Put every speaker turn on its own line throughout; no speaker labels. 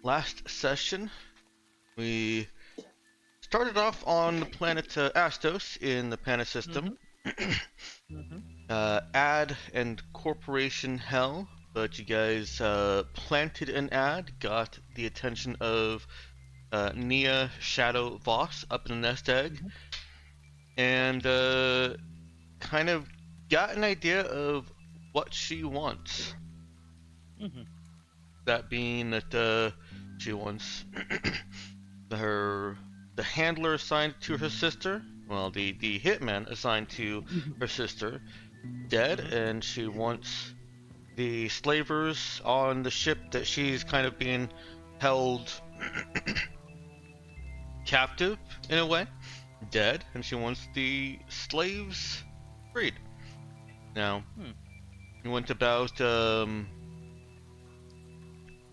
last session, we started off on the planet Astos in the Pana system. Ad and corporation hell, but you guys planted an ad, got the attention of Nia Shadow Voss up in the nest egg, and kind of got an idea of what she wants. That being that she wants the handler assigned to her sister, well, the hitman assigned to her sister, dead, and she wants the slavers on the ship that she's kind of being held captive in a way, dead, and she wants the slaves freed. Now, you went about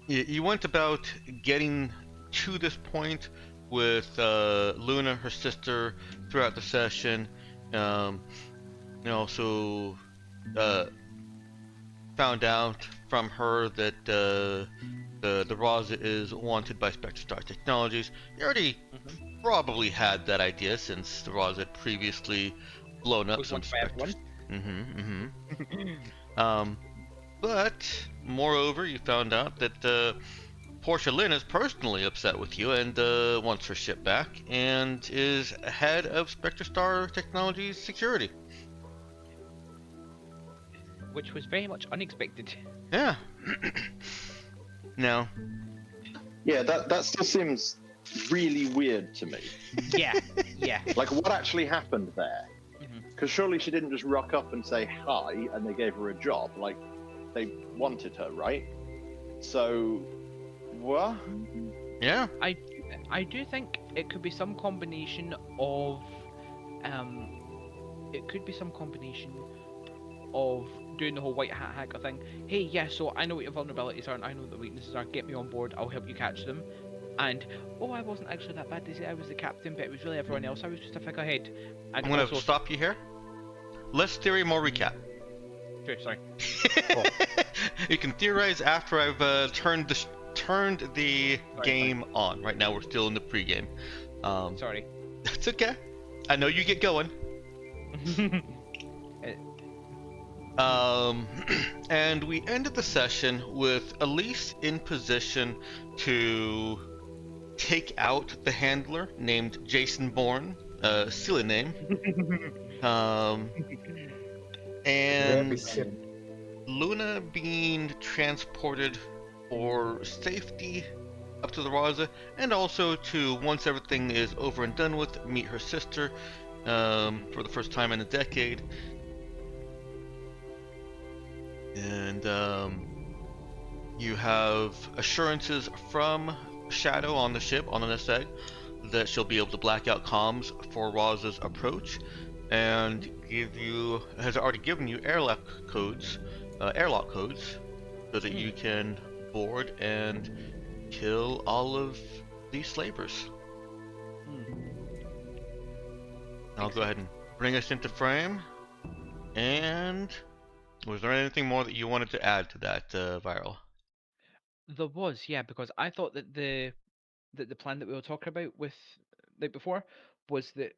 you went about getting to this point with Luna, her sister, throughout the session. You also found out from her that the Raza is wanted by Spectrestar Technologies. You already probably had that idea since the Raza had previously blown up some Spectres. But moreover, you found out that Portia Lynn is personally upset with you and wants her ship back and is head of Spectrestar Technologies security.
Which was very much unexpected.
Yeah. Now.
Yeah, that still seems really weird to me.
Yeah.
Like, what actually happened there? Because surely she didn't just rock up and say hi and they gave her a job. Like, they wanted her, right? So, what?
Yeah.
I do think it could be some combination of doing the whole white hat hacker thing. Hey, yeah, so I know what your vulnerabilities are and I know what the weaknesses are. Get me on board, I'll help you catch them. And, oh, I wasn't actually that bad. They say I was the captain, but it was really everyone else. I was just a figurehead. And
I'm going to stop you here. Less theory, more recap.
Sure, sorry.
You can theorize after I've turned the game on. Right now we're still in the pregame.
Sorry.
That's okay. I know you get going. And we ended the session with Elise in position to take out the handler named Jason Bourne, silly name. And Luna being transported for safety up to the Raza, and also to, once everything is over and done with, meet her sister for the first time in a decade. And you have assurances from Shadow on the ship, on the nest egg, that she'll be able to black out comms for Raza's approach, and has already given you airlock codes, so that you can board and kill all of these slavers. I'll go ahead and bring us into frame. And was there anything more that you wanted to add to that, Viral?
There was, yeah, because I thought that the plan that we were talking about with like before was that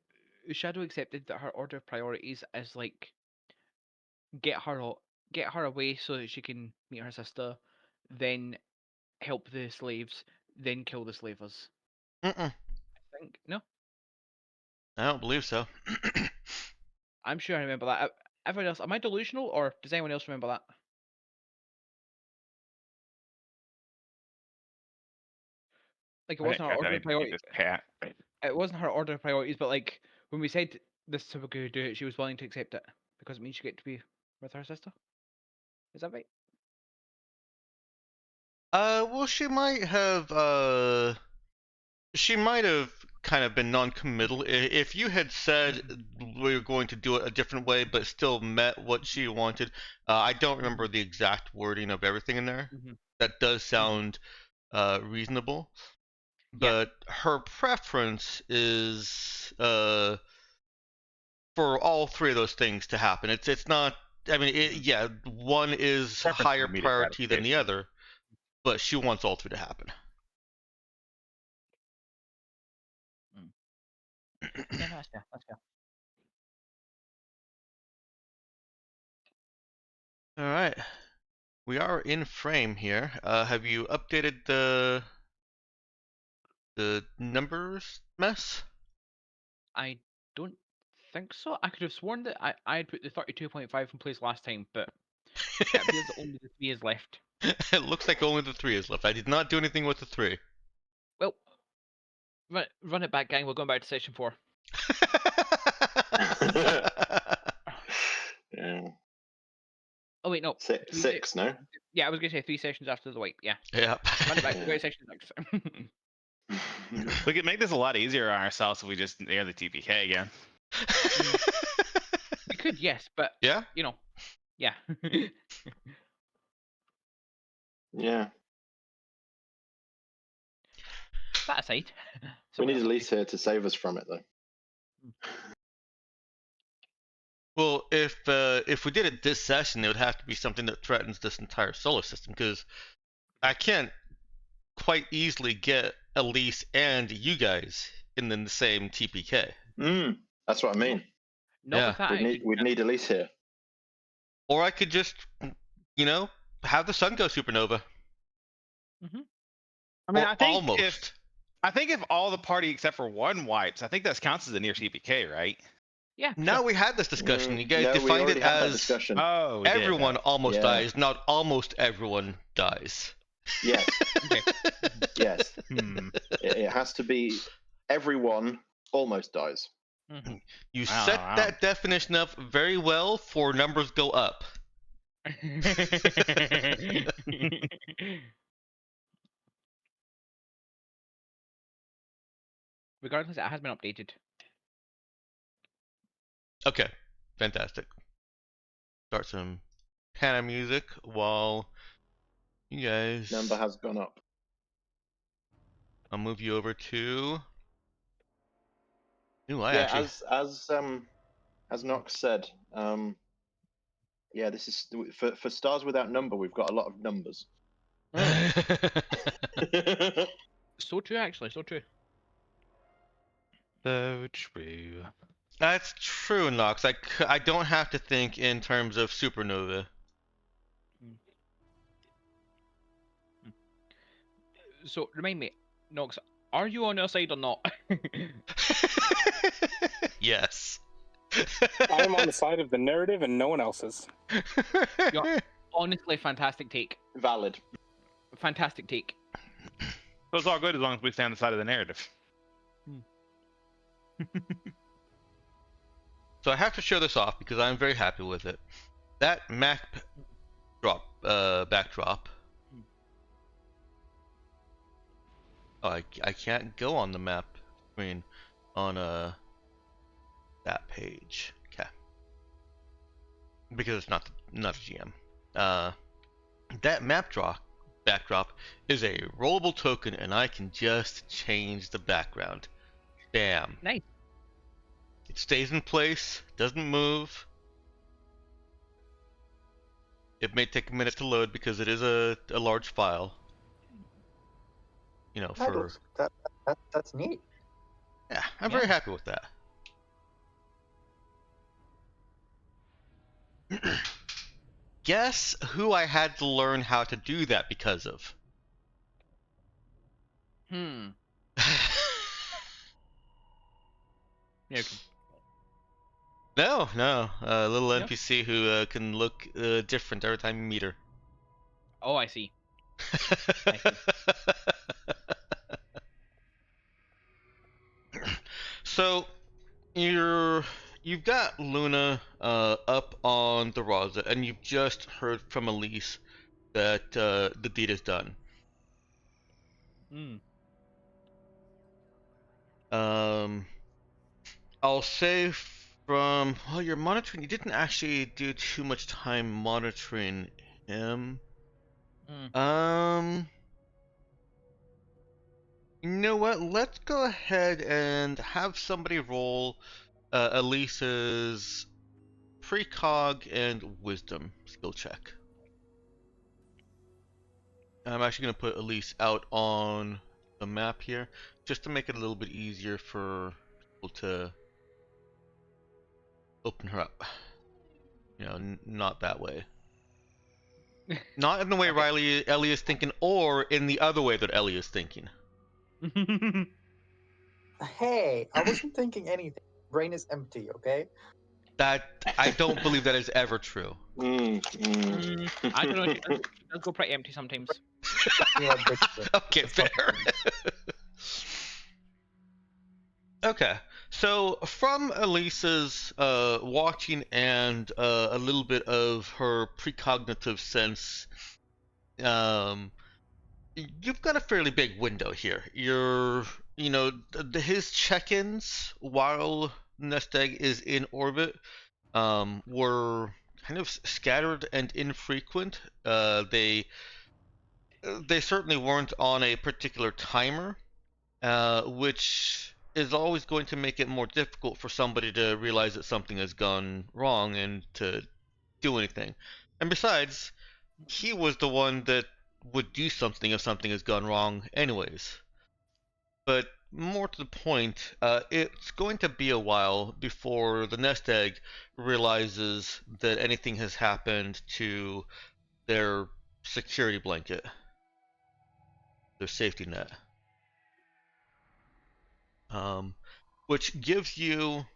Shadow accepted that her order of priorities is like get her away so that she can meet her sister, then help the slaves, then kill the slavers.
I
think no.
I don't believe so.
I'm sure I remember that. Everyone else, am I delusional, or does anyone else remember that? Like it wasn't her order of priorities. It wasn't her order of priorities, but like when we said this is how we're going to do it, she was willing to accept it because it means she get to be with her sister. Is that right?
Well, she might have kind of been non-committal. If you had said we were going to do it a different way, but still met what she wanted, I don't remember the exact wording of everything in there. That does sound reasonable, but her preference is for all three of those things to happen. It's not. I mean, one is higher priority than the other, but she wants all three to happen.
Yeah, no, that's fair. That's fair.
All right, we are in frame here. Have you updated the numbers mess?
I don't think so. I could have sworn that I had put the 32.5 in place last time, but it appears that only the 3 is left.
It looks like only the 3 is left. I did not do anything with the 3.
Well, run it back, gang. We're going back to session 4.
Yeah.
Oh wait, no.
Six, no?
Yeah, I was gonna say 3 sessions after the wipe. Yeah.
Yeah.
Run it back. We're going to session 6.
We could make this a lot easier on ourselves if we just air the TPK again.
We could, yes, but
Yeah.
you know, yeah.
Yeah.
That aside,
We
someone
need
else-
Elise here to save us from it, though.
Well, if we did it this session, it would have to be something that threatens this entire solar system, because I can't quite easily get Elise and you guys in the same TPK.
That's what I mean.
Not
Yeah.
with that.
We'd need Elise here.
Or I could just, have the sun go supernova.
I mean,
Or
I think
almost.
if all the party except for one wipes, I think that counts as a near TPK, right?
Yeah.
No,
sure.
we had this discussion. You guys
No, we
defined
already
it
had that
as
discussion.
Oh, we did.
everyone almost
Yeah.
dies, not almost everyone dies.
Yes,
Okay.
yes.
Hmm.
It has to be everyone almost dies.
You
Wow,
set
wow.
that definition up very well for numbers go up.
Regardless, it has been updated.
Okay, fantastic. Start some piano music while you guys.
Number has gone up.
I'll move you over to. Ooh, I
Yeah,
actually.
as Nox said, yeah, this is for stars without number. We've got a lot of numbers.
So true, actually. So true.
So true.
That's true, Nox. I don't have to think in terms of supernova.
So remind me, Nox, are you on our side or not?
Yes.
I am on the side of the narrative and no one else's.
You're honestly fantastic take.
Valid.
Fantastic take.
So it's all good as long as we stay on the side of the narrative.
So I have to show this off because I'm very happy with it. That map backdrop. Oh, I can't go on the map screen on that page. Okay. Because it's not a GM. That backdrop is a rollable token, and I can just change the background. Bam.
Nice.
It stays in place, doesn't move. It may take a minute to load because it is a large file.
That's neat.
Yeah, I'm very happy with that. Guess who I had to learn how to do that because of?
Yeah. Okay.
No, a little
No?
NPC who can look different every time you meet her.
Oh, I see.
So you've got Luna up on the Raza, and you've just heard from Elise that the deed is done. I'll say from your monitoring, you didn't actually do too much time monitoring him. You know what? Let's go ahead and have somebody roll Elise's precog and wisdom skill check. I'm actually going to put Elise out on the map here, just to make it a little bit easier for able to open her up. You know, not that way. Not in the way
Okay.
Ellie is thinking, or in the other way that Ellie is thinking.
Hey, I wasn't thinking anything. Brain is empty, okay?
That I don't believe that is ever true.
I don't know. She does go pretty empty sometimes.
You know, big brain.
Okay,
It's not
fair. Okay, so from Elisa's watching and a little bit of her precognitive sense, um, you've got a fairly big window here. You know, his check-ins while Nest Egg is in orbit were kind of scattered and infrequent. They certainly weren't on a particular timer, which is always going to make it more difficult for somebody to realize that something has gone wrong and to do anything. And besides, he was the one that would do something if something has gone wrong, anyways. But more to the point, it's going to be a while before the nest egg realizes that anything has happened to their security blanket, their safety net. Which gives you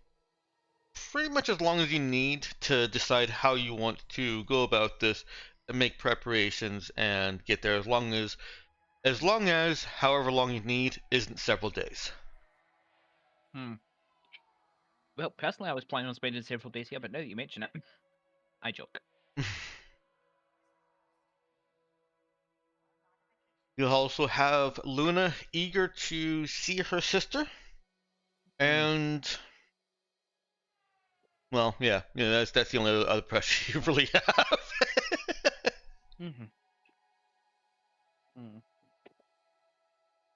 pretty much as long as you need to decide how you want to go about this and make preparations and get there as long as however long you need isn't several days.
Well, personally, I was planning on spending several days here, but now that you mention it, I joke.
You'll also have Luna eager to see her sister, and well, yeah, that's the only other pressure you really have.
Mm-hmm.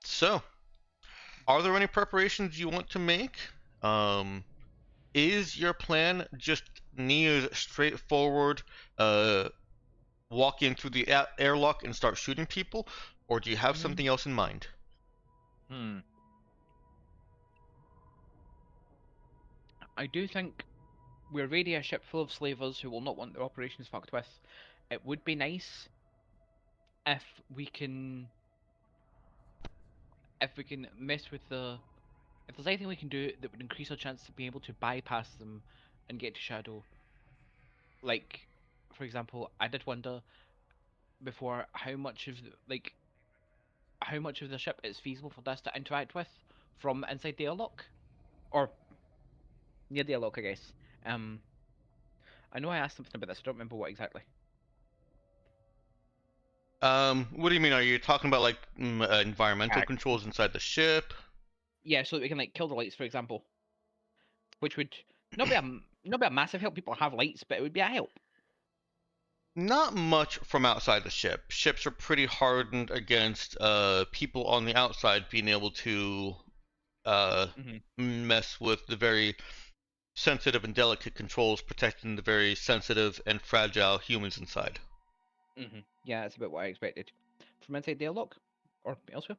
So, are there any preparations you want to make? Is your plan just near straightforward, walk in through the airlock and start shooting people, or do you have something else in mind?
I do think we're already a ship full of slavers who will not want their operations fucked with. It would be nice if we can mess with the if there's anything we can do that would increase our chance of being able to bypass them and get to Shadow. Like, for example, I did wonder before how much of the ship is feasible for this to interact with from inside the airlock or near the airlock, I guess. Um, I know I asked something about this. I don't remember what exactly.
What do you mean? Are you talking about like environmental
Uh,
controls inside the ship?
yeah, so that we can like kill the lights, for example, which would not be a massive help. People have lights, but it would be a help.
Not much from outside the ship. Ships are pretty hardened against people on the outside being able to mess with the very sensitive and delicate controls protecting the very sensitive and fragile humans inside.
Yeah, that's about what I expected. From inside the airlock or elsewhere,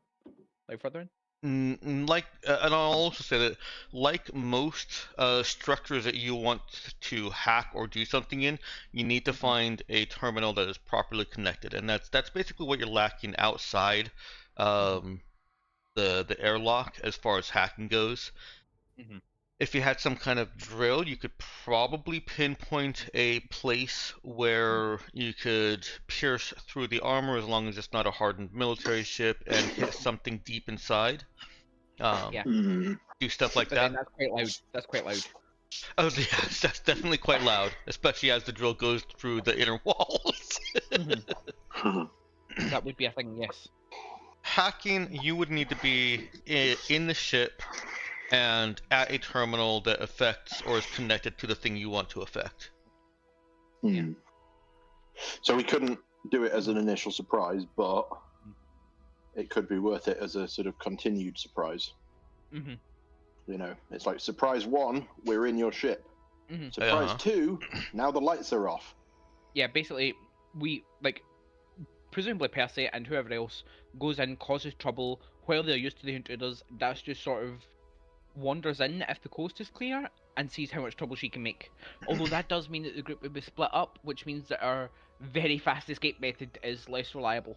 like further in.
And I'll also say that, like most structures that you want to hack or do something in, you need to find a terminal that is properly connected, and that's basically what you're lacking outside the airlock as far as hacking goes. If you had some kind of drill, you could probably pinpoint a place where you could pierce through the armor as long as it's not a hardened military ship and hit something deep inside.
Yeah.
Do stuff like
But
that.
then that's quite loud. That's quite loud.
Oh, yes, that's definitely quite loud, especially as the drill goes through the inner walls.
That would be a thing, yes.
Hacking, you would need to be in the ship and at a terminal that affects or is connected to the thing you want to affect.
Yeah.
So we couldn't do it as an initial surprise, but it could be worth it as a sort of continued surprise. You know, it's like surprise 1, we're in your ship. Surprise 2, now the lights are off.
Yeah, basically, we like presumably Percy and whoever else goes in, causes trouble while they're used to the intruders. That's just sort of wanders in if the coast is clear and sees how much trouble she can make. Although that does mean that the group would be split up, which means that our very fast escape method is less reliable.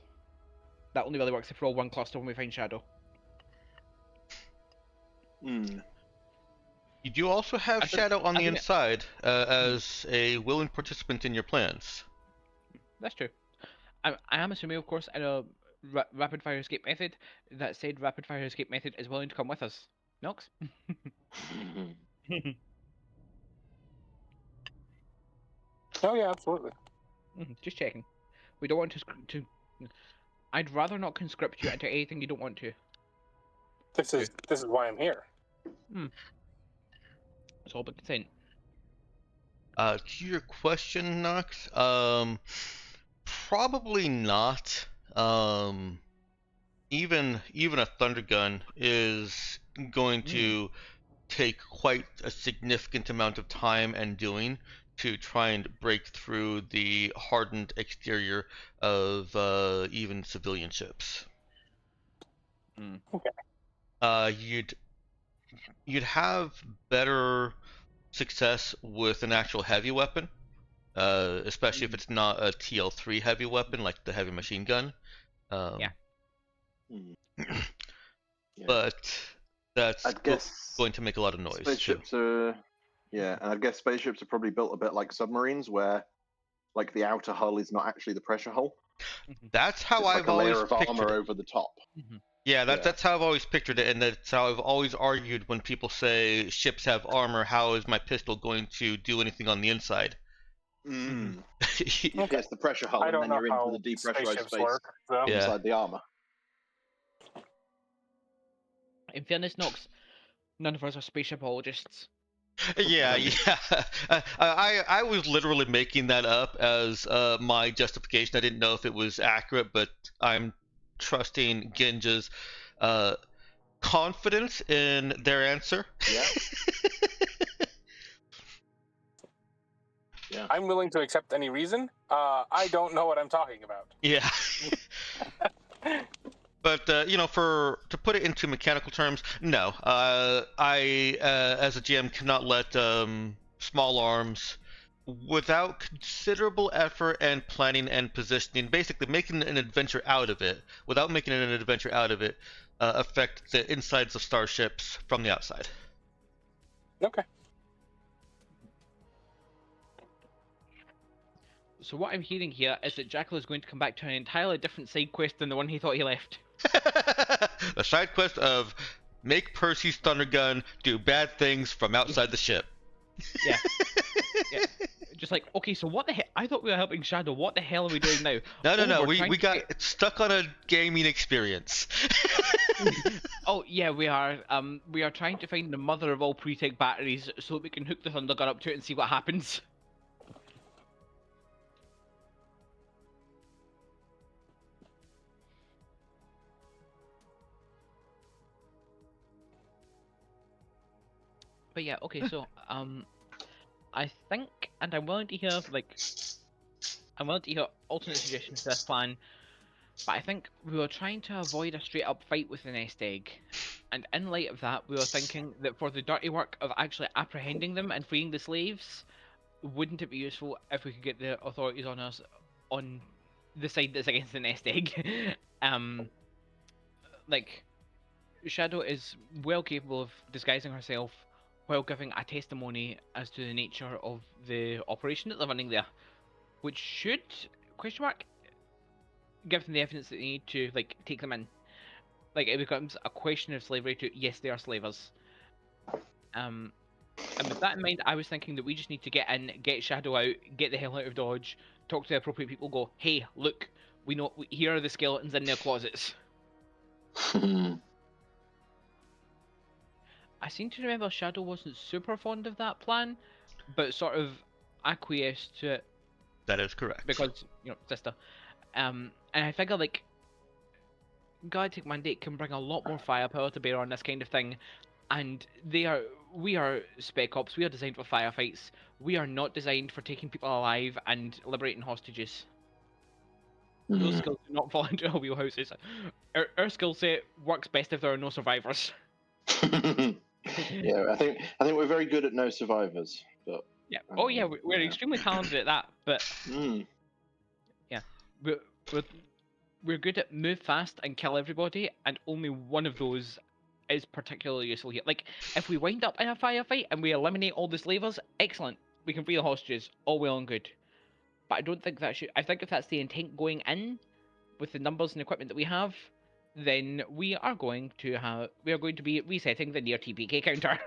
That only really works if we're all one cluster when we find Shadow.
Hmm.
You do also have
I think-
Shadow on
I
the
think
inside as a willing participant in your plans.
That's true. I am assuming, of course, in a rapid fire escape method, that said rapid fire escape method is willing to come with us. Nox?
Oh yeah, absolutely.
Just checking. We don't want to. I'd rather not conscript you into anything you don't want to.
This is why I'm here.
It's all about consent.
To your question, Nox, probably not. Even a thunder gun is going to take quite a significant amount of time and doing to try and break through the hardened exterior of even civilian ships.
Okay.
You'd have better success with an actual heavy weapon, especially if it's not a TL3 heavy weapon like the heavy machine gun.
Yeah.
Yeah.
But that's
I'd guess
going to make a lot of noise too.
spaceships are, yeah, and I'd guess spaceships are probably built a bit like submarines, where like the outer hull is not actually the pressure hull.
That's how
It's like
I've
a
always
layer of
pictured
armor
it.
over the top.
Yeah,
Yeah.
that's how I've always pictured it, and that's how I've always argued when people say ships have armor. How is my pistol going to do anything on the inside?
Mm.
Okay.
It's the pressure hull,
I
and
don't
then
know
you're into
how
the depressurized
spaceships
space
work. So.
Yeah.
inside the armor.
In fairness, Nox, none of us are spaceshipologists.
Yeah, yeah. I was literally making that up as my justification. I didn't know if it was accurate, but I'm trusting Ginja's confidence in their answer.
Yeah. Yeah.
I'm willing to accept any reason. I don't know what I'm talking about.
Yeah. But to put it into mechanical terms, no. I as a GM cannot let small arms, without considerable effort and planning and positioning, basically making an adventure out of it, without making it an adventure out of it, affect the insides of starships from the outside.
Okay.
So what I'm hearing here is that Jackal is going to come back to an entirely different side quest than the one he thought he left.
The side quest of make Percy's thunder gun do bad things from outside the ship.
Yeah. Yeah. Just like, okay, so what the hell? I thought we were helping Shadow. What the hell are we doing now?
No.
we're
We
trying to
got
get-
stuck on a gaming experience.
Oh yeah, we are. We are trying to find the mother of all pre-tech batteries so that we can hook the thunder gun up to it and see what happens. But yeah, okay, so I think, and I'm willing to hear alternate suggestions to this plan. But I think we were trying to avoid a straight up fight with the nest egg. And in light of that, we were thinking that for the dirty work of actually apprehending them and freeing the slaves, wouldn't it be useful if we could get the authorities on us on the side that's against the nest egg? Like, Shadow is well capable of disguising herself while giving a testimony as to the nature of the operation that they're running there, which should, question mark, give them the evidence that they need to, like, take them in. Like, it becomes a question of slavery to, yes, they are slavers. And with that in mind, I was thinking that we just need to get in, get Shadow out, get the hell out of Dodge, talk to the appropriate people, go, hey, look, we know, here are the skeletons in their closets. I seem to remember Shadow wasn't super fond of that plan, but sort of acquiesced to it
That is correct.
because, sister. And I figure, like, Galactic Mandate can bring a lot more firepower to bear on this kind of thing, and we are spec ops, we are designed for firefights, we are not designed for taking people alive and liberating hostages. Those skills do not fall into our wheelhouses. Our skill set works best if there are no survivors.
Yeah, I think we're very good at no survivors, but
Yeah. Oh yeah, we're
yeah.
extremely talented at that. But
Mm.
yeah, we're we're we're good at move fast and kill everybody, and only one of those is particularly useful here. Like, if we wind up in a firefight and we eliminate all the slavers, excellent. We can free the hostages, all well and good. But I don't think that should. I think if that's the intent going in, with the numbers and equipment that we have, then we are going to be resetting the near TPK counter.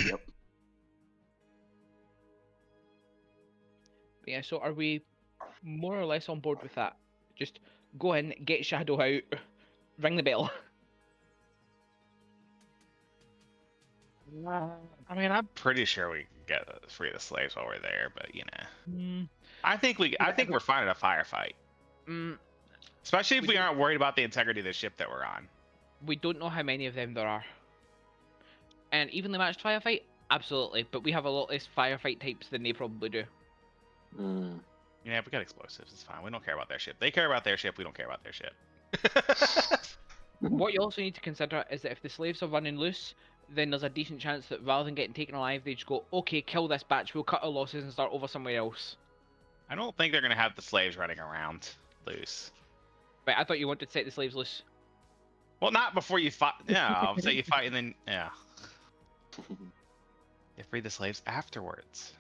Yep.
But yeah, so are we more or less on board with that? Just go in, get Shadow out, ring the bell.
I mean, I'm pretty sure we can get free the slaves while we're there, but you know,
Mm,
I think we're fine in a firefight,
mm,
especially if
We
we
don't-
aren't worried about the integrity of the ship that we're on.
we don't know how many of them there are. And evenly matched firefight, absolutely. But we have a lot less firefight types than they probably do.
Mm.
Yeah, we got explosives. It's fine. We don't care about their ship. They care about their ship. We don't care about their ship.
What you also need to consider is that if the slaves are running loose, then there's a decent chance that rather than getting taken alive, they just go, okay, kill this batch, we'll cut our losses and start over somewhere else.
I don't think they're gonna have the slaves running around loose.
But I thought you wanted to set the slaves loose.
Well, not before you fight. Yeah, I'll say you fight and then yeah, you free the slaves afterwards.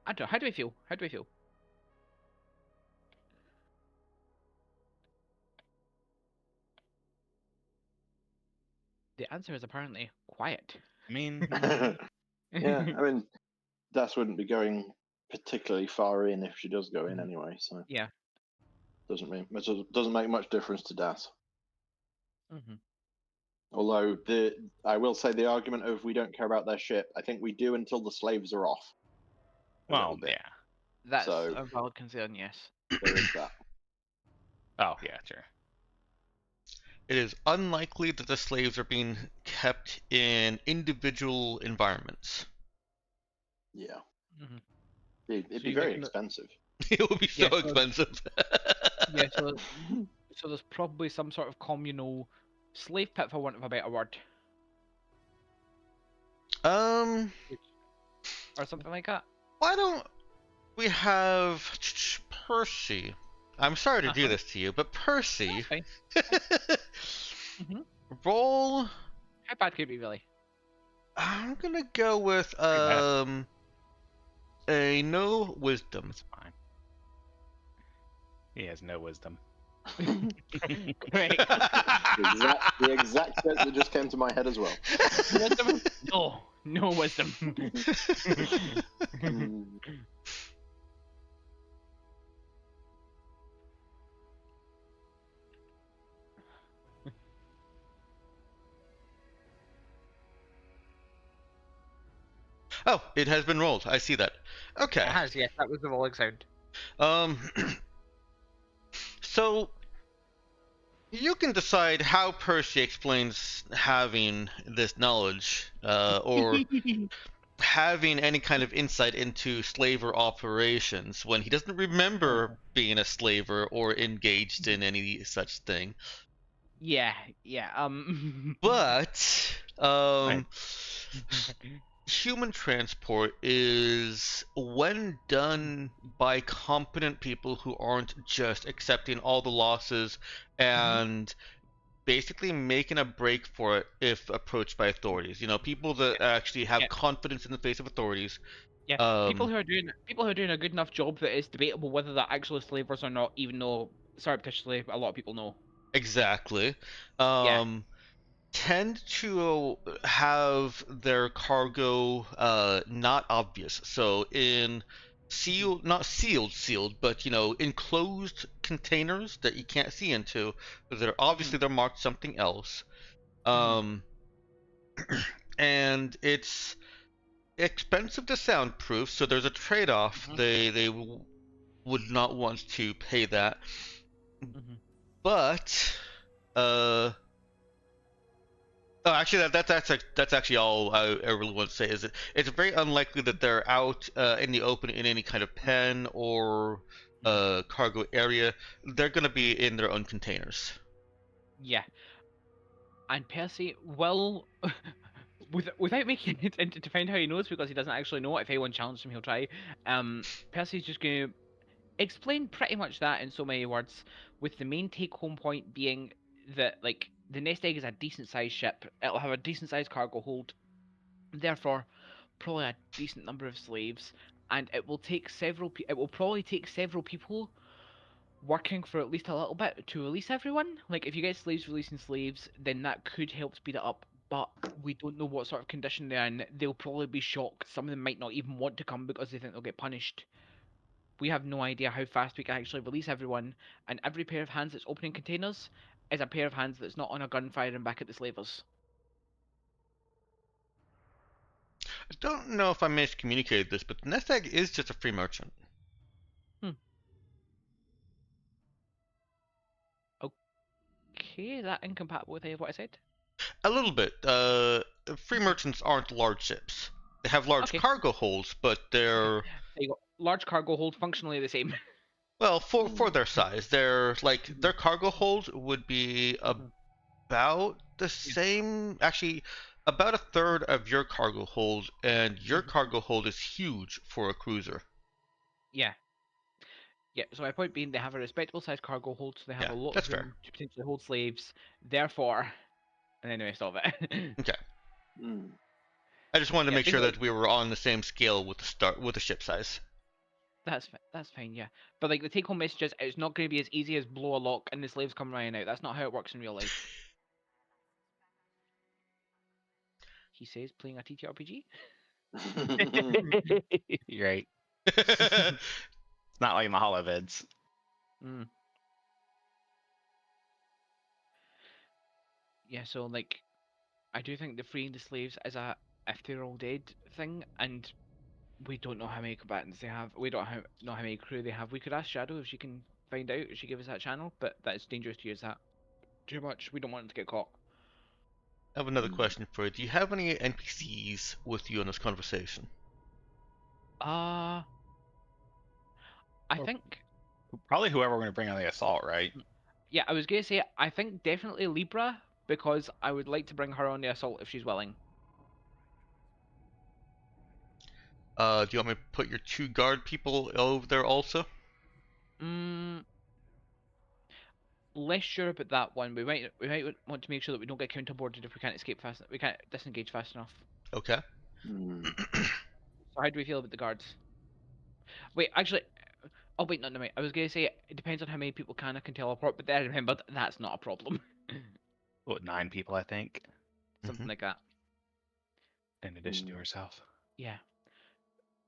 I don't know. How do I feel? How do I feel? The answer is apparently quiet.
I mean,
Yeah, I mean, Das wouldn't be going particularly far in if she does go in anyway, so
Yeah.
doesn't make much difference to Das.
Mm-hmm.
Although I will say the argument of we don't care about their ship, I think we do until the slaves are off. A little
well,
bit.
yeah.
That's
So-
a valid concern, yes.
There is that.
Oh, yeah, sure.
It is unlikely that the slaves are being kept in individual environments.
Yeah.
Mhm.
It'd
So
be
you
very
reckon that-
expensive.
It would be so
Yeah, so-
expensive.
Yeah, so there's probably some sort of communal slave pit, for want of a better word,
Um,
or something like that.
why don't we have Percy? I'm sorry to do
Uh-huh.
this to you, but Percy,
Fine. Mhm.
roll.
How bad could it be, really?
I'm gonna go with
bad.
a no wisdom.
It's fine. He has no wisdom.
Great.
The exact set that just came to my head as well.
Wisdom? No, no wisdom.
Mm.
Oh, it has been rolled. I see that. Okay.
It has, yes. That was the rolling sound.
Um, so you can decide how Percy explains having this knowledge, or having any kind of insight into slaver operations when he doesn't remember being a slaver or engaged in any such thing.
Yeah.
But human transport is, when done by competent people who aren't just accepting all the losses and basically making a break for it if approached by authorities. You know, people that actually have
Yeah.
confidence in the face of authorities.
Yeah, people who are doing a good enough job that it's debatable whether they're actually slavers or not, even though surreptitiously a lot of people know.
Exactly.
Yeah.
Tend to have their cargo not obvious. So in sealed, not sealed, but enclosed containers that you can't see into, that are obviously they're marked something else. And it's expensive to soundproof, so there's a trade-off. They would not want to pay that. But Oh, actually, that's actually all I really want to say. Is it's very unlikely that they're out in the open in any kind of pen or cargo area. They're gonna be in their own containers.
Yeah. And Percy will, without making it into to find how he knows, because he doesn't actually know. If anyone challenges him, he'll try. Percy's just going to explain pretty much that in so many words, with the main take-home point being that like the nest egg is a decent-sized ship. It'll have a decent-sized cargo hold, therefore probably a decent number of slaves, and it will take several. It will probably take several people working for at least a little bit to release everyone. Like if you get slaves releasing slaves, then that could help speed it up. But we don't know what sort of condition they're in. They'll probably be shocked. Some of them might not even want to come because they think they'll get punished. We have no idea how fast we can actually release everyone, and every pair of hands that's opening containers is a pair of hands that's not on a gun firing back at the slavers.
I don't know if I miscommunicated this, but the nest egg is just a free merchant.
Hmm. Okay, is that incompatible with what I said?
A little bit. Free merchants aren't large ships. They have large
Okay.
cargo holds, but they're
There you go. Large cargo hold, functionally the same.
well for their size. They're like their cargo holds would be about the same. Actually, about a third of your cargo hold, and your cargo hold is huge for a cruiser.
Yeah. Yeah, so my point being they have a respectable sized cargo hold, so they have
Yeah,
a lot
that's
of
fair.
room to potentially hold slaves. Therefore, and then the rest of it.
Okay.
Mm.
I just wanted to
Yeah,
make sure
basically,
that we were on the same scale with the ship size.
that's fine, yeah. But like the take home message is it's not going to be as easy as blow a lock and the slaves come running out. That's not how it works in real life. He says, playing a TTRPG.
You're right. It's not like in the holovids.
Mm. Yeah, so like, I do think the freeing the slaves is a if they're all dead thing, and we don't know how many combatants they have. We don't know how many crew they have. We could ask Shadow if she can find out, if she give us that channel, but that's dangerous to use that too much. We don't want them to get caught.
I have another question for you. Do you have any NPCs with you in this conversation?
I
Well,
think,
Probably whoever we're going to bring on the assault, right?
yeah, I was gonna say, I think definitely Libra, because I would like to bring her on the assault if she's willing.
Do you want me to put your two guard people over there also?
Mm, less sure about that one. We might want to make sure that we don't get counterboarded if we can't escape fast. We can't disengage fast enough.
Okay.
So how do we feel about the guards? Wait, actually, oh wait, no, wait. I was gonna say it depends on how many people can teleport, but then I remembered that's not a problem.
What, 9 people, I think,
Something like that.
in addition to herself.
Yeah.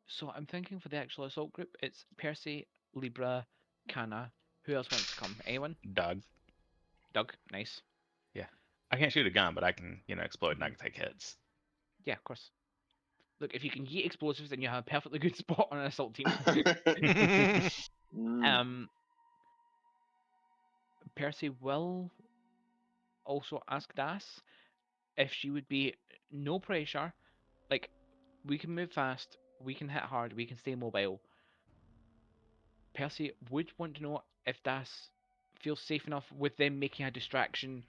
So I'm thinking for the actual assault group, it's Percy, Libra, Kana. Who else wants to come? Anyone?
Doug.
Doug. Nice.
Yeah. I can't shoot a gun, but I can, explode and I can take hits.
Yeah, of course. Look, if you can yeet explosives, then you have a perfectly good spot on an assault team. Percy will also ask Das if she would be no pressure. Like, we can move fast, we can hit hard, we can stay mobile. Percy would want to know if Das feels safe enough with them making a distraction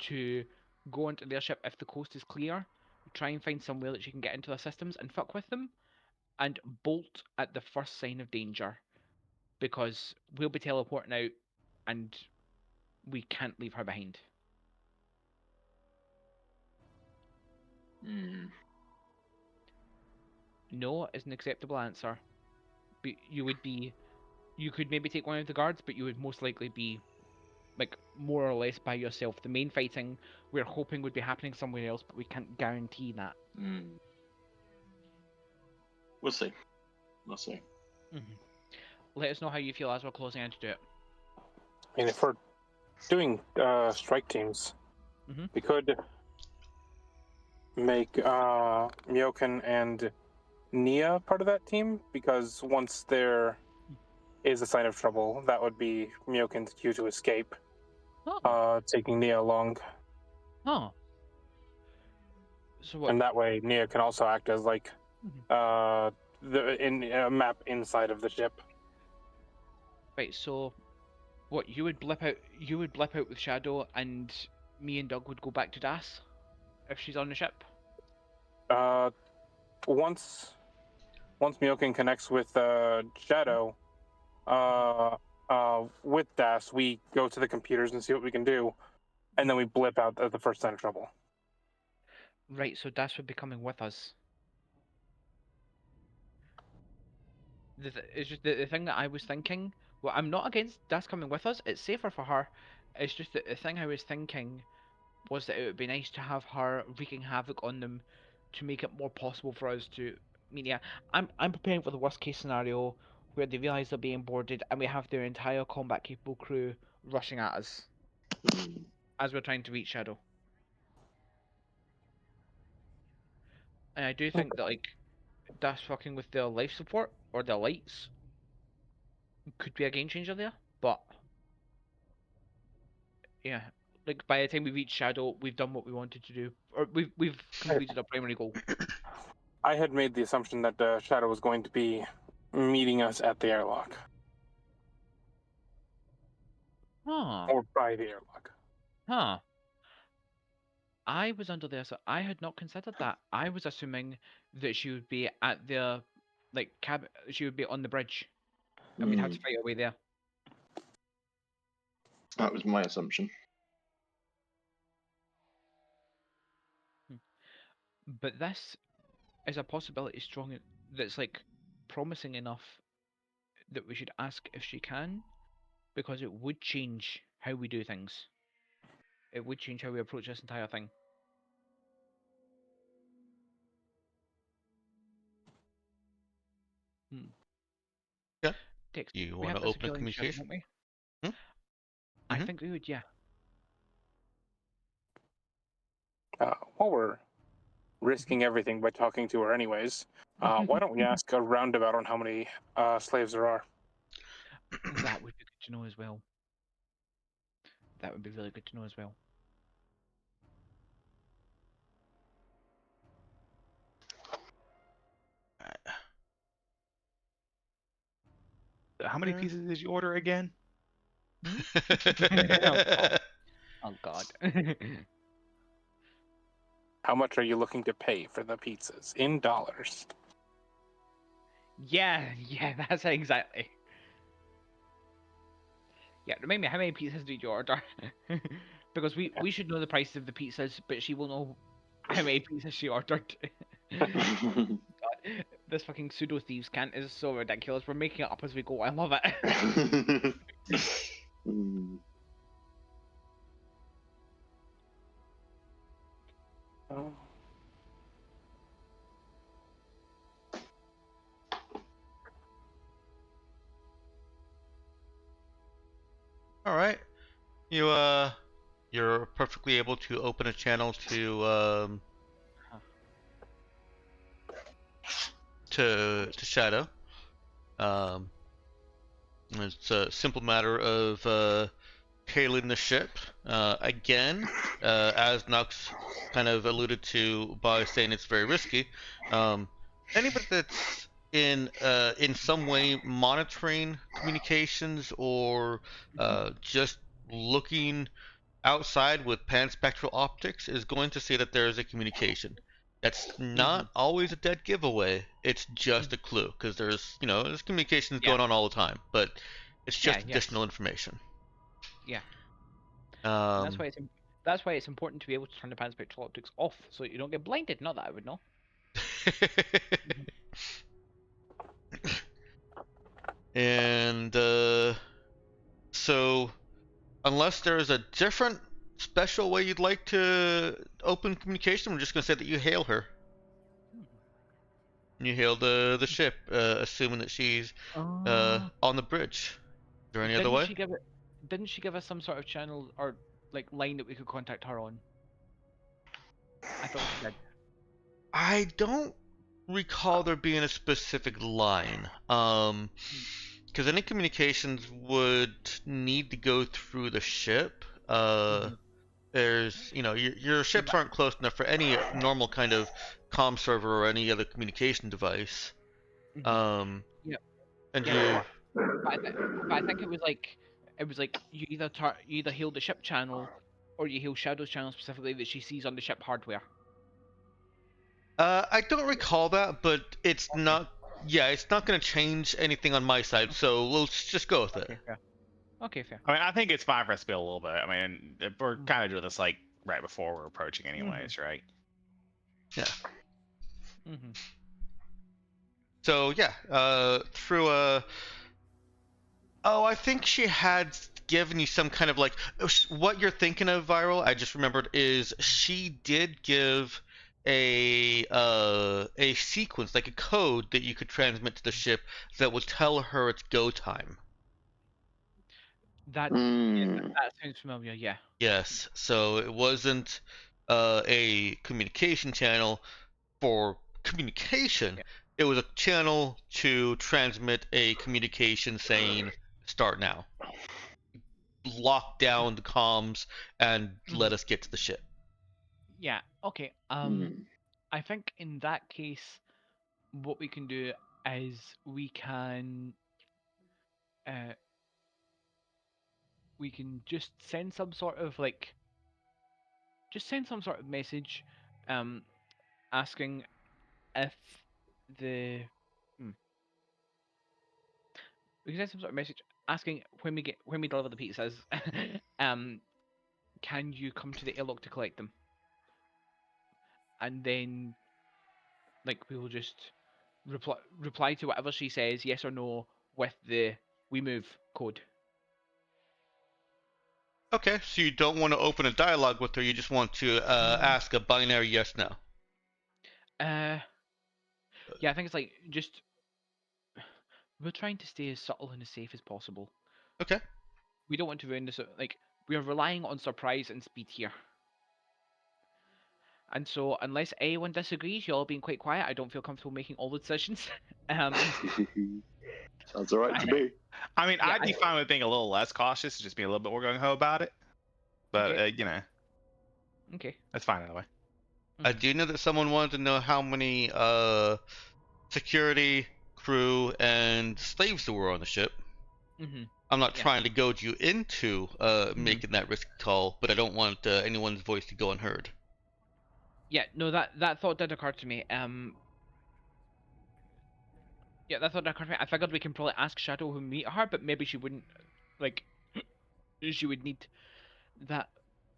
to go into their ship if the coast is clear, try and find somewhere that she can get into their systems and fuck with them, and bolt at the first sign of danger. Because we'll be teleporting out and we can't leave her behind. No is an acceptable answer. But you could maybe take one of the guards, but you would most likely be like more or less by yourself. The main fighting we're hoping would be happening somewhere else, but we can't guarantee that.
We'll see. We'll see.
Let us know how you feel as we're closing in to do it.
I mean, if we're doing strike teams, we could make Myokin and Nia part of that team, because once there is a sign of trouble, that would be Myokin's cue to escape, taking Nia along.
Oh. So what?
And that way, Nia can also act as like
Mhm.
a map inside of the ship.
Right. So what? You would blip out. You would blip out with Shadow, and me and Doug would go back to Das if she's on the ship.
Uh, once Miokin connects with Shadow, with Das, we go to the computers and see what we can do, and then we blip out at the first sign of trouble.
Right. So Das would be coming with us. It's just the thing that I was thinking. Well, I'm not against Das coming with us. It's safer for her. It's just that the thing I was thinking was that it would be nice to have her wreaking havoc on them to make it more possible for us to. I mean, yeah, I'm preparing for the worst case scenario where they realise they're being boarded and we have their entire combat capable crew rushing at us as we're trying to reach Shadow. And I do think that like Das fucking with their life support or their lights could be a game changer there, but yeah, like by the time we reach Shadow, we've done what we wanted to do, or we've completed our primary goal.
I had made the assumption that Shadow was going to be meeting us at the airlock
Huh.
or by the airlock.
Huh. I was under there, so I had not considered that. I was assuming that she would be at the like cab. She would be on the bridge, and we'd have to fight our way there.
That was my assumption.
But this is a possibility that's like promising enough that we should ask if she can, because it would change how we do things. It would change how we approach this entire thing.
Yeah.
Dix,
You
we
want
have
to
this
open a
security channel,
communication?
don't we?
Hmm?
I
Mhm.
think we would, yeah.
While we're risking everything by talking to her anyways, why don't we ask a roundabout on how many slaves there are?
That would be good to know as well. That would be really good to know as well.
How many
Yeah.
pieces did you order again?
Oh God.
How much are you looking to pay for the pizzas in dollars?
Yeah, that's exactly. Yeah, remind me, how many pizzas did you order? Because we should know the prices of the pizzas, but she will know how many pizzas she ordered. God, this fucking pseudo thieves cant is so ridiculous. We're making it up as we go. I love it.
Oh.
All right. You're perfectly able to open a channel to Shadow. Um, it's a simple matter of hailing the ship. Again, as Nux kind of alluded to by saying it's very risky. Anybody that's in some way monitoring communications or just looking outside with panspectral optics is going to see that there is a communication. That's not always a dead giveaway. It's just a clue because there's communications
Yeah.
going on all the time, but it's just
Yeah, yes.
additional information.
Yeah. And that's why it's important to be able to turn the panspectral optics off so that you don't get blinded. Not that I would know.
And so, unless there is a different special way you'd like to open communication, I'm just going to say that you hail her. You hail the ship, assuming that she's on the bridge. Is there any other way?
Didn't she give us some sort of channel or like line that we could contact her on? I thought she did.
I don't recall there being a specific line. Because any communications would need to go through the ship. There's, your ships aren't close enough for any normal kind of comm server or any other communication device.
Mhm.
Um,
Yep.
and
Yeah,
you,
but I think it was like you either heal the ship channel, or you heal Shadow's channel specifically that she sees on the ship hardware.
I don't recall that, but it's
Okay.
not. Yeah, it's not going to change anything on my side, so we'll just go with it.
Okay, fair. Okay, fair.
I mean, I think it's fine for us to be a little bit. I mean, we're
Mhm.
kind of doing this like right before we're approaching, anyways, right?
Yeah.
Mm-hmm.
So yeah, through a. Oh, I think she had given you some kind of like what you're thinking of, Viral. I just remembered is she did give a sequence, like a code that you could transmit to the ship that would tell her its go time.
That
Mm.
that sounds familiar. Yeah.
Yes, so it wasn't a communication channel for communication.
Yeah.
It was a channel to transmit a communication saying start now. Lock down the comms and let
Mhm.
us get to the ship.
Yeah. Okay.
Mm.
I think in that case, what we can do is uh we can just send some sort of message, um, asking if the hmm, we can send some sort of message asking when we deliver the pizzas, um, can you come to the airlock to collect them? And then we will just reply to whatever she says, yes or no, with the we move code.
Okay, so you don't want to open a dialogue with her, you just want to ask a binary yes no.
Uh, yeah, I think it's just we're trying to stay as subtle and as safe as possible.
Okay.
We don't want to ruin this. We are relying on surprise and speed here. And so, unless anyone disagrees, you all being quite quiet, I don't feel comfortable making all the decisions. um,
Sounds all right to me.
I mean,
yeah,
I'd be fine with being a little less cautious, just be a little bit more gung ho about it. But
okay, okay.
that's fine anyway.
I do know that someone wanted to know how many security, crew, and slaves there were on the ship.
Mm-hmm.
I'm not
Yeah.
trying to goad you into making that risky call, but I don't want anyone's voice to go unheard.
Yeah, no, that thought did occur to me. Yeah, that thought did occur to me. I figured we can probably ask Shadow who meet her, but maybe she wouldn't like. She would need that.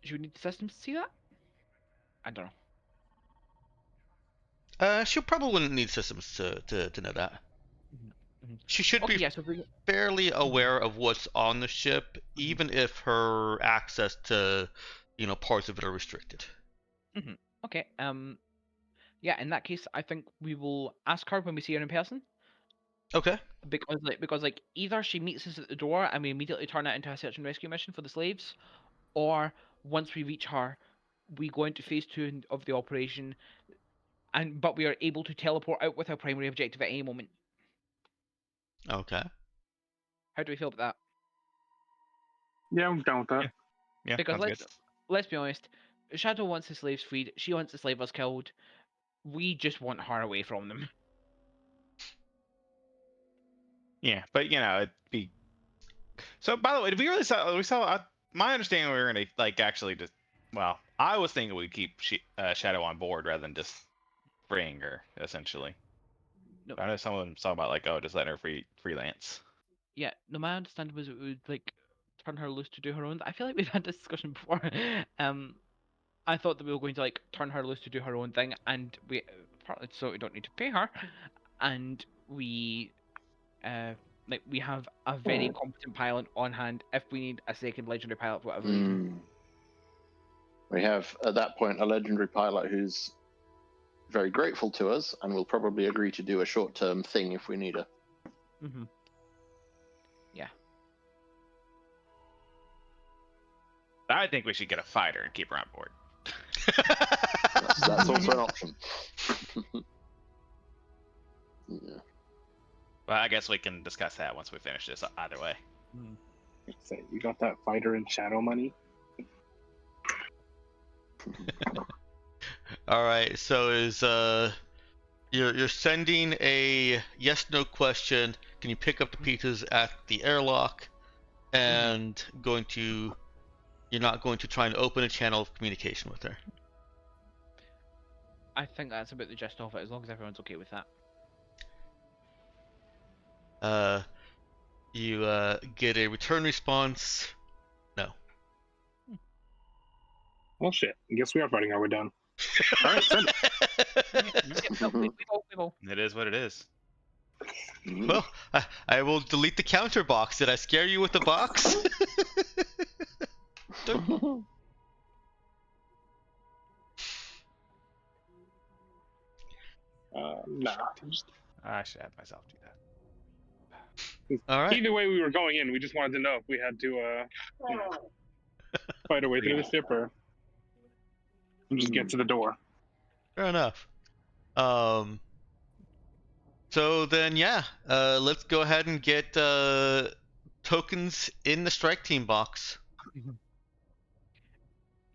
She would need the systems to see that. I don't know.
She probably wouldn't need systems to know that.
Mm-hmm.
She should
Okay,
be
yeah. So if we,
fairly aware of what's on the ship,
Mhm.
even if her access to, parts of it are restricted.
Okay. Yeah. In that case, I think we will ask her when we see her in person.
Okay.
Because either she meets us at the door and we immediately turn it into a search and rescue mission for the slaves, or once we reach her, we go into phase 2 of the operation, but we are able to teleport out with our primary objective at any moment.
Okay.
How do we feel about that?
Yeah, I'm down with that.
Yeah,
Because
sounds good.
let's be honest, Shadow wants the slaves freed. She wants the slavers killed. We just want her away from them.
Yeah, but it'd be. So, by the way, did we really saw? We saw. My understanding, we were gonna actually just. Well, I was thinking we'd keep Shadow on board rather than just freeing her, essentially.
No,
I know some of them talk about just letting her freelance.
yeah. No, my understanding was it would turn her loose to do her own. I feel like we've had this discussion before. I thought that we were going to turn her loose to do her own thing, and we partly so we don't need to pay her, and we we have a very competent pilot on hand if we need a second legendary pilot for whatever reason.
We have, at that point, a legendary pilot who's very grateful to us and will probably agree to do a short-term thing if we need her.
Mm-hmm. Yeah.
I think we should get a fighter and keep her on board.
That's also an option. Yeah.
But I guess we can discuss that once we finish this. Either way.
Say, you got that fighter and shadow money?
All right. So is you're sending a yes/no question. Can you pick up the pizzas at the airlock? And you're not going to try and open a channel of communication with her.
I think that's about the gist of it, as long as everyone's okay with that.
You get a return response. No.
Well, shit. I guess we are fighting our way down. All right, send it.
Yep, no, we will.
It is what it is.
Well, I will delete the counter box. Did I scare you with the box?
Nah.
I should have myself do that.
All right.
Either way, we were going in. We just wanted to know if we had to, you know, fight our way through the ship or just get to the door.
Fair enough. So then, yeah. Let's go ahead and get tokens in the strike team box.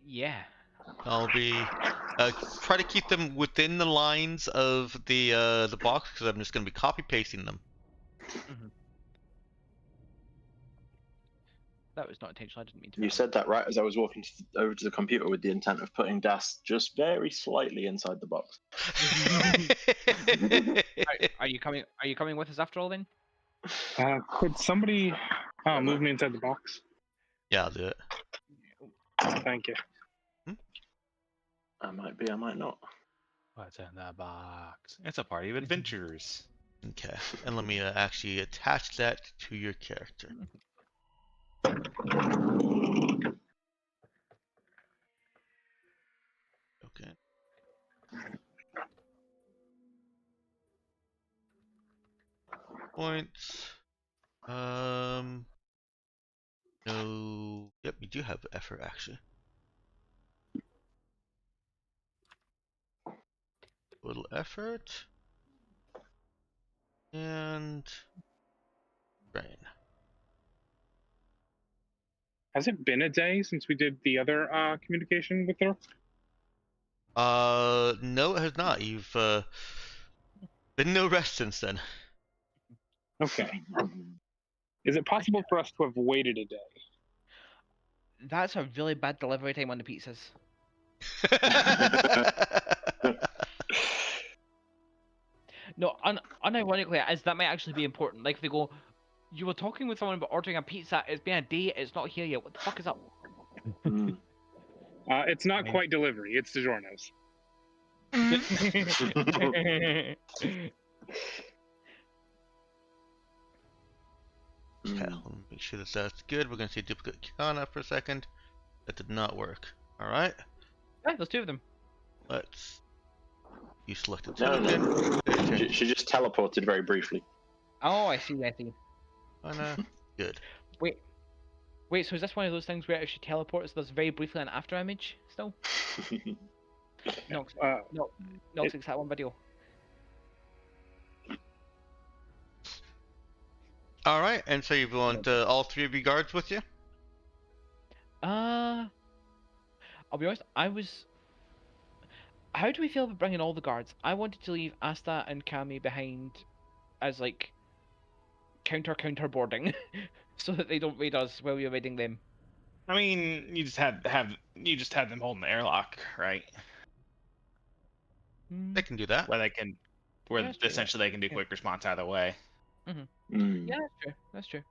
Yeah.
I'll be try to keep them within the lines of the box because I'm just going to be copy pasting them.
That was not intentional. I didn't mean to.
You said that right as I was walking over to the computer with the intent of putting Das just very slightly inside the box.
Are you coming? Are you coming with us after all then?
Could somebody move me inside the box?
Yeah, I'll do it.
Thank you.
I might be, I might not.
What's in the box? It's a party of adventurers.
Okay, and let me actually attach that to your character. Okay. Points. No. Yep, you do have effort actually. Little effort. And brain.
Has it been a day since we did the other communication with her?
No, it has not. You've been no rest since then.
Okay. Is it possible for us to have waited a day?
That's a really bad delivery time on the pizzas. No, unironically, as that might actually be important. Like if they go, you were talking with someone about ordering a pizza. It's been a day. It's not here yet. What the fuck is up?
It's not quite delivery. It's DiGiorno's.
Okay, let me make sure that that's good. We're going to see duplicate Kana for a second. That did not work. Alright,
Yeah, there's two of them.
let's... You selected
No,
token.
she just teleported very briefly.
Oh, I see. I see.
Kana. Good.
Wait, so is this one of those things where it actually teleports? There's very briefly an after image still. No, no, fix that one video.
Alright, and so you want all three of your guards with you?
I'll be honest. How do we feel about bringing all the guards? I wanted to leave Asta and Kami behind as like counter boarding, so that they don't raid us while we're raiding them.
I mean, you just had them holding the airlock, right?
They can do that.
Where
Yeah, true,
essentially they can do quick response either way.
Yeah, that's true.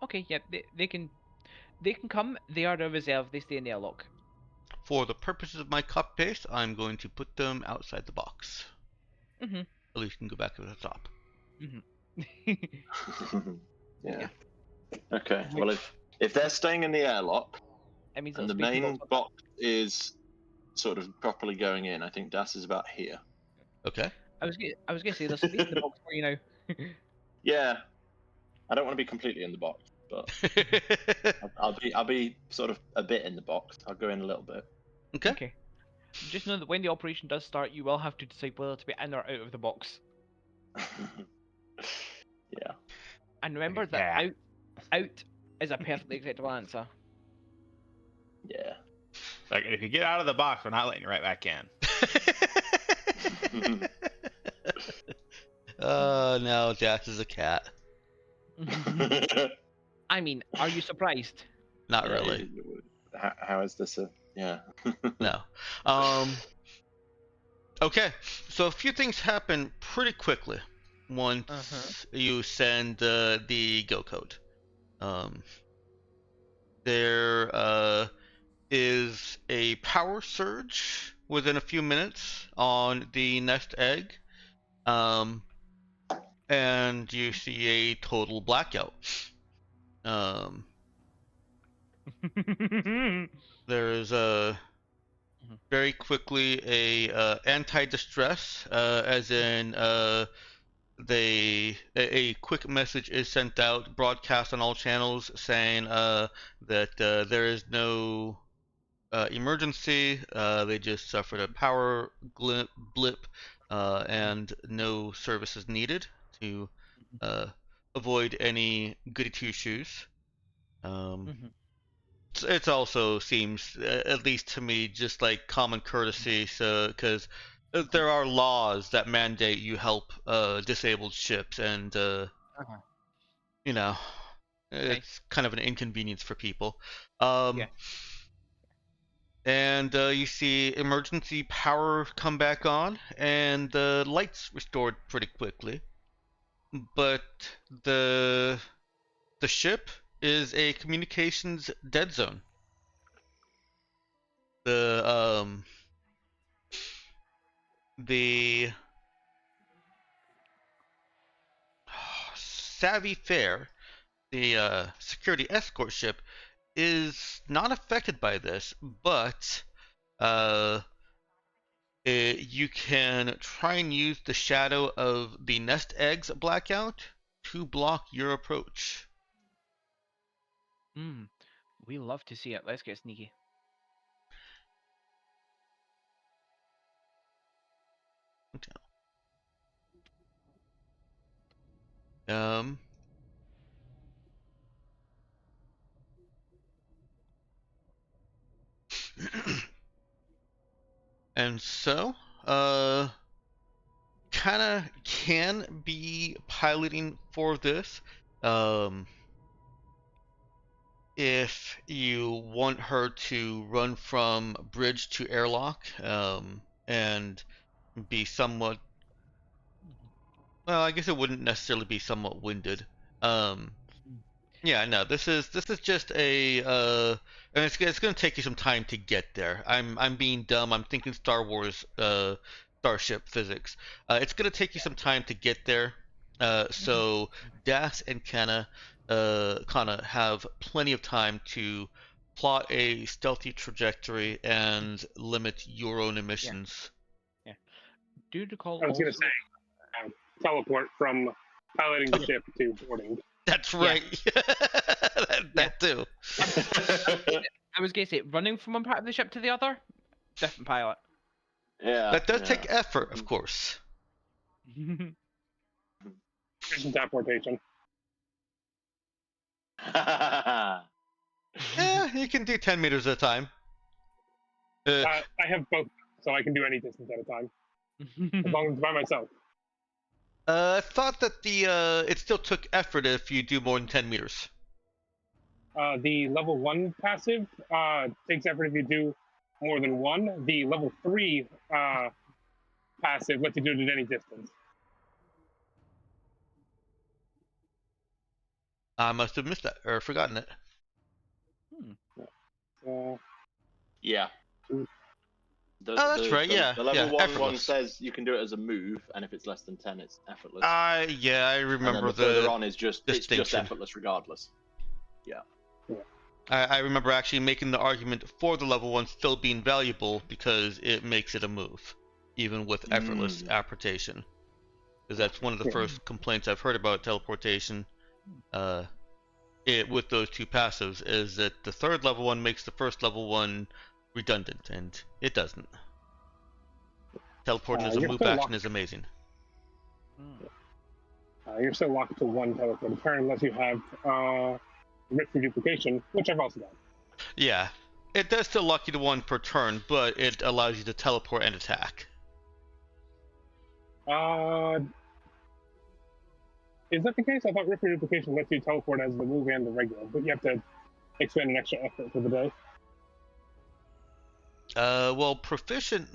Okay, yeah, they can come. They are a reserve. They stay in the airlock.
For the purposes of my copy paste, I'm going to put them outside the box. At least you can go back to the top.
Yeah. Okay. Well, if they're staying in the airlock
That means
and
it'll
the
speak
main
about-
box is sort of properly going in, I think Das is about here.
Okay.
I was gonna say there's space in the box for you now.
Yeah. I don't want to be completely in the box, but I'll be sort of a bit in the box. I'll go in a little bit.
Okay.
Just know that when the operation does start, you will have to decide whether to be in or out of the box.
Yeah.
And remember that out is a perfectly acceptable answer.
Yeah.
Like, if you get out of the box, we're not letting you right back in.
Oh no, Jax is a cat.
I mean, are you surprised?
Not really.
How is this a yeah?
No. Okay, so a few things happen pretty quickly once you send the go code. There is a power surge within a few minutes on the nest egg, and you see a total blackout. There's very quickly a anti-distress, as in a quick message is sent out, broadcast on all channels, saying that there is no emergency. They just suffered a power blip, and no services needed to avoid any goody two shoes. It also seems, at least to me, just like common courtesy. So, because there are laws that mandate you help disabled ships, and you know, it's kind of an inconvenience for people.
Yeah.
And you see emergency power come back on, and the lights restored pretty quickly. But the the ship is a communications dead zone. The Savvy Fair, the security escort ship, is not affected by this, but you can try and use the shadow of the nest eggs blackout to block your approach.
We love to see it. Let's get sneaky.
Um, and so, kind of can be piloting for this. If you want her to run from bridge to airlock, and be somewhat, well, I guess it wouldn't necessarily be somewhat winded. Yeah, no, this is just and it's gonna take you some time to get there. I'm being dumb. I'm thinking Star Wars, starship physics. It's gonna take you some time to get there. So Dax and Kenna, kind of have plenty of time to plot a stealthy trajectory and limit your own emissions.
Yeah. Do you recall?
I was going to
also-
say, teleport from piloting the ship to boarding.
That's right. that too.
I was gonna say, running from one part of the ship to the other, different pilot.
Yeah.
That does take effort, of course.
Vision teleportation.
Yeah, you can do 10 meters at a time.
I have both, so I can do any distance at a time, as long as it's by myself.
I thought that it still took effort if you do more than 10 meters.
The level 1 passive takes effort if you do more than one. The level 3 passive lets you do it at any distance.
I must have missed that or forgotten it.
Yeah.
That's right, yeah,
The level
yeah,
1 one
effortless.
says you can do it as a move, and if it's less than 10, it's effortless.
Yeah, I
and then
remember
the further
the
on is just it's just
distinction.
effortless regardless.
I remember actually making the argument for the level 1 still being valuable because it makes it a move, even with effortless apportation. Because that's one of the first complaints I've heard about teleportation. With those two passives is that the third level 1 makes the first level 1 redundant, and it doesn't. Teleporting as a
you're
move
still
action
locked.
is amazing.
You're still locked to one teleport turn unless you have risk for duplication, which I've also done.
Yeah, It does still lock you to 1 per turn, but it allows you to teleport and attack.
Is that the case? I thought Rift Reduplication lets you teleport as the move and the regular, but you have to expend an extra effort for the day.
Well, proficient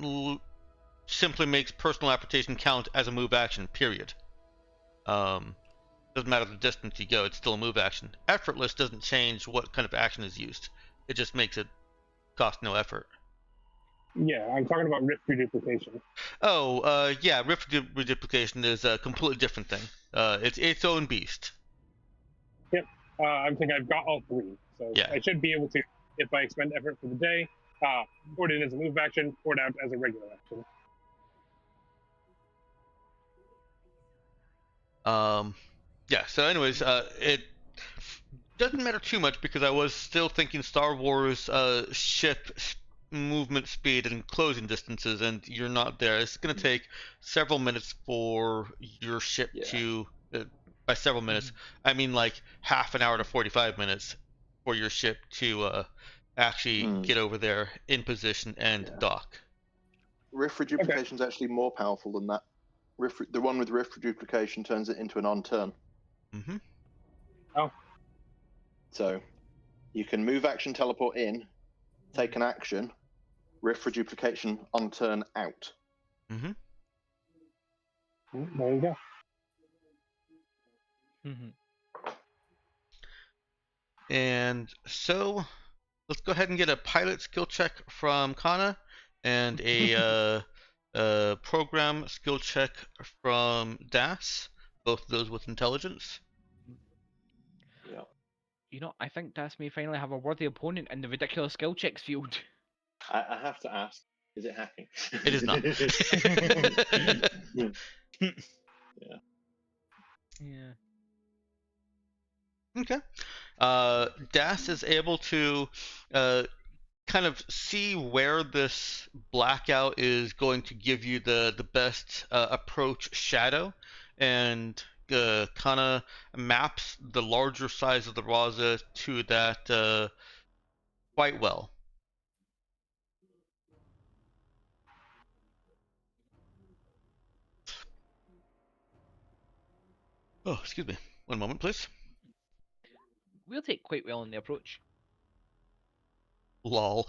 simply makes personal application count as a move action, period. Doesn't matter the distance you go, it's still a move action. Effortless doesn't change what kind of action is used. It just makes it cost no effort.
Yeah, I'm talking about Rift Reduplication.
Oh, yeah, Rift Reduplication is a completely different thing. It's its own beast.
Yep. I'm thinking I've got all 3, so
Yeah.
I should be able to, if I expend effort for the day, port it as a move action, port out as a regular action.
Yeah, so anyways, it doesn't matter too much because I was still thinking Star Wars ship movement speed and closing distances, and you're not there. It's going to take several minutes for your ship to, by several minutes, I mean like half an hour to 45 minutes for your ship to actually get over there in position and dock.
Rift Reduplication is actually more powerful than that. The one with Rift Reduplication turns it into an on-turn.
Mm-hmm.
Oh.
So you can move action, teleport in, take an action, Rift Reduplication on turn out.
Mm-hmm.
There you go.
And so let's go ahead and get a pilot skill check from Kana and a program skill check from Das. Both of those with intelligence.
Yeah.
You know, I think Das may finally have a worthy opponent in the ridiculous skill checks field.
I have to ask, is it hacking?
It is not.
Yeah.
Okay. Das is able to kind of see where this blackout is going to give you the best approach shadow, and kind of maps the larger size of the Raza to that quite well. Oh, excuse me. One moment, please.
We'll take quite well in the approach.
Lol.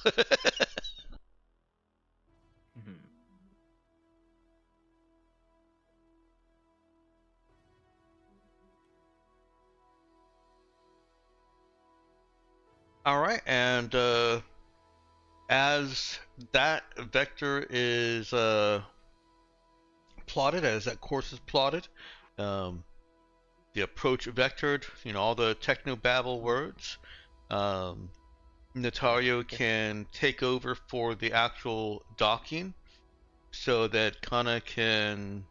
All right, and as that vector is plotted, as that course is plotted, the approach vectored, all the techno-babble words, Notario can take over for the actual docking so that Kana can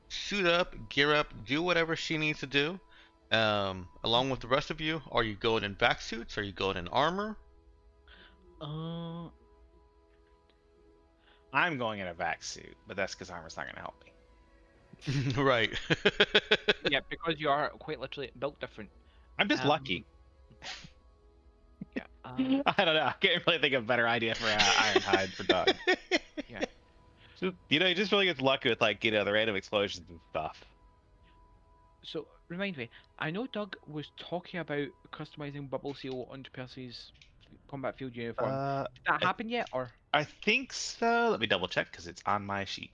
suit up, gear up, do whatever she needs to do. Along with the rest of you, are you going in vac suits? Are you going in armor?
I'm going in a vac suit, but that's because armor's not going to help me.
Right.
Yeah, because you are quite literally built different.
I'm just lucky.
Yeah.
I don't know. I can't really think of a better idea for Ironhide for Doug.
Yeah.
Just, he just really gets lucky with the random explosions and stuff.
So remind me, I know Doug was talking about customizing bubble seal onto Percy's combat field uniform. Did that happen yet, or?
I think so. Let me double check because it's on my sheet.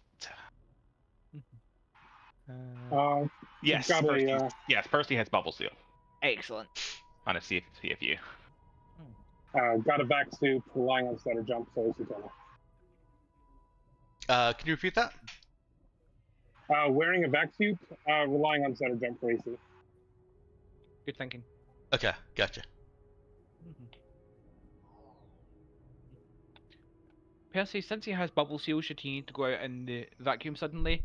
Yes, Percy has bubble seal
Excellent.
on a CFU.
Got a vac suit, relying on stutter jump, so it's eternal.
Can you repeat that?
Wearing a vac suit, relying on stutter jump for AC.
Good thinking.
Okay, gotcha.
Percy, since he has bubble seal, should he need to go out in the vacuum suddenly,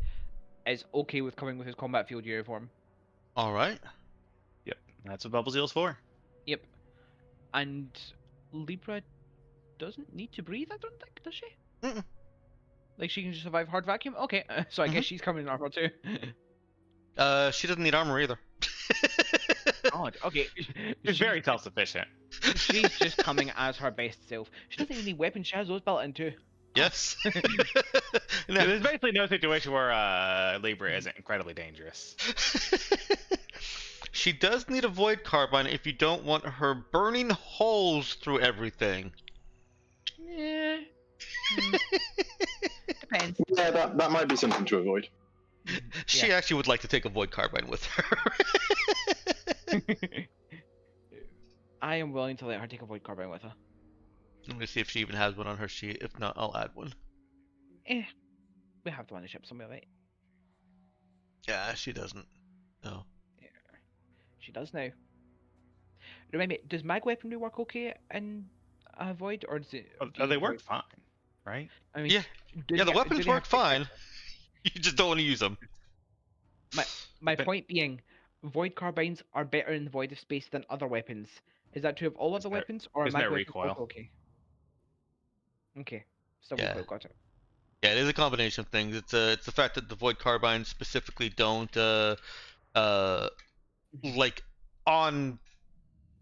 is okay with coming with his combat field uniform.
All right.
Yep, that's what bubble seal's for.
Yep. And Libra doesn't need to breathe, I don't think, does she?
Mm-mm.
Like, she can just survive hard vacuum? Okay, so I guess she's coming in armor too.
She doesn't need armor either.
God. Okay.
She's very self-sufficient.
She's just coming as her best self. She doesn't even need weapons. She has those built into.
Yes.
Yeah, there's basically no situation where Libra isn't incredibly dangerous.
She does need a void carbine if you don't want her burning holes through everything.
Yeah. Depends.
Yeah, that might be something to avoid.
She actually would like to take a void carbine with her.
I am willing to let her take a void carbine with her.
Let me see if she even has one on her sheet. If not, I'll add one.
We have the one on the ship somewhere, right?
Yeah, she doesn't. No.
Yeah. She does now. Remind me, does mag weaponry work okay in a void, or does it?
Oh, they work fine, right?
I mean,
Yeah.
do
Yeah, the
they- do
weapons
they have
work
to-
fine. You just don't want to use them.
My point being, void carbines are better in the void of space than other weapons. Is that true of all other
There's no-
weapons, or are
there's
mag
no
weapons
recoil.
also okay? Okay, still
Yeah.
recoil, got it.
Yeah, it is a combination of things. It's the fact that the void carbines specifically don't like on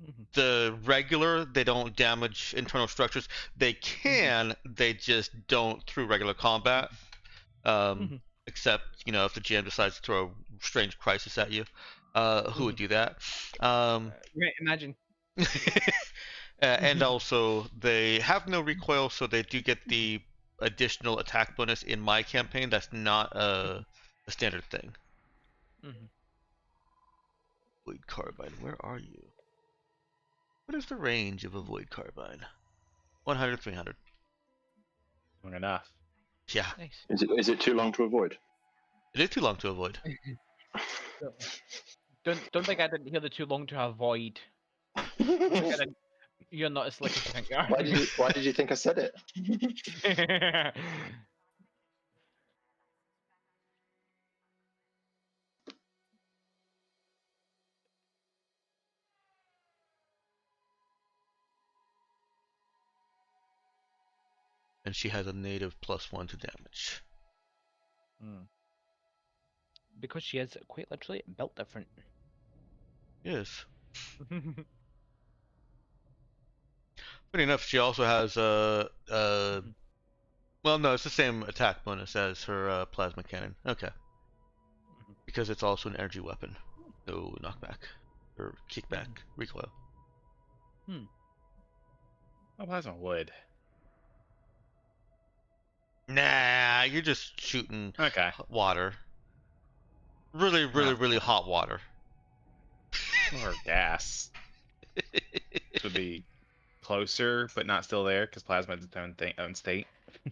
Mhm.
the regular, they don't damage internal structures. They can, they just don't through regular combat.
Mhm.
Except, if the GM decides to throw a strange crisis at you, who would do that?
Right, imagine.
And also, they have no recoil, so they do get the additional attack bonus in my campaign. That's not a standard thing.
Mhm.
Void carbine, where are you? What is the range of a void carbine? 100, 300.
Long enough.
Yeah,
Nice.
Is it too long to avoid?
it is too long to avoid.
Don't think I didn't hear the too long to avoid. You're not as slick as you think you are.
Why did you think I said it?
And she has a native +1 to damage.
Because she is quite literally built different.
Yes. Funny enough, she also has well, no, it's the same attack bonus as her plasma cannon. Okay. Because it's also an energy weapon. No knockback. Or kickback. Recoil.
Oh, plasma would.
Nah, you're just shooting
Okay.
water. Really, really, really hot water.
Or gas. Which would be closer, but not still there, because plasma is its own state.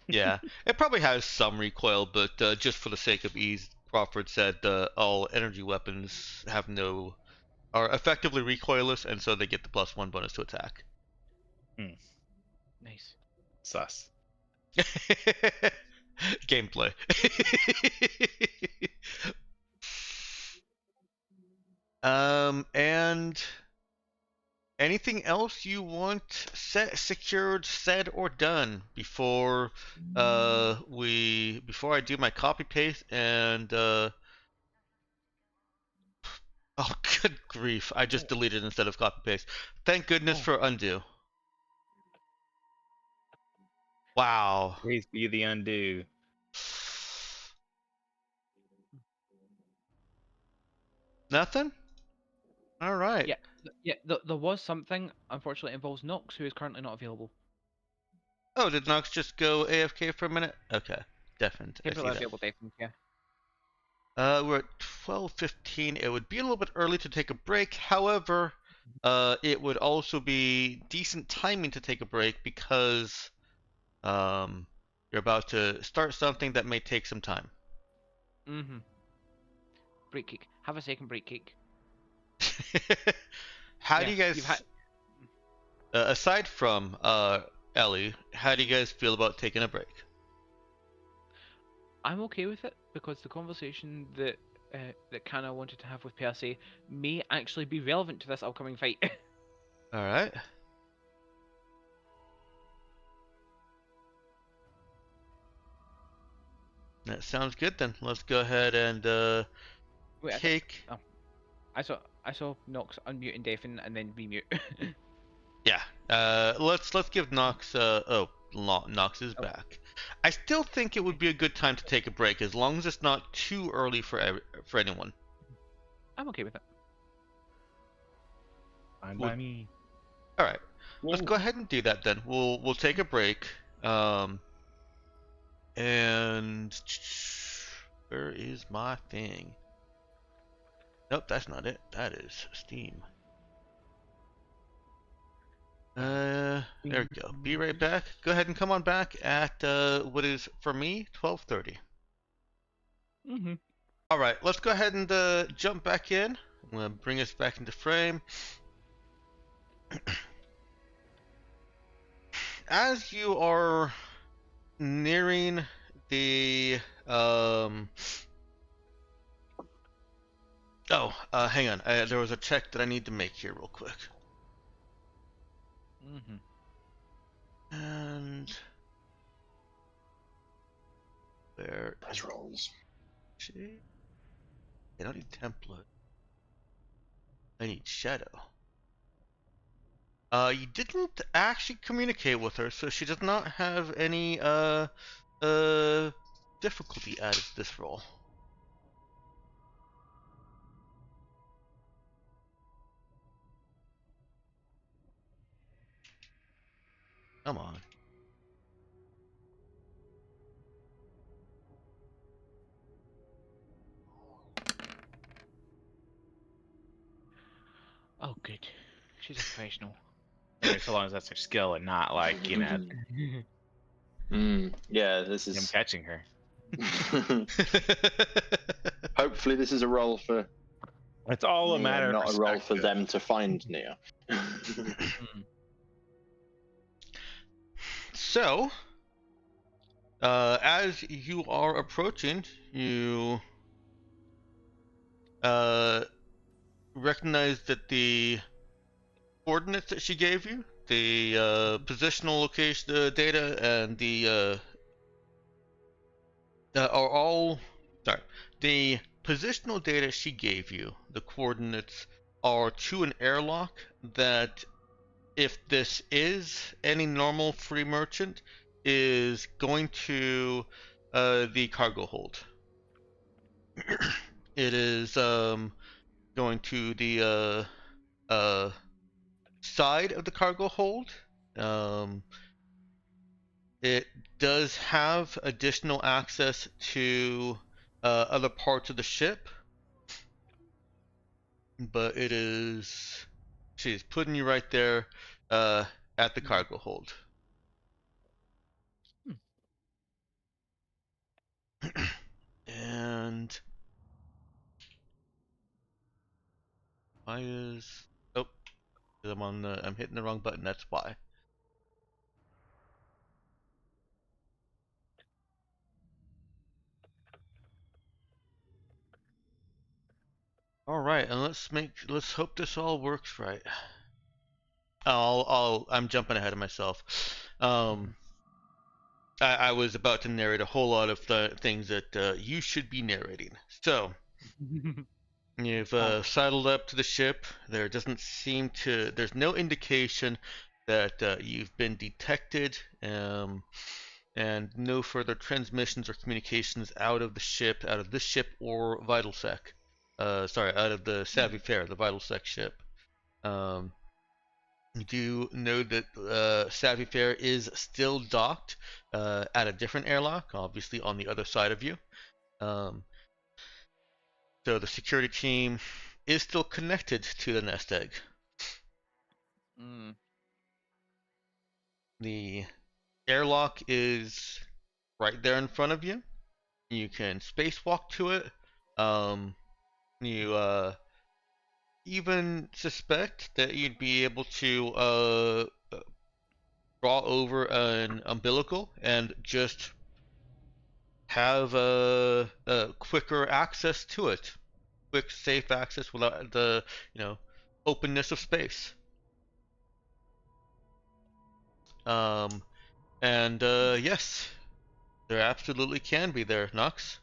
Yeah, it probably has some recoil, but just for the sake of ease, Crawford said all energy weapons are effectively recoilless, and so they get the +1 bonus to attack.
Nice.
Sus.
Gameplay. And anything else you want set, secured, said, or done before before I do my copy paste and oh, good grief, I just deleted instead of copy paste. Thank goodness for undo. Wow.
Praise be the undo.
Nothing? All right.
Yeah. There was something. Unfortunately, it involves Nox, who is currently not available.
Oh, did Nox just go AFK for a minute? Okay. Definitely. I see
Temporarily
that.
available, definitely. Yeah.
We're at 12:15. It would be a little bit early to take a break. However, it would also be decent timing to take a break because you're about to start something that may take some time.
Break kick. Have a second break kick.
How do you guys,
you've had-
aside from Ellie, how do you guys feel about taking a break?
I'm okay with it because the conversation that Kana wanted to have with Percy may actually be relevant to this upcoming fight.
All right. That sounds good then. Let's go ahead and
Wait,
take.
oh. I saw Nox unmute and deafen and then remute.
Yeah. Let's give Nox. Nox is back. I still think it would be a good time to take a break, as long as it's not too early for anyone.
I'm okay with it.
Fine
Would-
by me.
All right. Let's
Yeah.
go ahead and do that then. We'll take a break. And where is my thing? Nope, that's not it. That is Steam. There we go. Be right back. Go ahead and come on back at what is for me 12:30.
Mhm.
All right, let's go ahead and jump back in. I'm gonna bring us back into frame. As you are nearing the hang on. There was a check that I need to make here real quick.
Mhm.
And where
Press
is
rolls.
she? I don't need template. I need shadow. You didn't actually communicate with her, so she does not have any difficulty added to this roll. Come on.
Oh, good. She's a professional.
I mean, so long as that's her skill and not like
Yeah, this
him
is.
catching her.
Hopefully, this is a role for
It's all a
Nia,
matter of
not a role for
perspective.
them to find Nia.
Mm.
So, as you are approaching, you recognize that the coordinates that she gave you, the positional location data, and the are all sorry. The positional data she gave you, the coordinates, are to an airlock that, if this is any normal free merchant, is going to the cargo hold. It is going to the side of the cargo hold. Um, it does have additional access to other parts of the ship, but it is she's putting you right there at the cargo hold. And why is oh I'm hitting the wrong button, that's why. Alright, and let's hope this all works right. I'm jumping ahead of myself. I was about to narrate a whole lot of the things that you should be narrating. So, you've sidled up to the ship. There's no indication that you've been detected, and no further transmissions or communications out of this ship or VitalSec. Out of the Savvy Fair, the VitalSec ship. You do know that Savvy Fair is still docked at a different airlock, obviously on the other side of you. Um, so the security team is still connected to the nest egg.
Mm.
The airlock is right there in front of you. You can spacewalk to it. You even suspect that you'd be able to draw over an umbilical and just have a quicker access to it, quick, safe access without the openness of space. Um, and yes, there absolutely can be there, Nux.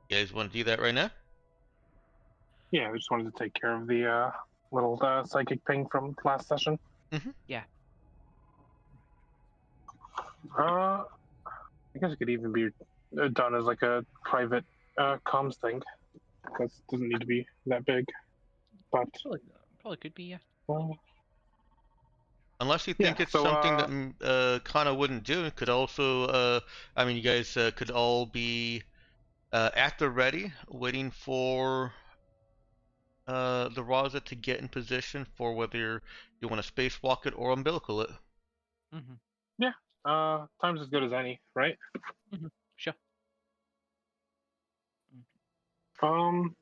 You guys want to do that right now?
Yeah, we just wanted to take care of the little psychic ping from last session.
Yeah.
I guess it could even be done as like a private comms thing, because it doesn't need to be that big. But
Probably could be, yeah.
well,
Unless you
yeah.
think it's
So
something that Kana wouldn't do, it could also, I mean, you guys could all be at the ready, waiting for the Raza to get in position for whether you want to spacewalk it or umbilical it.
Mm-hmm.
yeah, time's as good as any, right?
Mm-hmm. Sure.
Um,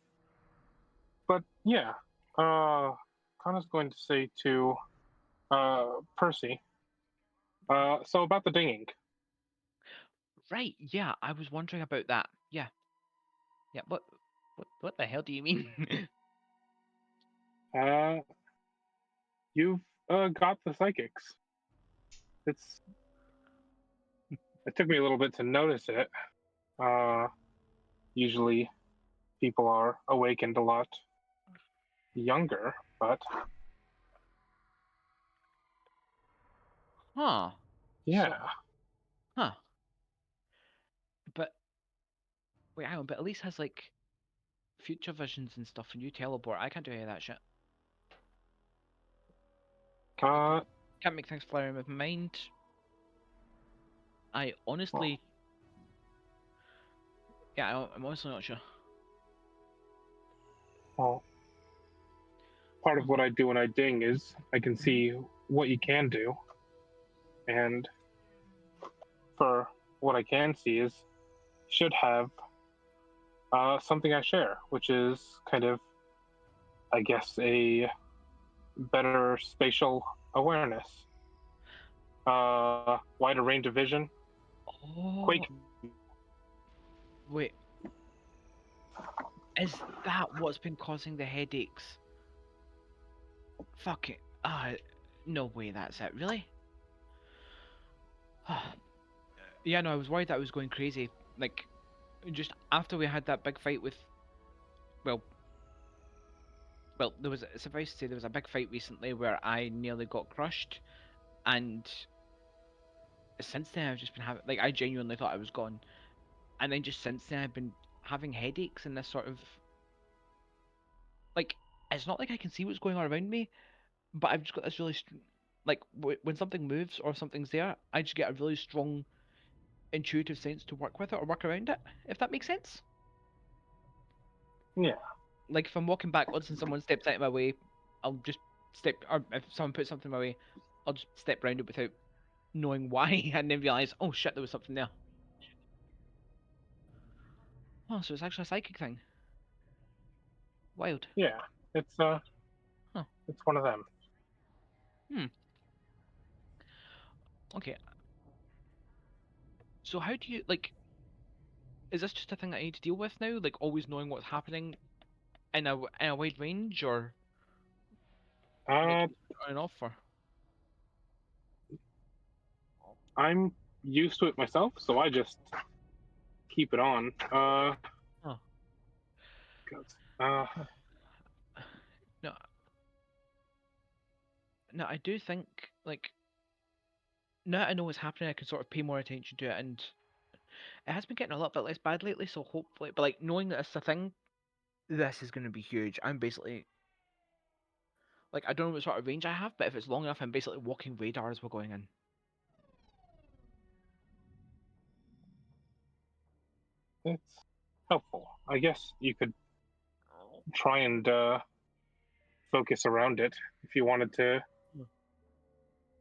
but yeah, Kana's going to say to Percy. So about the dinging.
Right, yeah, I was wondering about that. Yeah. Yeah, what the hell do you mean?
Uh, you've got the psychics. It's it took me a little bit to notice it. Usually people are awakened a lot younger, but
Huh.
yeah.
So, huh. But wait, hang on, but Elise has like future visions and stuff and you teleport. I can't do any of that shit.
Uh,
Can't make things fly around with my mind. I honestly I'm honestly not sure.
well, part of what I do when I ding is I can see what you can do, and for what I can see is should have something I share, which is kind of, I guess, a better spatial awareness, wider range of vision,
Oh,
quake.
wait. Is that what's been causing the headaches? Fuck it. No way that's it. Really? Yeah, no, I was worried that I was going crazy. Like, just after we had that big fight with, well, there was, suffice to say, there was a big fight recently where I nearly got crushed, and since then I've just been having, like, I genuinely thought I was gone, and then just since then I've been having headaches and this sort of, like, it's not like I can see what's going on around me, but I've just got this really, like, when something moves or something's there, I just get a really strong intuitive sense to work with it or work around it, if that makes sense.
Yeah,
Like if I'm walking backwards and someone steps out of my way, I'll just step, or if someone puts something in my way, I'll just step around it without knowing why, and then realize, oh shit, there was something there. Oh, so it's actually a psychic thing. Wild.
yeah. It's
Huh.
it's one of them.
Hmm. Okay. So how do you like? Is this just a thing that I need to deal with now? Like always knowing what's happening in a wide range, or like
Uh,
on and off, or?
I'm used to it myself, so I just keep it on.
Huh.
Uh,
No, no, I do think like now that I know what's happening, I can sort of pay more attention to it, and it has been getting a little bit less bad lately. So hopefully, but like knowing that it's a thing, this is going to be huge. I'm basically like I don't know what sort of range I have, but if it's long enough, I'm basically walking radar as we're going in.
it's helpful. I guess you could try and focus around it if you wanted to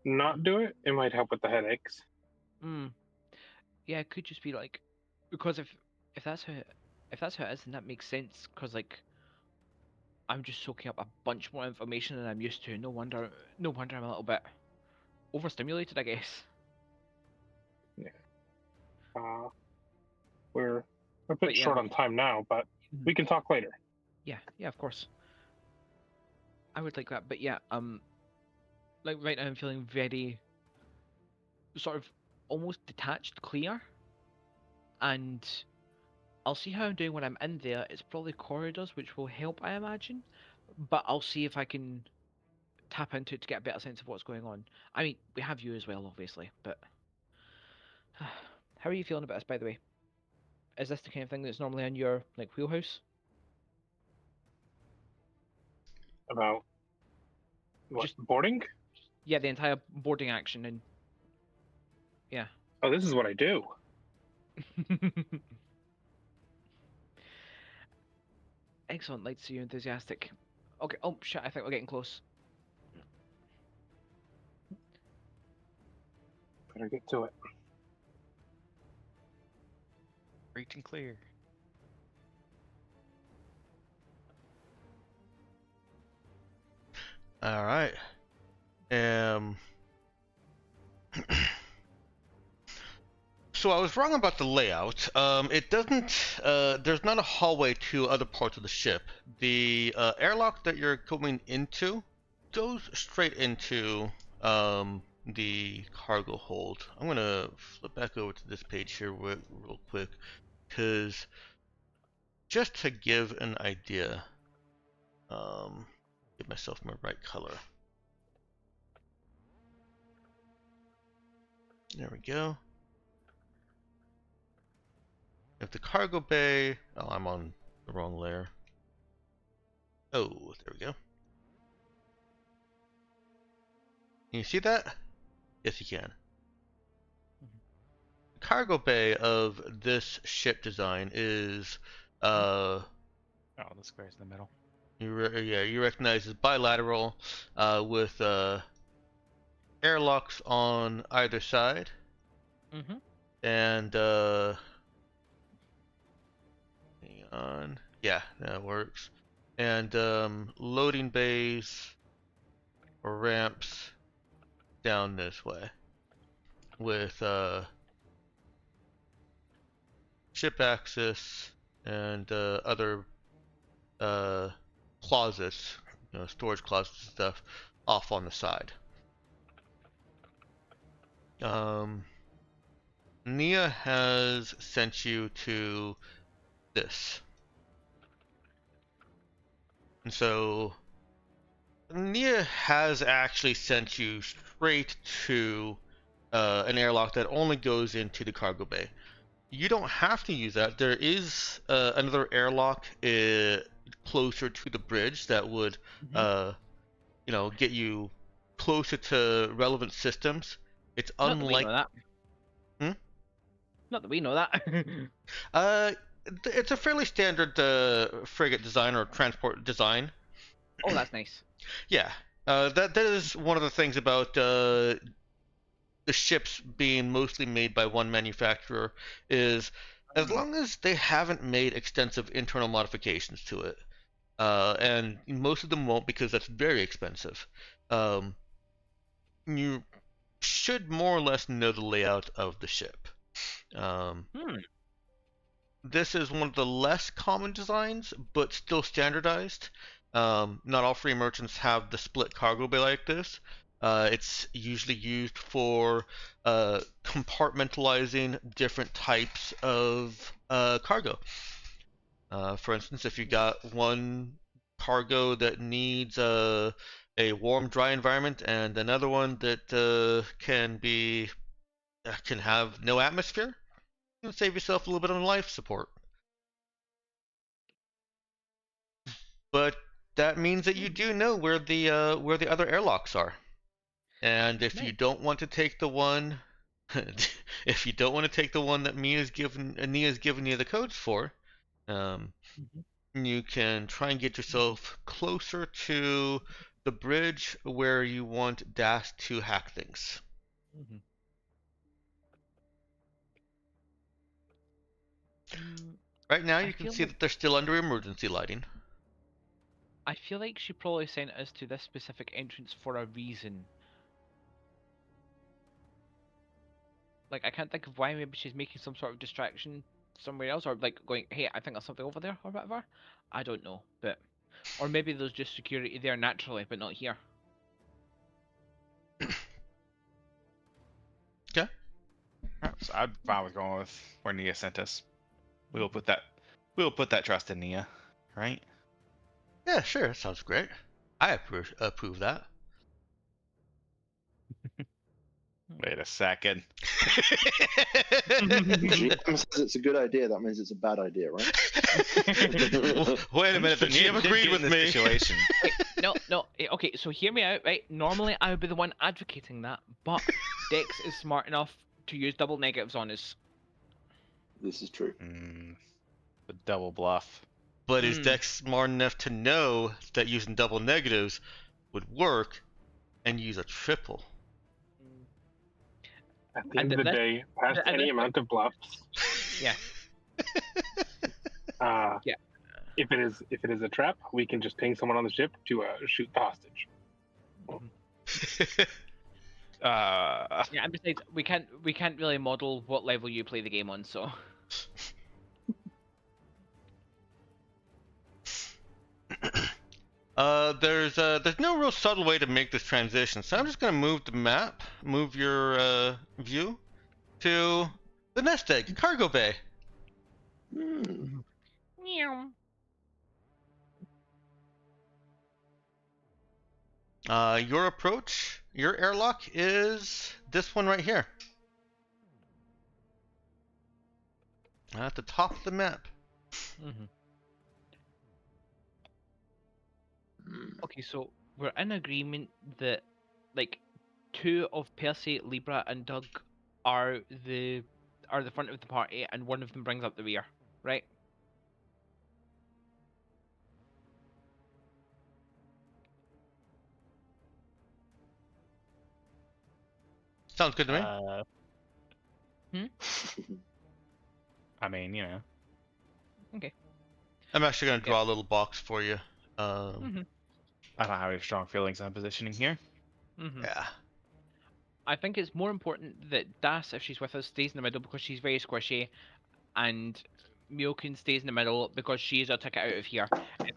not do it. It might help with the headaches.
Hmm. Yeah, it could just be like because if that's if that's how it is, then that makes sense. Because like I'm just soaking up a bunch more information than I'm used to. No wonder I'm a little bit overstimulated, I guess.
Yeah. We're a bit
But yeah,
short on time now, but we can talk later.
yeah, of course. I would like that, but yeah, like right now I'm feeling very sort of almost detached, clear, and I'll see how I'm doing when I'm in there. It's probably corridors, which will help, I imagine. But I'll see if I can tap into it to get a better sense of what's going on. I mean, we have you as well, obviously, but how are you feeling about this, by the way? Is this the kind of thing that's normally in your like wheelhouse?
About what,
Just
boarding?
yeah, the entire boarding action and yeah.
Oh, this is what I do.
Excellent. Like to see you enthusiastic. Okay. Oh shit! I think we're getting close.
Better get to it.
Reaching clear.
All right. So I was wrong about the layout. It doesn't. There's not a hallway to other parts of the ship. The airlock that you're going into goes straight into the cargo hold. I'm gonna flip back over to this page here real quick, because just to give an idea, get myself my right color. There we go. If the cargo bay, oh, I'm on the wrong layer. Oh, there we go. Can you see that? Yes, you can. The cargo bay of this ship design is,
Oh, the square's in the middle.
you recognize as bilateral, with airlocks on either side,
Mm-hmm.
and hang on, yeah, that works. And loading bays or ramps down this way with ship access and other closets, storage closets and stuff off on the side. Nia has sent you to this. And so Nia has actually sent you straight to an airlock that only goes into the cargo bay. You don't have to use that. There is another airlock closer to the bridge that would, get you closer to relevant systems. It's
Not that we
unlike.
know that.
Hmm?
Not that we know that.
It's a fairly standard frigate design or transport design.
Oh, that's nice.
Yeah, that is one of the things about the ships being mostly made by one manufacturer is as long as they haven't made extensive internal modifications to it, and most of them won't because that's very expensive. You should more or less know the layout of the ship. This is one of the less common designs, but still standardized. Not all free merchants have the split cargo bay like this. It's usually used for compartmentalizing different types of cargo. For instance, if you got one cargo that needs a warm, dry environment, and another one that can have no atmosphere, you can save yourself a little bit on life support. But that means that you do know where the other airlocks are. And if you
Nice.
don't want to take the one, if you don't want to take the one that Nia's given you the codes for, you can try and get yourself closer to the bridge where you want Das to hack things. Right now,
I
you can
feel
see
like
that they're still under emergency lighting.
I feel like she probably sent us to this specific entrance for a reason. Like I can't think of why. Maybe she's making some sort of distraction somewhere else, or like going, "Hey, I think there's something over there," or whatever. I don't know, but or maybe there's just security there naturally, but not here.
Okay.
So I'd fine with going with where Nia sent us. We will put that trust in Nia, right?
Yeah, sure. That sounds great. I approve that.
Wait a second.
GM says it's a good idea. That means it's a bad idea, right?
Wait a minute. The GM agreed with me.
Situation.
Wait, no. Okay, so hear me out, right? Normally, I would be the one advocating that, but Dex is smart enough to use double negatives on us.
This is true.
The double bluff.
But is Dex smart enough to know that using double negatives would work and use a triple?
At the end of the day, past any amount of bluffs.
Yeah.
Yeah. If it is a trap, we can just ping someone on the ship to shoot the hostage.
Yeah, and besides, we can't really model what level you play the game on, so.
There's no real subtle way to make this transition, so I'm just gonna move the map, move your view to the nest egg, cargo bay.
Meow.
Your approach, your airlock is this one right here. At the top of the map.
Okay, so we're in agreement that, like, 2 of Percy, Libra, and Doug are the front of the party, and one of them brings up the rear, right?
Sounds good to me.
I mean, you know.
Okay.
I'm actually gonna draw a little box for you.
I don't have any strong feelings on positioning here.
Yeah.
I think it's more important that Das, if she's with us, stays in the middle because she's very squishy, and Myokin stays in the middle because she's our ticket out of here. If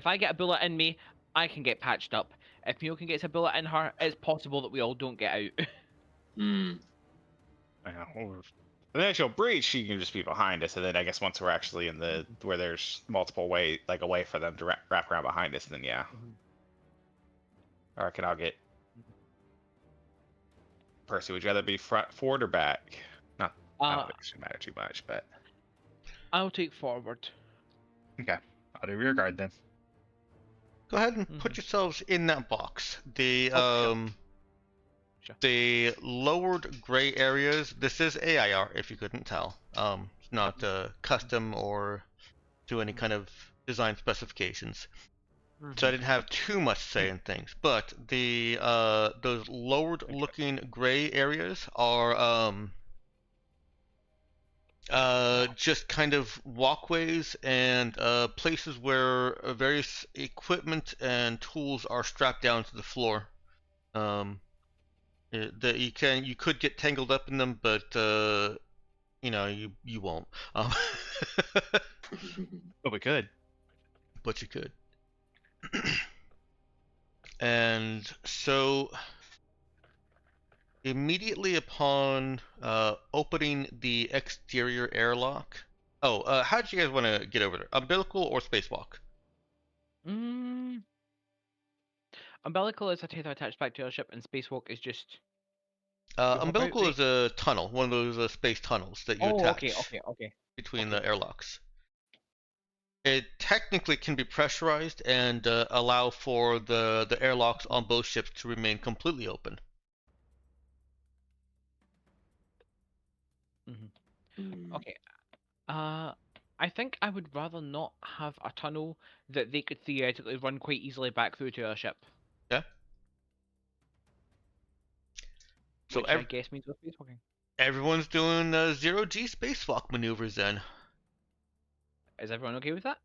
I get a bullet in me, I can get patched up. If Myokin gets a bullet in her, it's possible that we all don't get out.
The initial breach, she can just be behind us, and then I guess once we're actually in the where there's multiple way, like a way for them to wrap around behind us, then yeah. I reckon I'll get. Percy, would you rather be forward or back? Not. I don't think it should matter too much, but.
I'll take forward.
Okay, I'll do rear guard then.
Go ahead and put yourselves in that box. The
Sure.
The lowered gray areas. This is AIR, if you couldn't tell. It's not custom or to any kind of design specifications. So I didn't have too much say in things. But the those lowered looking gray areas are just kind of walkways and places where various equipment and tools are strapped down to the floor. That you could get tangled up in them, but you know, you won't.
But we could.
But you could. And so immediately upon opening the exterior airlock. Oh, how did you guys want to get over there? Umbilical or spacewalk?
Umbilical is a tether attached back to our ship, and spacewalk is just.
Umbilical is a tunnel, one of those space tunnels that you attach
Okay.
between the airlocks. It technically can be pressurized and allow for the airlocks on both ships to remain completely open.
Okay. I think I would rather not have a tunnel that they could theoretically run quite easily back through to our ship.
Yeah. So
which I guess means we're spacewalking.
Everyone's doing 0G spacewalk maneuvers then.
Is everyone okay with that?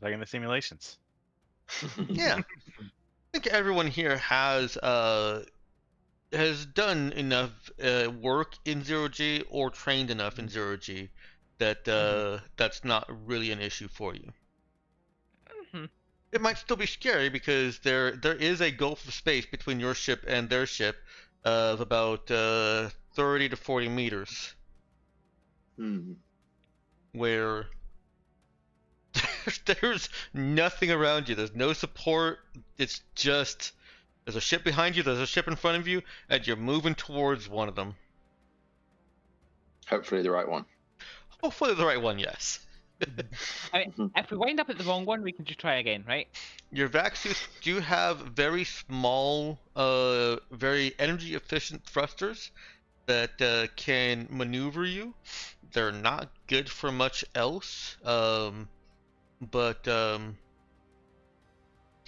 Like in the simulations.
Yeah. I think everyone here has done enough work in 0G or trained enough in 0G that that's not really an issue for you. It might still be scary because there is a gulf of space between your ship and their ship of about 30 to 40 meters, where there's nothing around you. There's no support. It's just there's a ship behind you, there's a ship in front of you, and you're moving towards one of them.
Hopefully the right one.
Hopefully the right one, yes.
I mean, if we wind up at the wrong one, we can just try again, right?
Your vac suits do have very small, very energy efficient thrusters that can maneuver you. They're not good for much else, but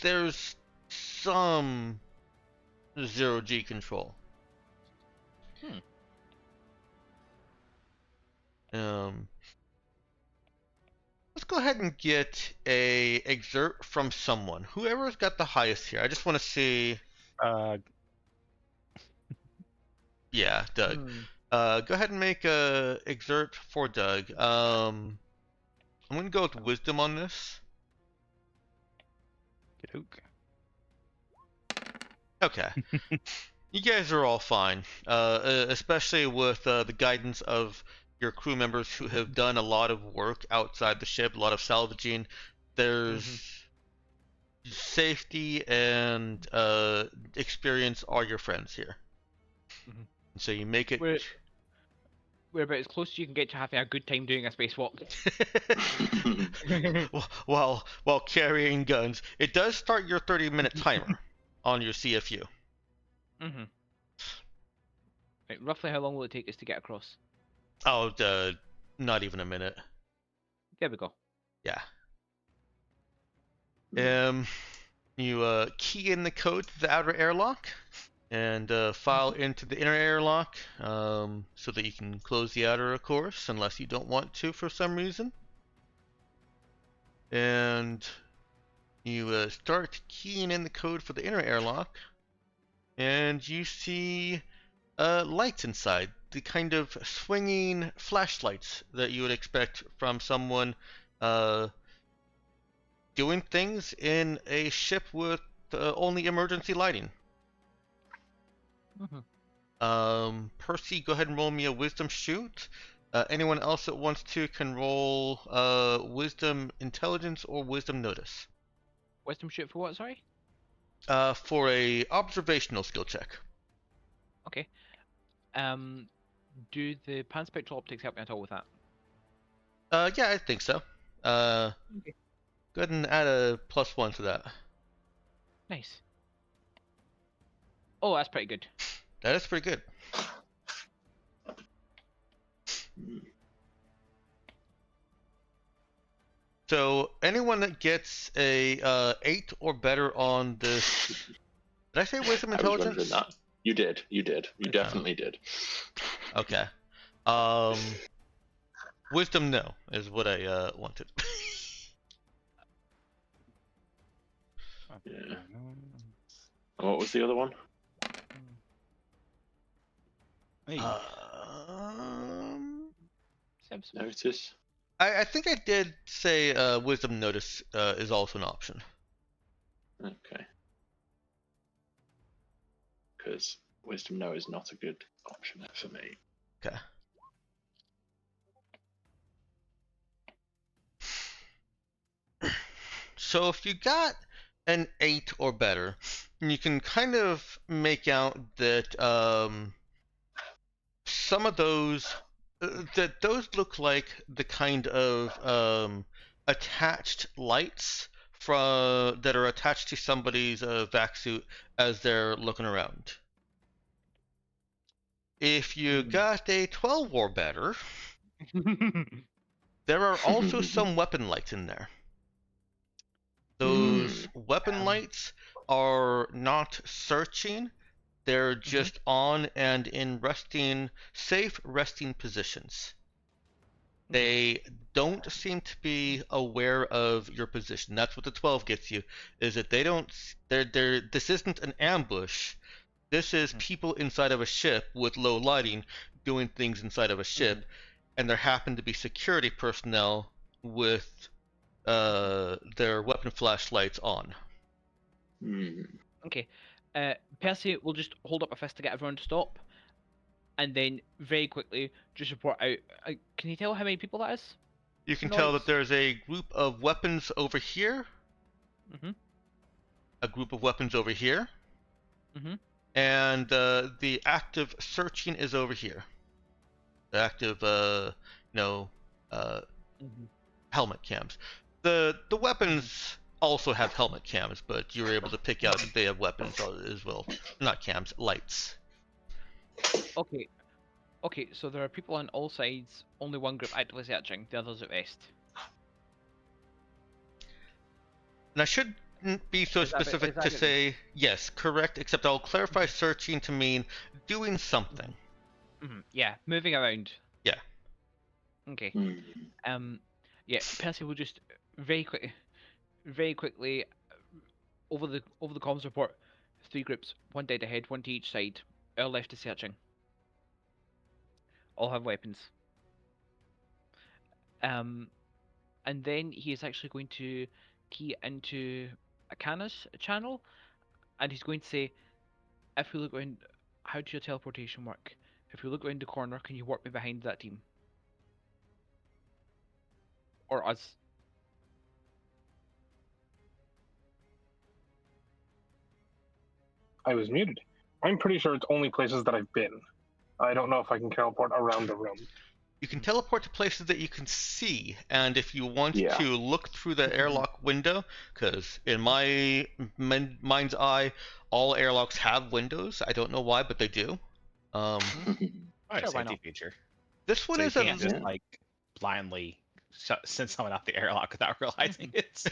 there's some zero-G control. Let's go ahead and get a exert from someone. Whoever's got the highest here. I just want to see. Yeah, Doug. Go ahead and make a exert for Doug. I'm gonna go with wisdom on this. Okay. You guys are all fine, especially with the guidance of your crew members who have done a lot of work outside the ship, a lot of salvaging. There's safety and experience are your friends here. So you make it.
We're about as close as you can get to having a good time doing a spacewalk.
while carrying guns. It does start your 30-minute timer on your CFU.
Right, roughly how long will it take us to get across?
Oh, not even a minute.
There we go.
Yeah. You key in the code to the outer airlock and file into the inner airlock so that you can close the outer, of course, unless you don't want to for some reason. And you start keying in the code for the inner airlock, and you see lights inside, the kind of swinging flashlights that you would expect from someone doing things in a ship with only emergency lighting. Percy, go ahead and roll me a wisdom shoot. Anyone else that wants to can roll wisdom intelligence or wisdom notice.
Wisdom shoot for what, sorry?
For a observational skill check.
Okay. Do the panspectral optics help me at all with that?
Yeah, I think so.
Okay.
Go ahead and add a +1 to that.
Nice. Oh, that's pretty good.
That is pretty good. So anyone that gets a 8 or better on this, did I say wisdom intelligence?
That. You did. You definitely did.
Okay. Wisdom no is what I wanted.
Yeah. What was the other one? Notice.
I think I did say wisdom notice is also an option.
Okay. Because wisdom no is not a good option for me.
Okay. So if you got an 8 or better, you can kind of make out that some of those those look like the kind of attached lights that are attached to somebody's vac suit as they're looking around. If you got a 12 or better, there are also some weapon lights in there. Those weapon lights are not searching, they're just on and in safe resting positions. They don't seem to be aware of your position. That's what the 12 gets you, is that this isn't an ambush. This is people inside of a ship with low lighting doing things inside of a ship, and there happen to be security personnel with their weapon flashlights on.
Okay. Percy will just hold up a fist to get everyone to stop. and then very quickly just report out. Can you tell how many people that is?
You can tell that
Noise.
there's a group of weapons over here,
Mhm.
a group of weapons over here,
Mhm.
and the active searching is over here. The active, know, uh,
Mhm.
helmet cams. The weapons also have helmet cams, but you're able to pick out that they have weapons as well. Not cams, lights.
Okay. Okay. So there are people on all sides. Only one group actively searching. The others at rest.
And I shouldn't be so
Is that
specific to say yes, correct, except I'll clarify searching to mean doing something.
Yeah, moving around.
Yeah.
Okay.
Hmm.
Yeah. Percy will just very quickly over the comms report. 3 groups, 1 dead ahead, 1 to each side. Our left is searching. All have weapons. And then he is actually going to key into Akana's channel, and he's going to say, if we look around, how does your teleportation work? If we look around the corner, can you warp me behind that team? Or us?
I was muted. I'm pretty sure it's only places that I've been. I don't know if I can teleport around the room.
You can teleport to places that you can see, and if you want
Yeah.
to look through the airlock window, because in my mind's eye, all airlocks have windows. I don't know why, but they do.
Oh, a
Sure, why
safety
not?
feature.
This one
So you
is a
can't just
Yeah.
like blindly send someone out the airlock without realizing it.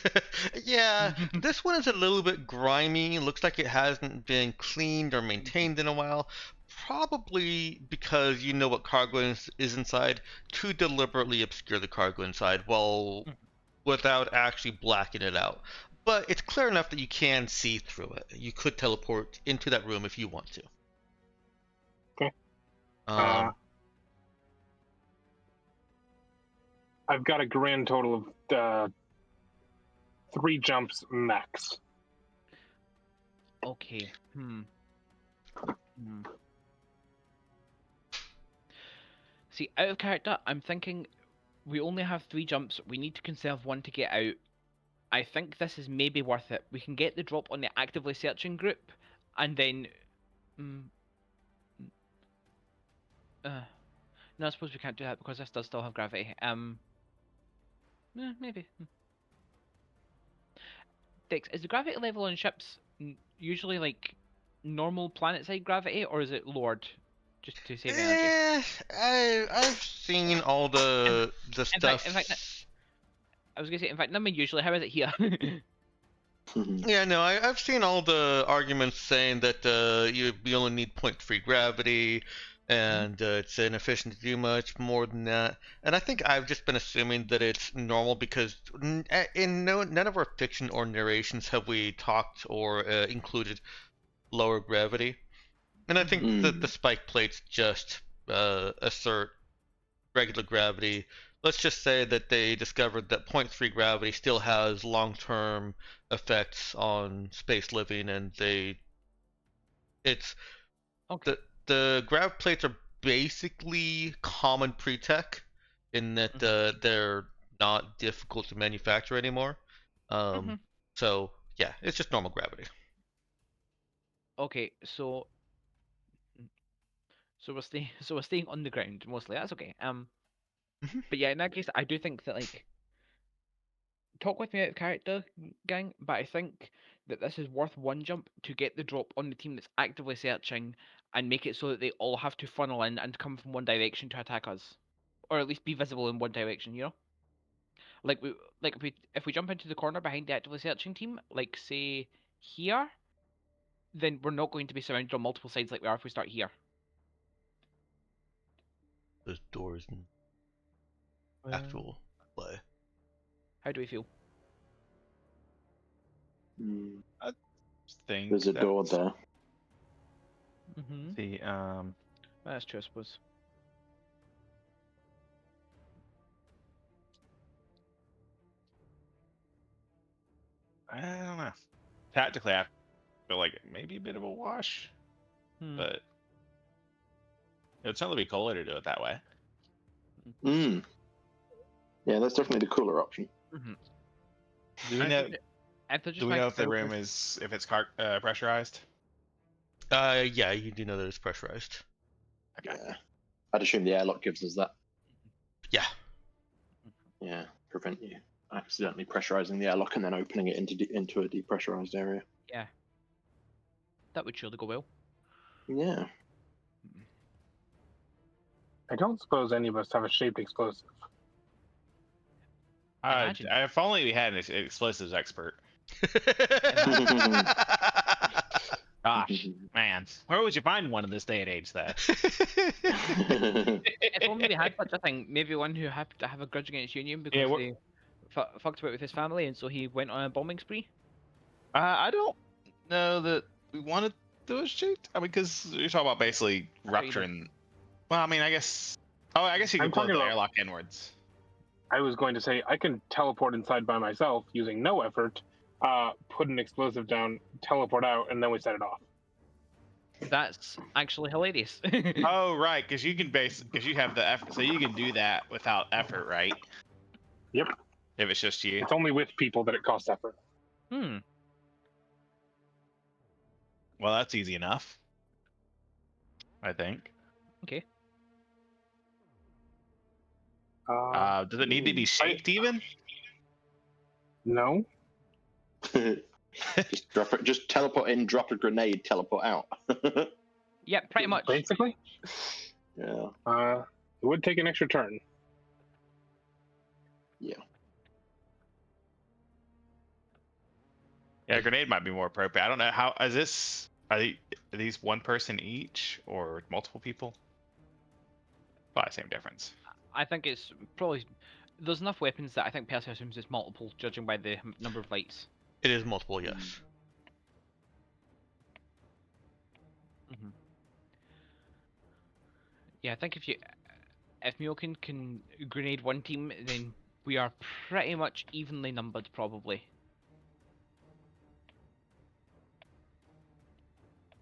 yeah, this one is a little bit grimy. Looks like it hasn't been cleaned or maintained in a while. Probably because you know what cargo is inside, to deliberately obscure the cargo inside while without actually blacking it out. But it's clear enough that you can see through it. You could teleport into that room if you want to.
Okay.
Um,
I've got a grand total of 3 jumps max.
Okay. See, out of character, I'm thinking we only have 3 jumps. We need to conserve 1 to get out. I think this is maybe worth it. We can get the drop on the actively searching group, and then. No, I suppose we can't do that because this does still have gravity. Maybe. Dex, is the gravity level on ships usually like normal planet-side gravity, or is it lowered just to save energy?
I've seen all the stuff.
In fact, I was gonna say, in fact, not me usually. How is it here?
Yeah, no, I've seen all the arguments saying that you only need 0.3 gravity, and it's inefficient to do much more than that. And I think I've just been assuming that it's normal because none of our fiction or narrations have we talked or included lower gravity. And I think that the spike plates just assert regular gravity. Let's just say that they discovered that 0.3 gravity still has long-term effects on space living, and it's
Okay.
the grav plates are basically common pre-tech in that they're not difficult to manufacture anymore. So yeah, it's just normal gravity.
Okay, so we're staying on the ground mostly. That's okay. But yeah, in that case, I do think that like talk with me out of character, gang. But I think that this is worth 1 jump to get the drop on the team that's actively searching, and make it so that they all have to funnel in and come from one direction to attack us, or at least be visible in one direction. You know, like if we jump into the corner behind the actively searching team, like say here, then we're not going to be surrounded on multiple sides like we are if we start here.
There's doors and actual play.
How do we feel?
I think
There's a door there.
the
That's true, I suppose.
I don't know. Tactically, I feel like it may be a bit of a wash, but It would certainly be cooler to do it that way.
Mm. Yeah, that's definitely the cooler option.
Mm-hmm.
Do we know?
If they're just
Do we know if the
teleporters-
room is if it's pressurized?
Yeah, you do know that it's pressurized.
Okay.
Yeah. I'd assume the airlock gives us that.
Yeah.
Yeah, prevent you accidentally pressurizing the airlock and then opening it into a depressurized area.
Yeah. That would surely go well.
Yeah.
I don't suppose any of us have a shaped explosive.
Imagine.
If only we had an explosives expert. Gosh, man, where would you find one in this day and age? That
If only we had such a thing. Maybe one who had to have a grudge against Union because
what-
they fucked about with his family, and so he went on a bombing spree.
I don't know that we wanted those shaped. I mean, because you're talking about basically rupturing. Well, I mean, I guess. Oh, I guess you
I'm
can pull
talking
the
about-
airlock inwards.
I was going to say I can teleport inside by myself using no effort, put an explosive down, teleport out, and then we set it off.
That's actually hilarious.
Oh, right, because you can because you have the effort, so you can do that without effort, right?
Yep.
If it's just you.
It's only with people that it costs effort.
Hmm.
Well, that's easy enough. I think.
Okay.
Does it need to be shaped even?
No.
Just drop it. Just teleport in, drop a grenade, teleport out.
Yeah, pretty much.
Basically,
Yeah.
it would take an extra turn.
Yeah.
Yeah, a grenade might be more appropriate. I don't know how is this. Are these one person each or multiple people? Probably same difference.
I think it's probably there's enough weapons that I think Percy assumes it's multiple, judging by the number of lights.
It is multiple, yes.
Mm-hmm. Yeah, I think if Miokin can grenade one team, then we are pretty much evenly numbered, probably.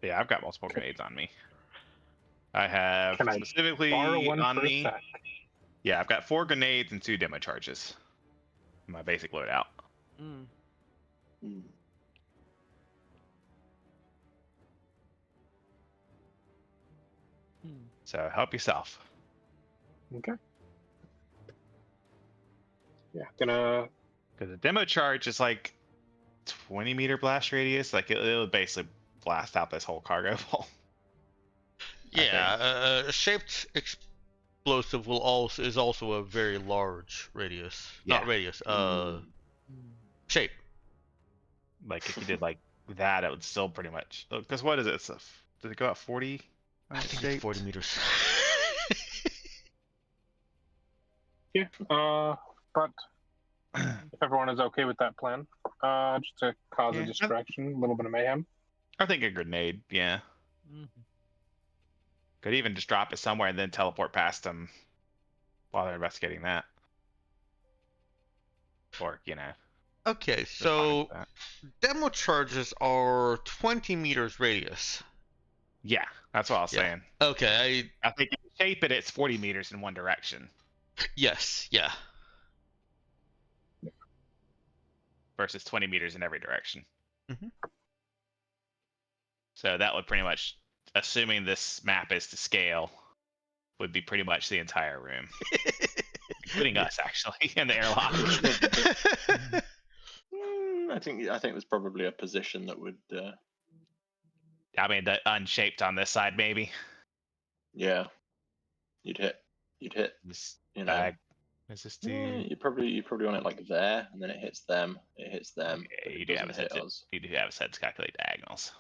Yeah, I've got multiple grenades on me. I have
Can I
specifically
Borrow one
on
for a
me.
sec.
Yeah, I've got 4 grenades and 2 demo charges. My basic loadout.
Mm.
Mm.
Hmm.
So help yourself.
Okay. Yeah, gonna.
Because the demo charge is like 20-meter blast radius. Like it'll basically blast out this whole cargo vault.
Yeah, a shaped explosive is also a very large radius. Not
Yeah.
radius.
Mm.
Shape.
Like if you did like that, it would still pretty much. Because what is it? Did it go out 40?
I think it's 40 meters.
Yeah. But if everyone is okay with that plan, just to cause
Yeah.
a distraction, a little bit of mayhem.
I think a grenade. Yeah.
Mhm.
Could even just drop it somewhere and then teleport past them while they're investigating that. Or
Okay,
just fine with
so
that.
demo charges are 20 meters radius.
Yeah, that's what I was
Yeah.
saying.
Okay,
I think if you shape it, it's 40 meters in one direction
yes, yeah.
versus 20 meters in every direction.
Mhm.
So that would pretty much, assuming this map is to scale, would be pretty much the entire room, including us actually in the airlock.
I think there's probably a position that would.
I mean, the unshaped on this side maybe.
Yeah. You'd hit.
This
You know.
bag. Is this
Yeah,
the?
you probably want it like there, and then it hits them. It hits them.
Okay,
but
you
it
do have
doesn't
a set
hit
to,
us.
you do have a set to calculate diagonals.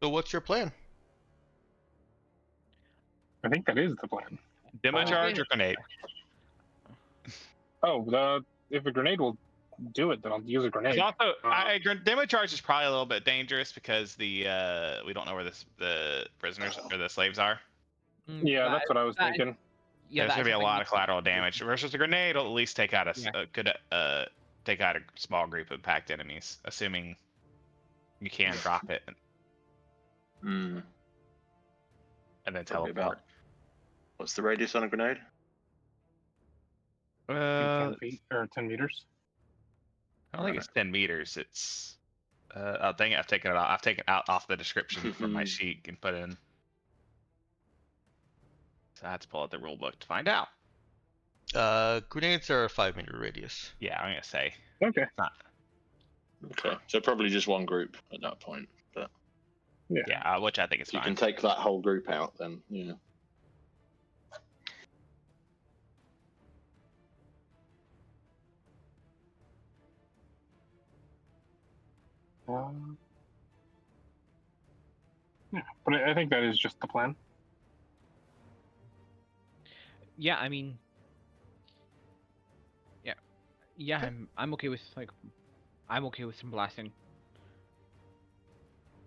So what's your plan?
I think that is the plan.
Demo charge
Okay.
or grenade?
Oh, if a grenade will do it, then I'll use a grenade.
It's also, demo charge is probably a little bit dangerous because we don't know where the prisoners or the slaves are.
Yeah,
That-
that's what I was
that is-
thinking.
Yeah,
There's
that
gonna
is
be a
something
lot
we-
of collateral damage versus a grenade. Will at least take out
Yeah.
a good take out a small group of packed enemies, assuming you can drop it
Hmm.
and then
Probably
teleport.
about. What's the radius on a grenade?
10 feet or 10 meters.
I don't think it's 10 meters. It's oh dang it! I've taken it out. I've taken out off the description from my sheet and put in. So I had to pull out the rule book to find out.
Grenades are a 5-meter radius.
Yeah, I'm gonna say
Okay.
it's not.
Okay, so probably just one group at that point. But
Yeah, which I think is
if you
fine.
can take that whole group out, then yeah.
Yeah, but I think that is just the plan.
Yeah, I mean, yeah, I'm okay with I'm okay with some blasting.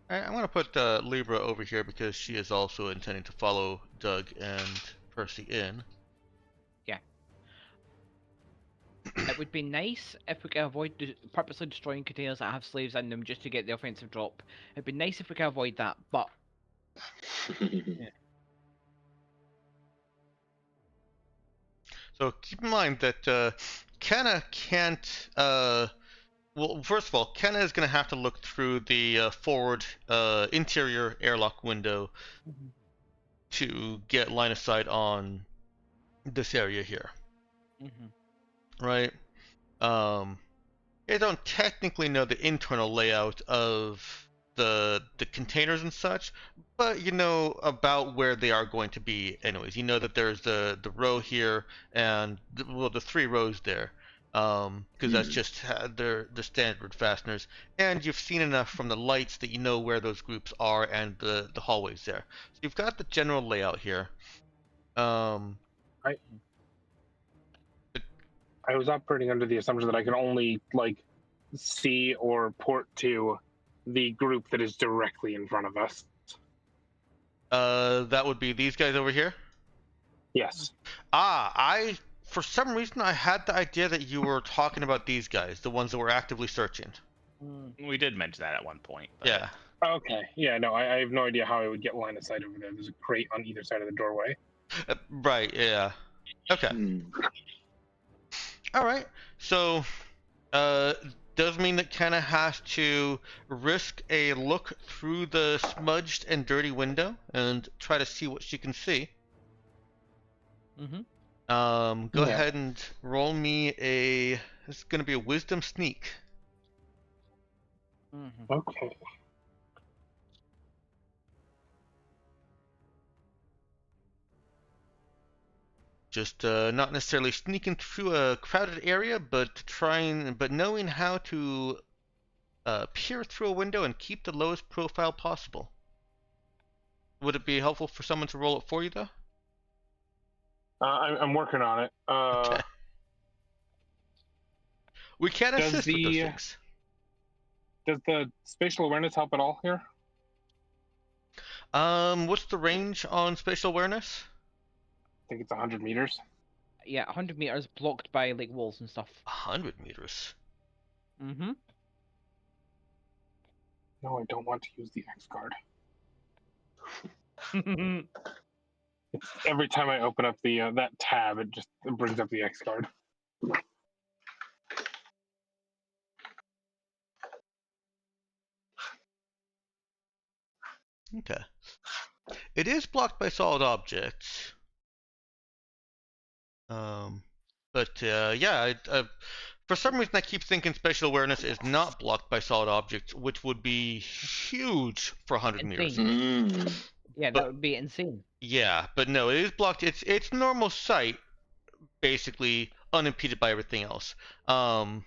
Alright, I'm gonna put Libra over here because she is also intending to follow Doug and Percy in.
It would be nice if we could avoid purposely destroying containers that have slaves in them just to get the offensive drop. It'd be nice if we could avoid that, but
So keep in mind that Kenna can't. Well, first of all, Kenna is going to have to look through the forward interior airlock window to get line of sight on this area here, right? They don't technically know the internal layout of the containers and such, but you know about where they are going to be anyways. You know that there's the row here and the 3 rows there, because that's just the standard fasteners, and you've seen enough from the lights that you know where those groups are and the hallways there. So you've got the general layout here.
I was operating under the assumption that I could only see or port to the group that is directly in front of us.
That would be these guys over here.
Yes.
For some reason I had the idea that you were talking about these guys, the ones that were actively searching.
We did mention that at one point. But...
Yeah.
Okay. Yeah. No, I have no idea how I would get line of sight over there. There's a crate on either side of the doorway.
Right. Yeah. Okay. All right. So, does mean that Kenna has to risk a look through the smudged and dirty window and try to see what she can see. Go ahead and roll me a. This is gonna be a wisdom sneak.
Okay.
Just not necessarily sneaking through a crowded area, but knowing how to peer through a window and keep the lowest profile possible. Would it be helpful for someone to roll it for you, though?
I'm working on it.
Okay. We can assist with those things.
Does the spatial awareness help at all here?
What's the range on spatial awareness?
I think it's 100 meters.
Yeah, 100 meters blocked by walls and stuff.
100 meters.
Mm-hmm.
No, I don't want to use the X card. Every time I open up the that tab, it brings up the X card.
Okay. It is blocked by solid objects. Yeah, for some reason I keep thinking spatial awareness is not blocked by solid objects, which would be huge for 100 meters.
Yeah, that would be insane.
Yeah, but no, it is blocked. It's normal sight, basically unimpeded by everything else. But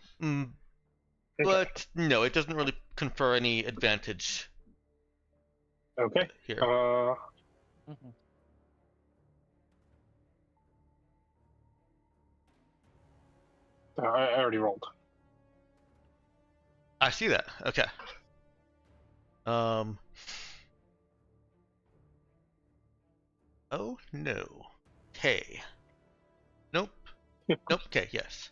no, it doesn't really confer any advantage.
Okay.
Here.
I already rolled.
I see that. Okay. Oh no. Hey. Nope. Nope. Okay. Yes.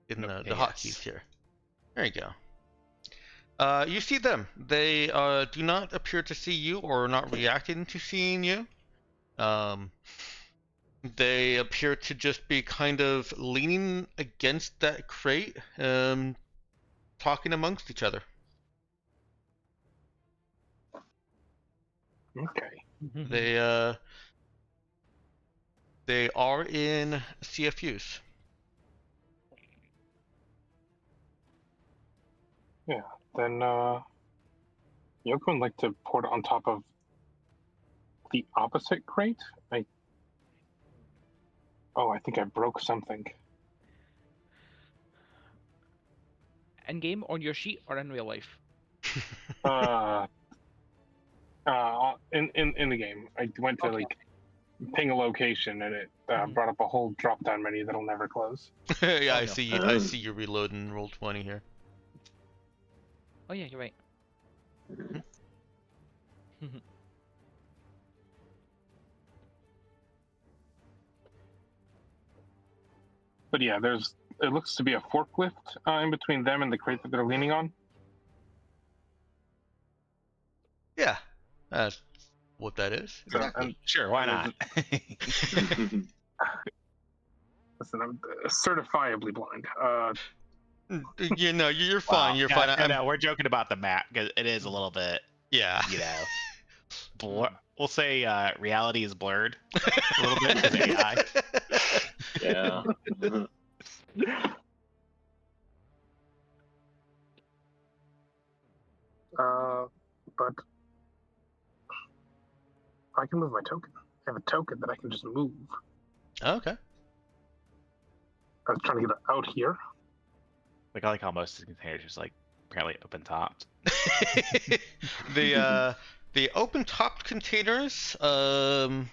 in the
Yes.
hotkeys here. There you go. You see them. They do not appear to see you or are not reacting to seeing you. They appear to just be kind of leaning against that crate, talking amongst each other.
Okay.
They are in CFUs.
Yeah. Then Yoko would like to port it on top of the opposite crate. I think I broke something.
In game, on your sheet, or in real life?
In the game, I went to
Okay.
like ping a location, and it brought up a whole drop-down menu that'll never close.
Yeah,
Oh,
I
no.
see you. I see you reloading roll 20 here.
Oh yeah, you're right.
But yeah, it looks to be a forklift in between them and the crate that they're leaning on.
Yeah, that's what that is.
So,
Exactly.
Sure, why not?
Listen, I'm certifiably blind.
You know, you're fine. You're fine.
No, we're joking about the map because it is a little bit,
Yeah.
you know, we'll say reality is blurred a little bit because AI.
Yeah.
But I can move my token. I have a token that I can just move.
Okay.
I was trying to get it out here.
Like I like how most of the containers just like apparently open topped.
The open topped containers. I'm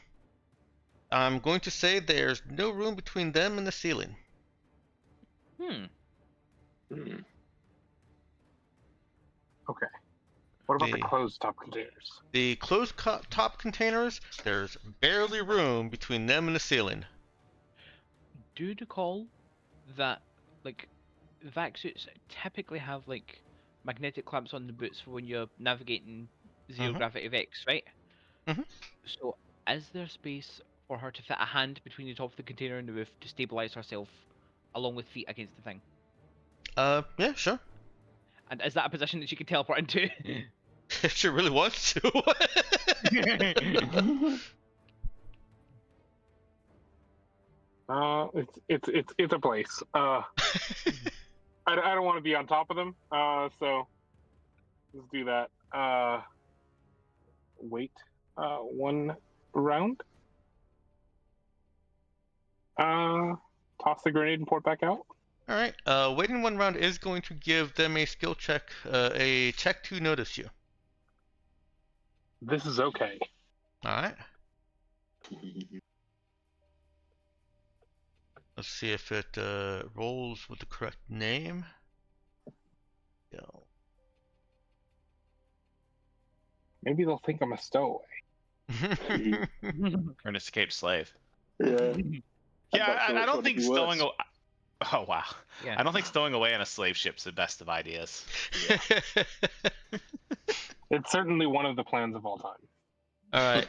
going to say there's no room between them and the ceiling.
Okay. What about the
The-
closed top containers?
The closed top containers, there's barely room between them and the ceiling.
Do you recall that, like, vac suits typically have, like, magnetic clamps on the boots for when you're navigating zero
Mhm.
gravity Vex, right?
Mhm.
So, is there space for her to fit a hand between the top of the container and the roof to stabilize herself, along with feet against the thing?
Yeah, sure.
And is that a position that she could teleport into?
If she really wants to.
It's a place. I don't want to be on top of them. So let's do that. Wait. One round. Toss the grenade and port back out.
All right. Waiting one round is going to give them a skill check, a check to notice you.
This is okay.
All right. Let's see if it rolls with the correct name. Yeah.
Maybe they'll think I'm a stowaway.
Or an escaped slave.
Yeah.
Yeah,
I'm not sure
I
which
don't
one
think
would be
stowing.
worse.
Oh wow.
Yeah.
I don't think stowing away on a slave ship's the best of ideas.
It's certainly one of the plans of all time.
All right.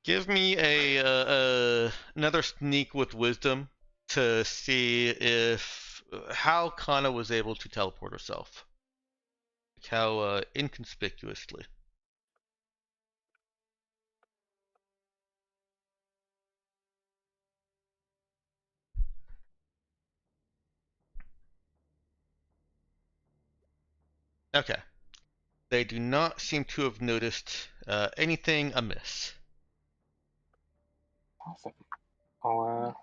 Give me a another sneak with wisdom to see if how Kana was able to teleport herself. Like how inconspicuously. Okay. They do not seem to have noticed anything amiss.
Awesome. I'll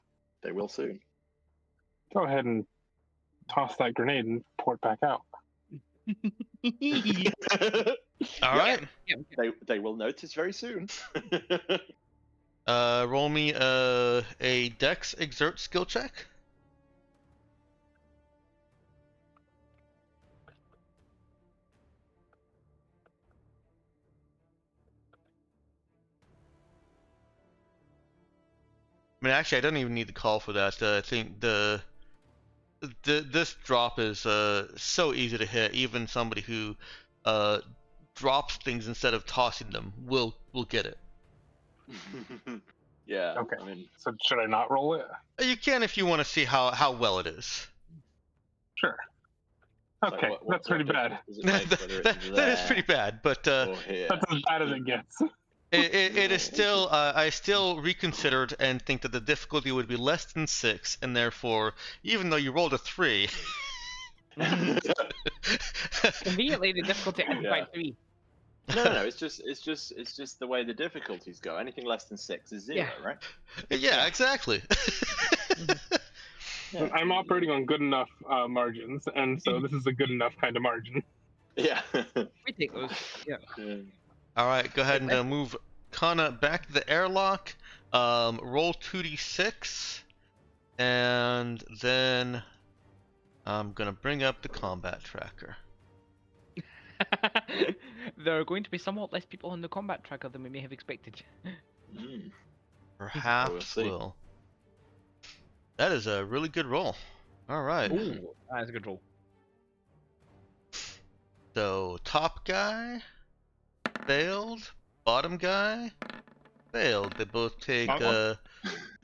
They will soon.
go ahead and toss that grenade and port back out.
All right.
They will notice very soon.
Roll me a Dex exert skill check. I mean, actually, I don't even need to call for that. I think the this drop is so easy to hit. Even somebody who drops things instead of tossing them will get it.
Yeah.
Okay.
I mean,
So should I not roll it?
You can if you want to see how well it is.
Sure.
it's
Okay,
like,
that's pretty
what
bad.
difference does it make whether it's
That is
there
pretty bad, but
or here?
That's as bad as it gets.
it is still. I still reconsidered and think that the difficulty would be less than 6, and therefore, even though you rolled a 3.
Conveniently, the difficulty is
Yeah.
by 3.
No. It's just the way the difficulties go. Anything less than 6 is 0,
Yeah.
right?
Yeah, exactly.
Yeah.
I'm operating on good enough margins, and so this is a good enough kind of margin.
Yeah.
We take those. Yeah.
All right, go ahead and move Kana back to the airlock. Roll 2d6, and then I'm gonna bring up the combat tracker.
There are going to be somewhat less people on the combat tracker than we may have expected.
Mm.
Perhaps
see.
will. That is a really good roll. All right.
Ooh, that's a good roll.
So top guy failed. Bottom guy failed. They both take
Oh,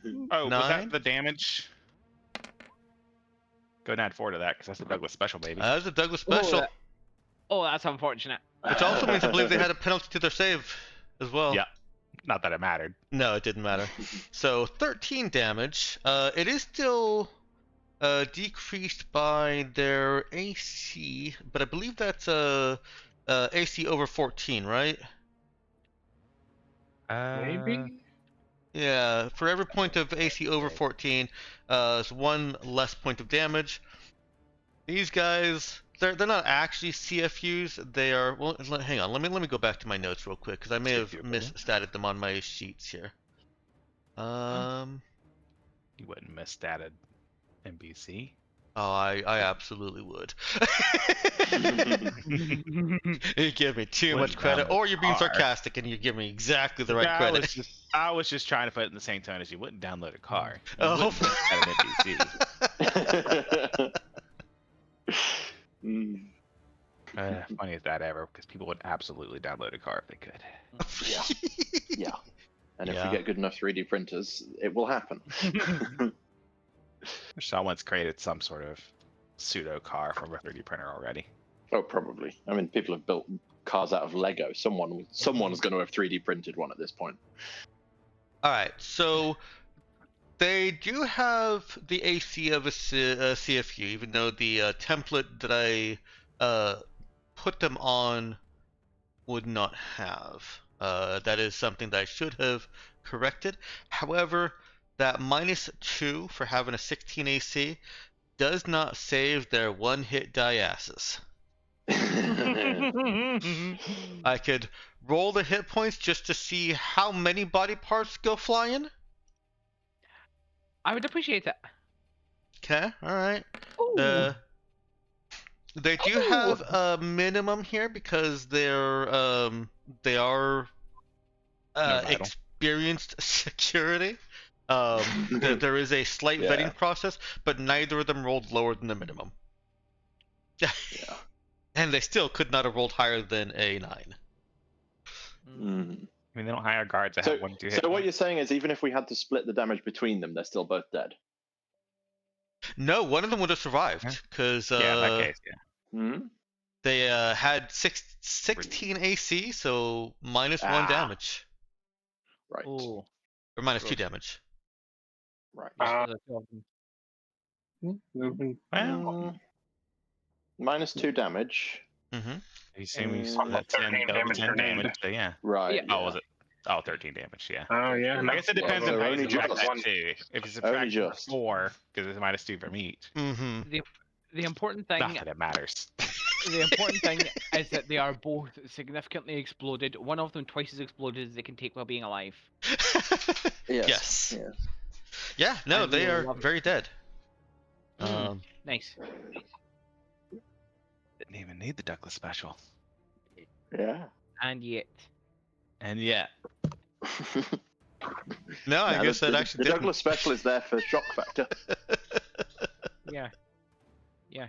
was
9?
that the damage? Go and add 4 to that, because that's the Douglas special, baby.
That was a Douglas special,
Oh, that's unfortunate.
which also means I believe they had a penalty to their save as well.
Yeah. Not that it mattered.
No, it didn't matter. So 13 damage. It is still decreased by their AC, but I believe that's AC over 14, right?
Maybe?
Yeah, for every point of AC over 14, it's 1 less point of damage. These guys, they're not actually CFUs. They are. Well, hang on. Let me go back to my notes real quick because I may have
CFU,
misstatted them on my sheets here.
You wouldn't miss that at NBC.
Oh, I absolutely would. You give me too much credit, or you're being sarcastic and you give me exactly the right credit.
I was just trying to put it in the same tone as you wouldn't download a car. You
Oh.
wouldn't miss that at NBC.
Mm.
Funny as that ever, because people would absolutely download a car if they could.
Yeah. And if
Yeah.
we get good enough 3D printers, it will happen.
Someone's created some sort of pseudo car from a 3D printer already.
Oh, probably. I mean, people have built cars out of Lego. Someone's going to have 3D printed one at this point.
All right, so they do have the AC of a CFU, even though the template that I put them on would not have. That is something that I should have corrected. However, that -2 for having a 16 AC does not save their one-hit die asses. I could roll the hit points just to see how many body parts go flying.
I would appreciate it.
Okay, all right.
Ooh.
They do have a minimum here because they are
vital.
experienced security. There is a slight
Yeah.
vetting process, but neither of them rolled lower than the minimum.
Yeah.
And they still could not have rolled higher than a 9.
Mm.
I mean, they don't hire guards that
So,
have 1 2 hit.
so what you're saying is, even if we had to split the damage between them, they're still both dead.
No, one of them would have survived because
Yeah, in that case, yeah.
Hmm?
they had 16 AC, so -1 damage
Right.
Oh.
or -2 damage.
Right.
Well,
-2 damage.
Mm-hmm.
you see me
Mm,
that 10
13
damage,
damage
10
grenade.
damage, so yeah.
Right.
Yeah.
Oh, was it? Oh, 13 damage, yeah.
Oh, yeah.
I guess it depends
Well,
on how
only
you subtract
just.
that too. If you subtract
just.
4, because it's -2 from each,
Mm-hmm.
The important thing.
not that it matters.
The important thing is that they are both significantly exploded. One of them twice as exploded as they can take while being alive.
Yes.
Yes. Yeah, no,
I
they
really
are
love it.
very dead.
Mm. Nice.
Didn't even need the Douglas special.
Yeah.
And yet.
And yet,
No, I guess that
the
actually
the
didn't.
Douglas special is there for shock factor.
Yeah. Yeah.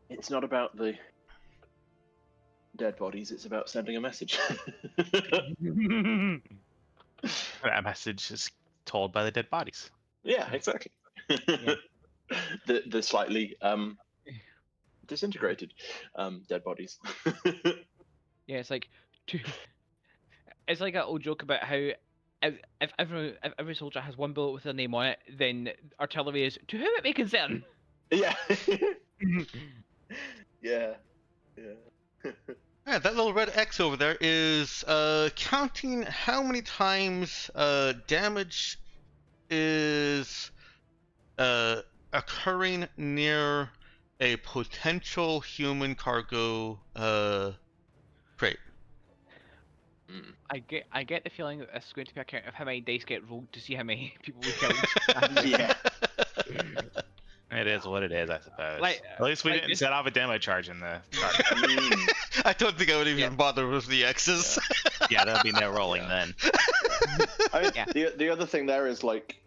It's not about the dead bodies, it's about sending a message.
That message is told by the dead bodies.
Yeah, exactly.
Yeah.
The slightly disintegrated dead bodies.
Yeah, it's like it's like that old joke about how if every soldier has one bullet with their name on it, then artillery is to whom it may concern.
Yeah. Yeah. Yeah.
Yeah, that little red X over there is counting how many times damage is occurring near a potential human cargo crate.
I get the feeling that this is going to be a count of how many dice get rolled to see how many people we killed.
Yeah.
It is what it is, I suppose.
Like,
At least we
like
didn't
this-
set off a demo charge in the card.
I don't think I would even
Yeah.
bother with the X's.
Yeah, there'll be no rolling then.
I mean,
Yeah.
the other thing there is like,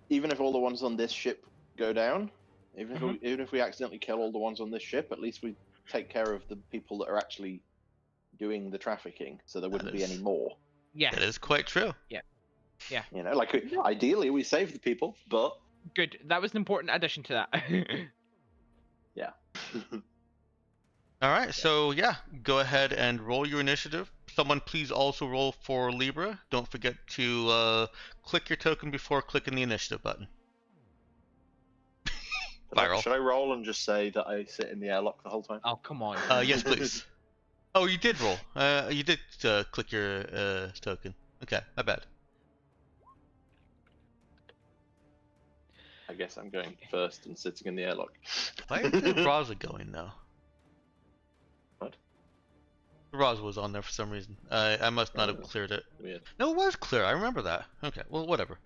even if all the ones on this ship go down, even if we accidentally kill all the ones on this ship, at least we take care of the people that are actually doing the trafficking, so there wouldn't be
is-
any more.
Yeah,
That is quite true.
You know, like ideally we save the people, but
good. That was an important addition to that.
yeah.
All right, so yeah, go ahead and roll your initiative. Someone please also roll for Libra. Don't forget to click your token before clicking the initiative button. Viral.
Should I roll and just say that I sit in the airlock the whole time?
Oh, come on.
Yes, please. Oh, you did roll. You did click your token. Okay, my bad.
I guess I'm going first and sitting in the airlock.
Why is Raza going now?
What?
Raza was on there for some reason. I must not have cleared it.
Weird.
No, it was clear. I remember that. Okay, well, whatever.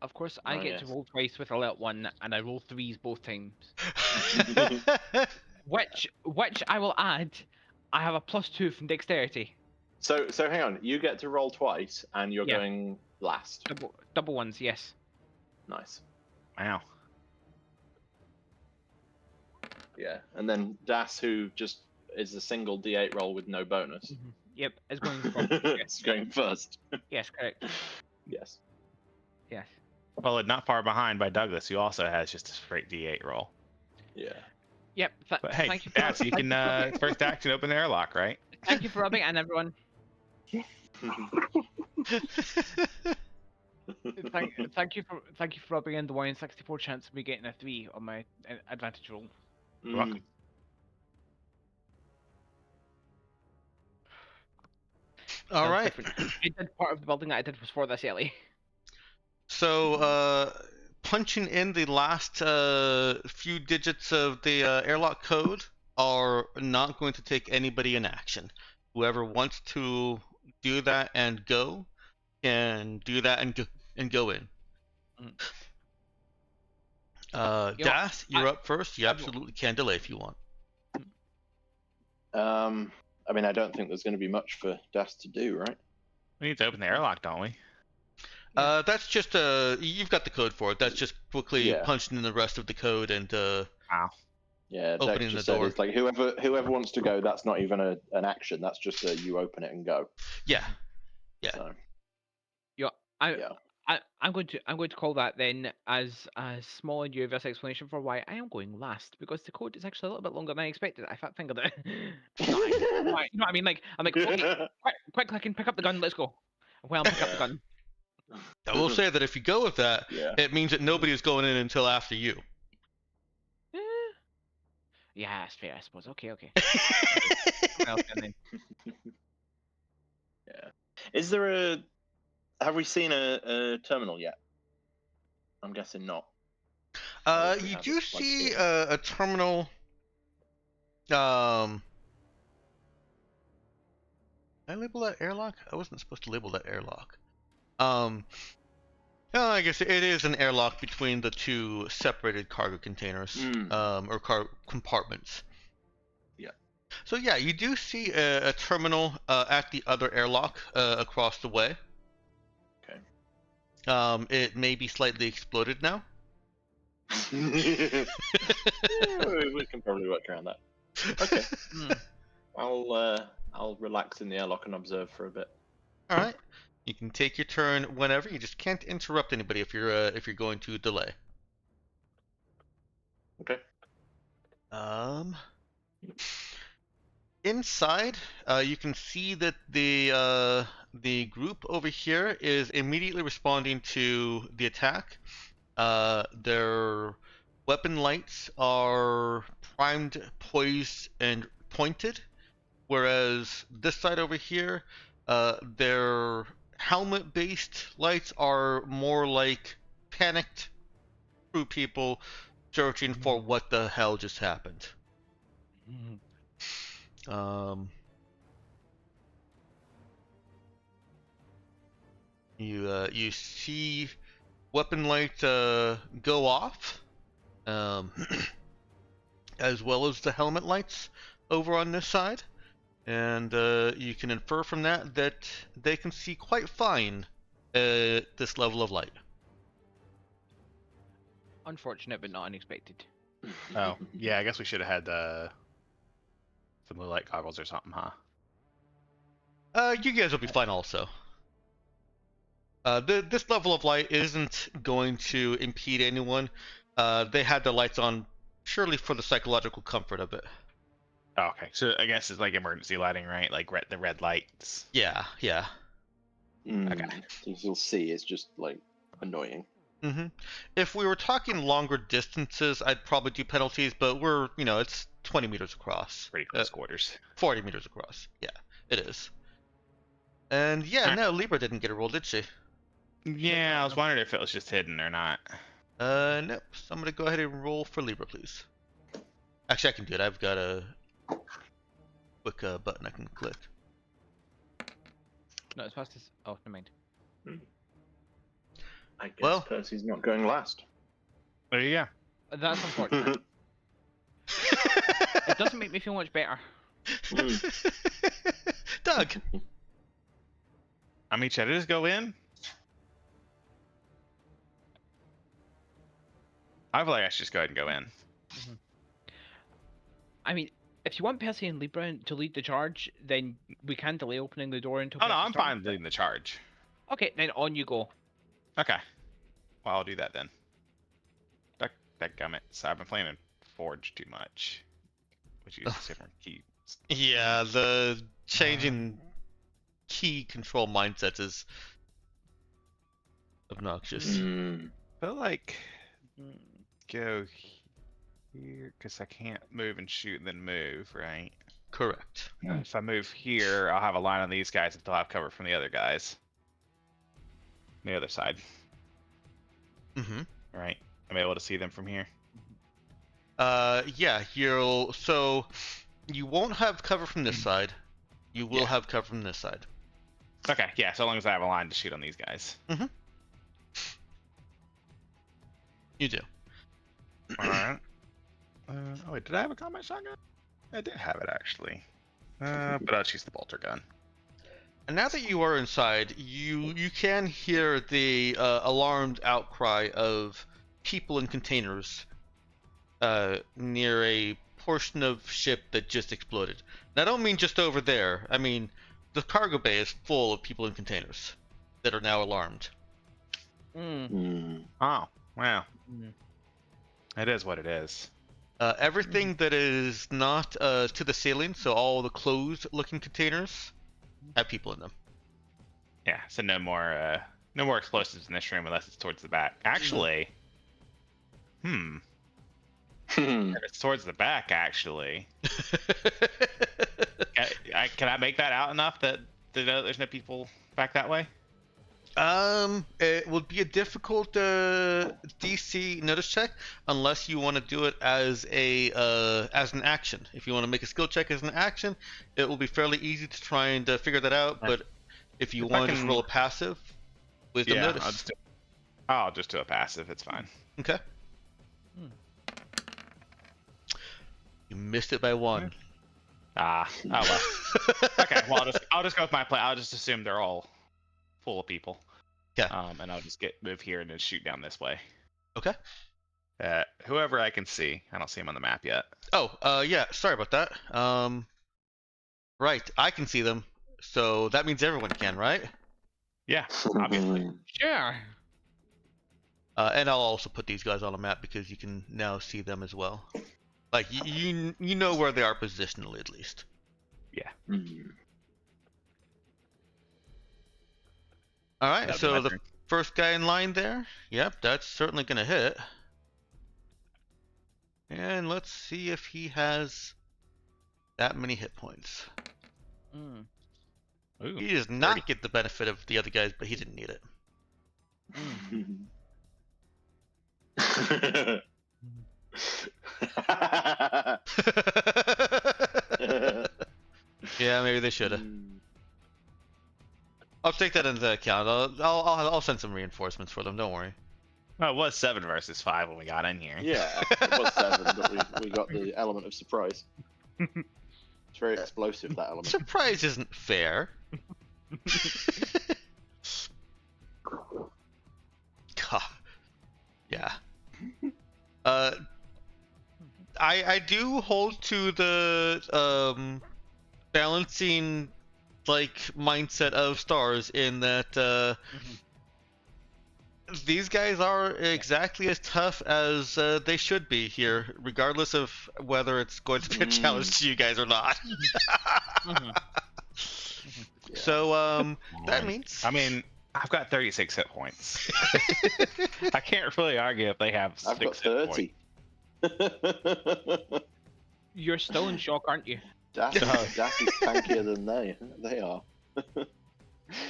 Of course, I
Oh,
get to
yes.
roll twice with alert one, and I roll threes both times. Which I will add, I have a +2 from dexterity.
So hang on. You get to roll twice, and you're
Yeah.
going last.
Double ones, yes.
Nice.
Wow.
Yeah, and then Das, who just is a single D8 roll with no bonus,
Yep, is going from.
it's going first.
Yes, correct.
Yes.
Yes.
Well, not far behind by Douglas, who also has just a straight D8 roll.
Yeah.
Yep.
But hey,
thank you.
yeah, so you can first action open the airlock, right?
Thank you for rubbing it in, everyone. Thank you for rubbing in the 1 in 64 chance of me getting a 3 on my advantage roll.
You're welcome.
All
That was
right.
different. I did part of the building that I did was for this alley.
So, punching in the last few digits of the airlock code are not going to take anybody in action. Whoever wants to do that and go can do that and go in.
You know,
Das, you're
I-
up first. You absolutely can delay if you want.
I mean, I don't think there's going to be much for Das to do, right?
We need to open the airlock, don't we?
That's just you've got the code for it. That's just quickly
Yeah.
punching in the rest of the code and
Yeah, Dex
Opening
just
the
said
door.
it's like whoever wants to go. That's not even an action. That's just a you open it and go.
yeah. Yeah.
So,
I'm going to call that then as a small and universe explanation for why I am going last, because the code is actually a little bit longer than I expected. I fat fingered it. You know what I mean? Like I'm like, okay, quick clicking, pick up the gun, let's go. Well, pick up the gun.
I will say that if you go with that,
yeah.
it means that nobody is going in until after you.
Eh. Yeah, that's fair, I suppose. Okay. Well, then.
Yeah. Is there a? Have we seen a terminal yet? I'm guessing not. Unless we
You
have
do
it plugged
see
in.
a terminal. Did I label that airlock? I wasn't supposed to label that airlock. Well, I guess it is an airlock between the two separated cargo containers, or compartments.
Yeah.
So yeah, you do see a terminal at the other airlock across the way.
Okay.
It may be slightly exploded now.
We can probably work around that. Okay. I'll relax in the airlock and observe for a bit.
All right. You can take your turn whenever. You just can't interrupt anybody if you're going to delay.
Okay.
Inside, you can see that the group over here is immediately responding to the attack. Their weapon lights are primed, poised, and pointed, whereas this side over here, their helmet-based lights are more like panicked crew people searching for what the hell just happened. You see weapon light go off, as well as the helmet lights over on this side, and you can infer from that that they can see quite fine at this level of light.
Unfortunate, but not unexpected.
Oh, yeah, I guess we should have had some blue light goggles or something, huh?
You guys will be fine also. This level of light isn't going to impede anyone. They had the lights on purely for the psychological comfort of it.
Oh, okay, so I guess it's like emergency lighting, right? Like the red lights.
Yeah.
Okay.
So you'll see it's just like annoying.
If we were talking longer distances, I'd probably do penalties, but it's 20 meters across.
Pretty close quarters.
40 meters across. Yeah, it is. And yeah, no, Libra didn't get a roll, did she?
Yeah, I was wondering if it was just hidden or not.
Nope. So I'm gonna go ahead and roll for Libra, please. Actually, I can do it. I've got a quick button I can click.
Not as fast as. Oh, never mind.
I guess Percy's not going last.
There you go.
That's unfortunate. It doesn't make me feel much better.
Doug.
I mean, should I just go in? I feel like I should just go ahead and go in.
I mean, if you want Percy and Libra to lead the charge, then we can delay opening the door until.
Oh no,
Percy
I'm
starts.
fine leading the charge.
Okay, then on you go.
Okay. Well, I'll do that then. Dadgummit. So I've been playing in Forge too much, which uses different keys.
Yeah, the changing key control mindset is obnoxious.
But like, go here because I can't move and shoot and then move, right?
Correct.
If I move here, I'll have a line on these guys until I have cover from the other guys. The other side. Right? I'm able to see them from here.
Yeah, so you won't have cover from this side. You will have cover from this side.
Okay, yeah, so long as I have a line to shoot on these guys.
You do.
Alright. Oh wait, did I have a combat shotgun? I did have it actually. But I'll choose the bolter gun.
And now that you are inside, you can hear the alarmed outcry of people in containers near a portion of ship that just exploded. And I don't mean just over there. I mean the cargo bay is full of people in containers that are now alarmed.
Oh, wow. It is what it is.
Everything that is not to the ceiling, so all the closed-looking containers, have people in them.
Yeah, so no more explosives in this room unless it's towards the back. Actually, if it's towards the back, actually. Can I make that out enough that there's no people back that way?
It would be a difficult DC notice check unless you want to do it as an action. If you want to make a skill check as an action, it will be fairly easy to try and figure that out. But if you want to just roll a passive with the notice,
I'll just do a passive. It's fine.
Okay. You missed it by one.
Oh well. Okay, well I'll just go with my play. I'll just assume they're all full of people.
Yeah.
And I'll just move here and then shoot down this way.
Okay.
Whoever I can see. I don't see him on the map yet.
Oh, yeah. Sorry about that. Right. I can see them, so that means everyone can, right?
Yeah, obviously.
Sure.
And I'll also put these guys on a map because you can now see them as well. Like you know where they are positionally at least.
Yeah.
All right.
That'd be
So
my
the
turn.
first guy in line there. Yep, that's certainly gonna hit. And let's see if he has that many hit points.
Mm.
Ooh,
He does
30.
not get the benefit of the other guys, but he didn't need it. Yeah, maybe they should have. I'll take that into account. I'll send some reinforcements for them. Don't worry.
Well, it was 7 versus 5 when we got in here.
Yeah, it was 7, but we got the element of surprise. It's very explosive, that element.
Surprise isn't fair. God. Yeah. I do hold to the balancing like mindset of stars in that these guys are exactly as tough as they should be here, regardless of whether it's going to be a challenge to you guys or not. So that means
I mean, I've got 36 hit points. I can't really argue if they have
I've got
6 hit points.
30.
You're still in shock, aren't you?
Das is tankier than they are.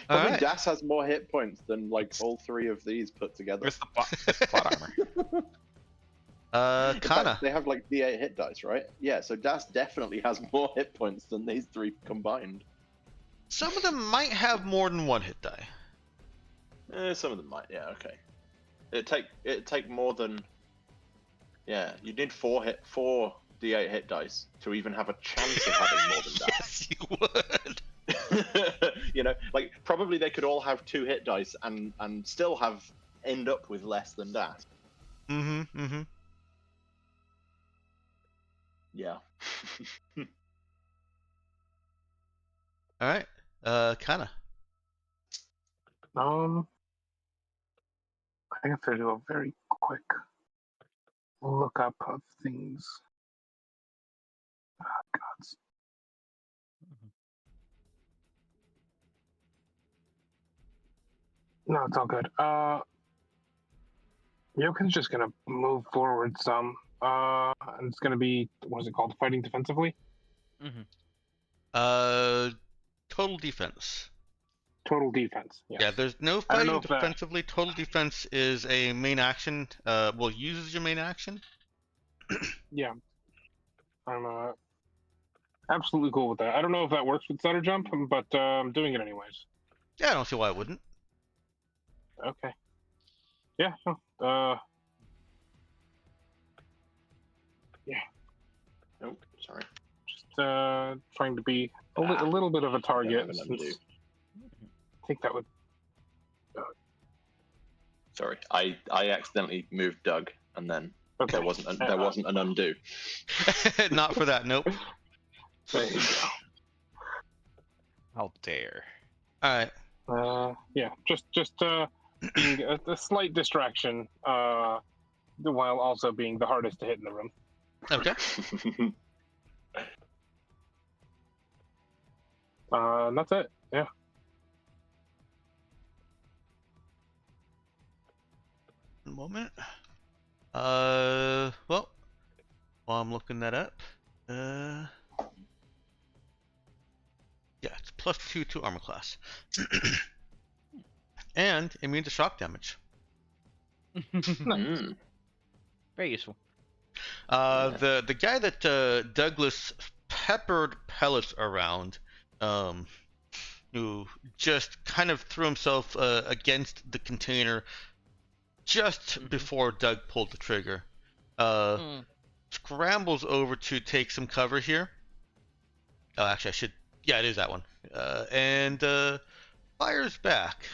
Probably
right.
Das has more hit points than like all 3 of these put together.
Where's the plot armor?
In
Kana.
fact, they have like D8 hit dice, right? Yeah, so Das definitely has more hit points than these 3 combined.
Some of them might have more than one hit die.
Some of them might, yeah, okay. It'd take more than... Yeah, you need 4 D8 hit dice to even have a chance of having more than that.
Yes, you would.
You know, like probably they could all have 2 hit dice and still end up with less than that. Yeah.
All right. Kana.
I have to do a very quick lookup of things. Oh, gods. No, it's all good. Yokin's just gonna move forward some. And it's gonna be, what is it called? Fighting defensively?
Total defense.
Total defense. Yes.
Yeah, there's no
I don't
fighting
know if that-
defensively. Total defense is a main action. Well, uses your main action.
Yeah. I'm absolutely cool with that. I don't know if that works with Stutter Jump, but I'm doing it anyways.
Yeah, I don't see why it wouldn't.
Okay. Yeah. Yeah.
Oh, sorry.
Just trying to be a little bit of a target. Since I think that would.
Sorry, I accidentally moved Doug, and then
Okay.
there wasn't an undo.
Not for that. Nope.
There you go.
How dare.
All right.
Yeah. Just being a slight distraction, while also being the hardest to hit in the room.
Okay.
And that's it. Yeah.
One moment. Well, while I'm looking that up, yeah, it's +2 to armor class, and immune to shock damage.
Mm.
Very useful.
The guy that Douglas peppered pellets around, who just kind of threw himself against the container just before Doug pulled the trigger, scrambles over to take some cover here. Oh, actually, I should. Yeah, it is that one. And fires back.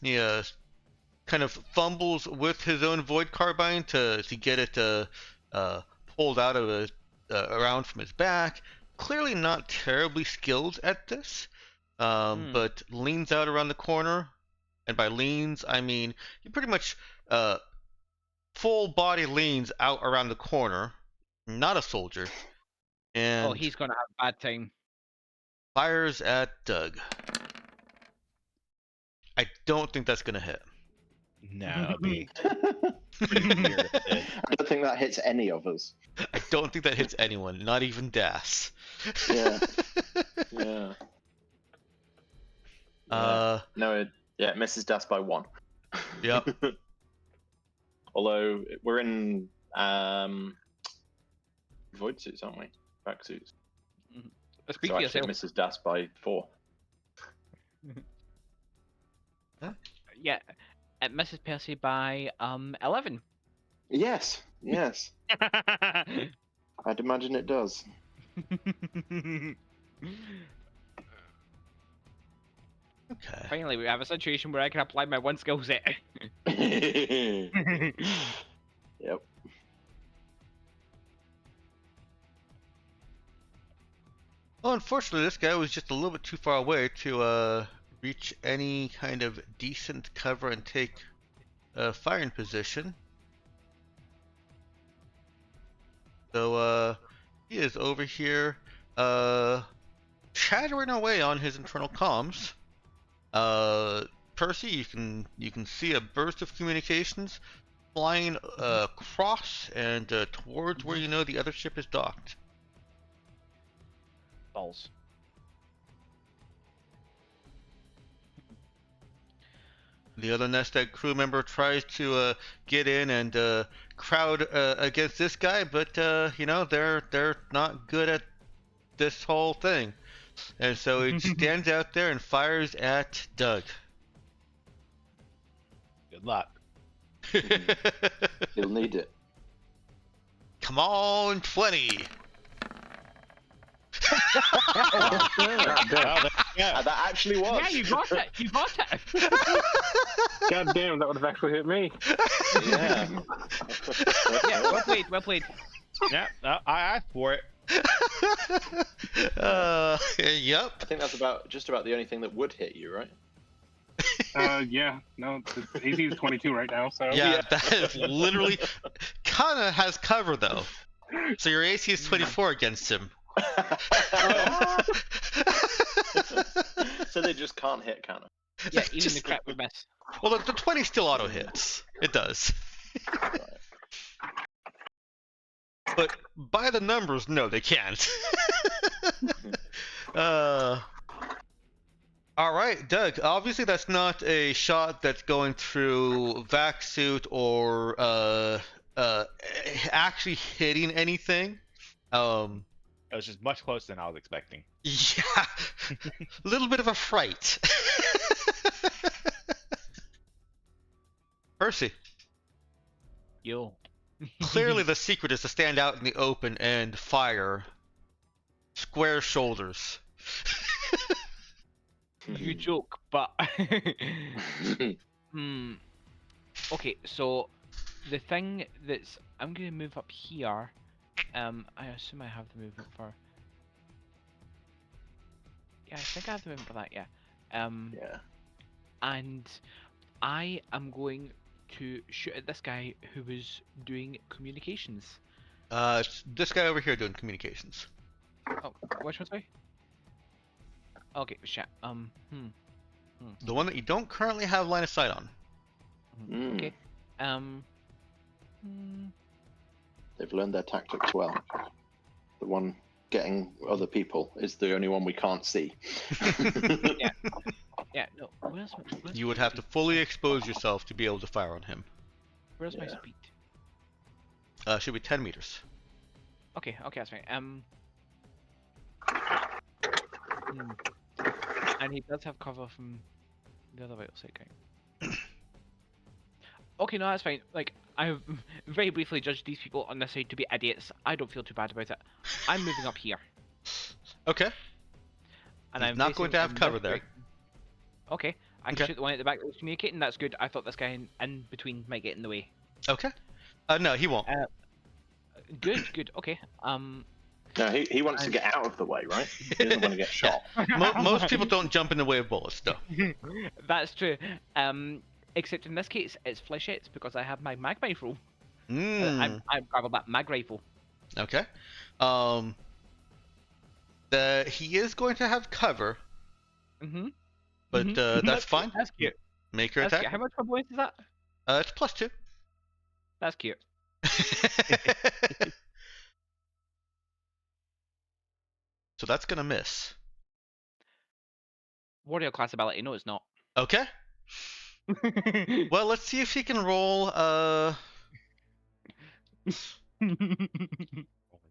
He kind of fumbles with his own void carbine to get it pulled out of around from his back. Clearly not terribly skilled at this, but leans out around the corner, and by leans I mean he pretty much full body leans out around the corner. Not a soldier, and
Oh, he's gonna have a bad time.
fires at Doug. I don't think that's gonna hit.
No, it'd be
I
pretty weird. if it did.
don't think that hits any of us.
I don't think that hits anyone, not even Das.
Yeah. Yeah. No, it misses Das by 1.
Yep.
Although we're in void suits, aren't we? Back suits.
Speak
So
for
actually
yourself.
it misses Das by 4.
Yeah, it misses Percy by 11.
Yes. Yes. I'd imagine it does.
Okay.
Finally, we have a situation where I can apply my one skill set.
Yep.
Well, unfortunately, this guy was just a little bit too far away to reach any kind of decent cover and take a firing position. So he is over here chattering away on his internal comms. Percy, you can see a burst of communications flying across and towards where you know the other ship is docked.
Balls.
The other nest egg crew member tries to get in and crowd against this guy, but you know they're not good at this whole thing, and so he stands out there and fires at Doug.
Good luck.
He'll need it.
Come on, 20.
That actually was.
Yeah, you got it. You got it.
God damn, that would have actually hit me.
Yeah.
Yeah, well played. Well played.
Yeah, I asked for it.
Yep.
I think that's just about the only thing that would hit you, right?
Yeah, no, the AC is 22 right now, so.
Yeah, that is literally kinda has cover though. So your AC is 24 against him.
So they just can't hit, can it?
Yeah, even the crap would miss.
Well, the 20 still auto hits. It does. But by the numbers, no, they can't. All right, Doug. Obviously, that's not a shot that's going through vac suit or actually hitting anything.
It was just much closer than I was expecting.
Yeah, a little bit of a fright. Percy.
Yo.
Clearly, the secret is to stand out in the open and fire. Square shoulders.
You joke, but okay, so the thing that's I'm gonna move up here. I assume I have the movement for. Yeah, I think I have the movement for that. Yeah.
Yeah.
And I am going to shoot at this guy who was doing communications.
It's this guy over here doing communications.
Oh, which one, sorry? Okay, shit.
The one that you don't currently have line of sight on.
Okay.
They've learned their tactics well. The one getting other people is the only one we can't see.
Yeah. Yeah. No. Where's
You would have to fully expose yourself to be able to fire on him.
Where's my
Yeah.
speed?
Should be 10 meters.
Okay. Okay, that's fine. And he does have cover from the other vital site going. Okay, no, that's fine. Like, I've very briefly judged these people on this side to be idiots. I don't feel too bad about it. I'm moving up here.
Okay.
And
He's
I'm
not going to
facing
have
in
cover
this
there.
direction. Okay. I can
Okay.
shoot the one at the back that was communicating. That's good. I thought this guy in between might get in the way.
Okay. No, he won't.
Good, good. Okay.
No, he wants to
And-
get out of the way, right? He doesn't want to get shot.
Most people don't jump in the way of bullets, though.
That's true. Except in this case, it's flechettes because I have my mag rifle. I've grabbed that mag rifle.
Okay. He is going to have cover, but that's fine.
That's cute.
Make your
That's
attack.
cute. How much more bonus is that?
It's +2.
That's cute.
So that's gonna miss.
Warrior class ability. No, it's not.
Okay. Well, let's see if he can roll.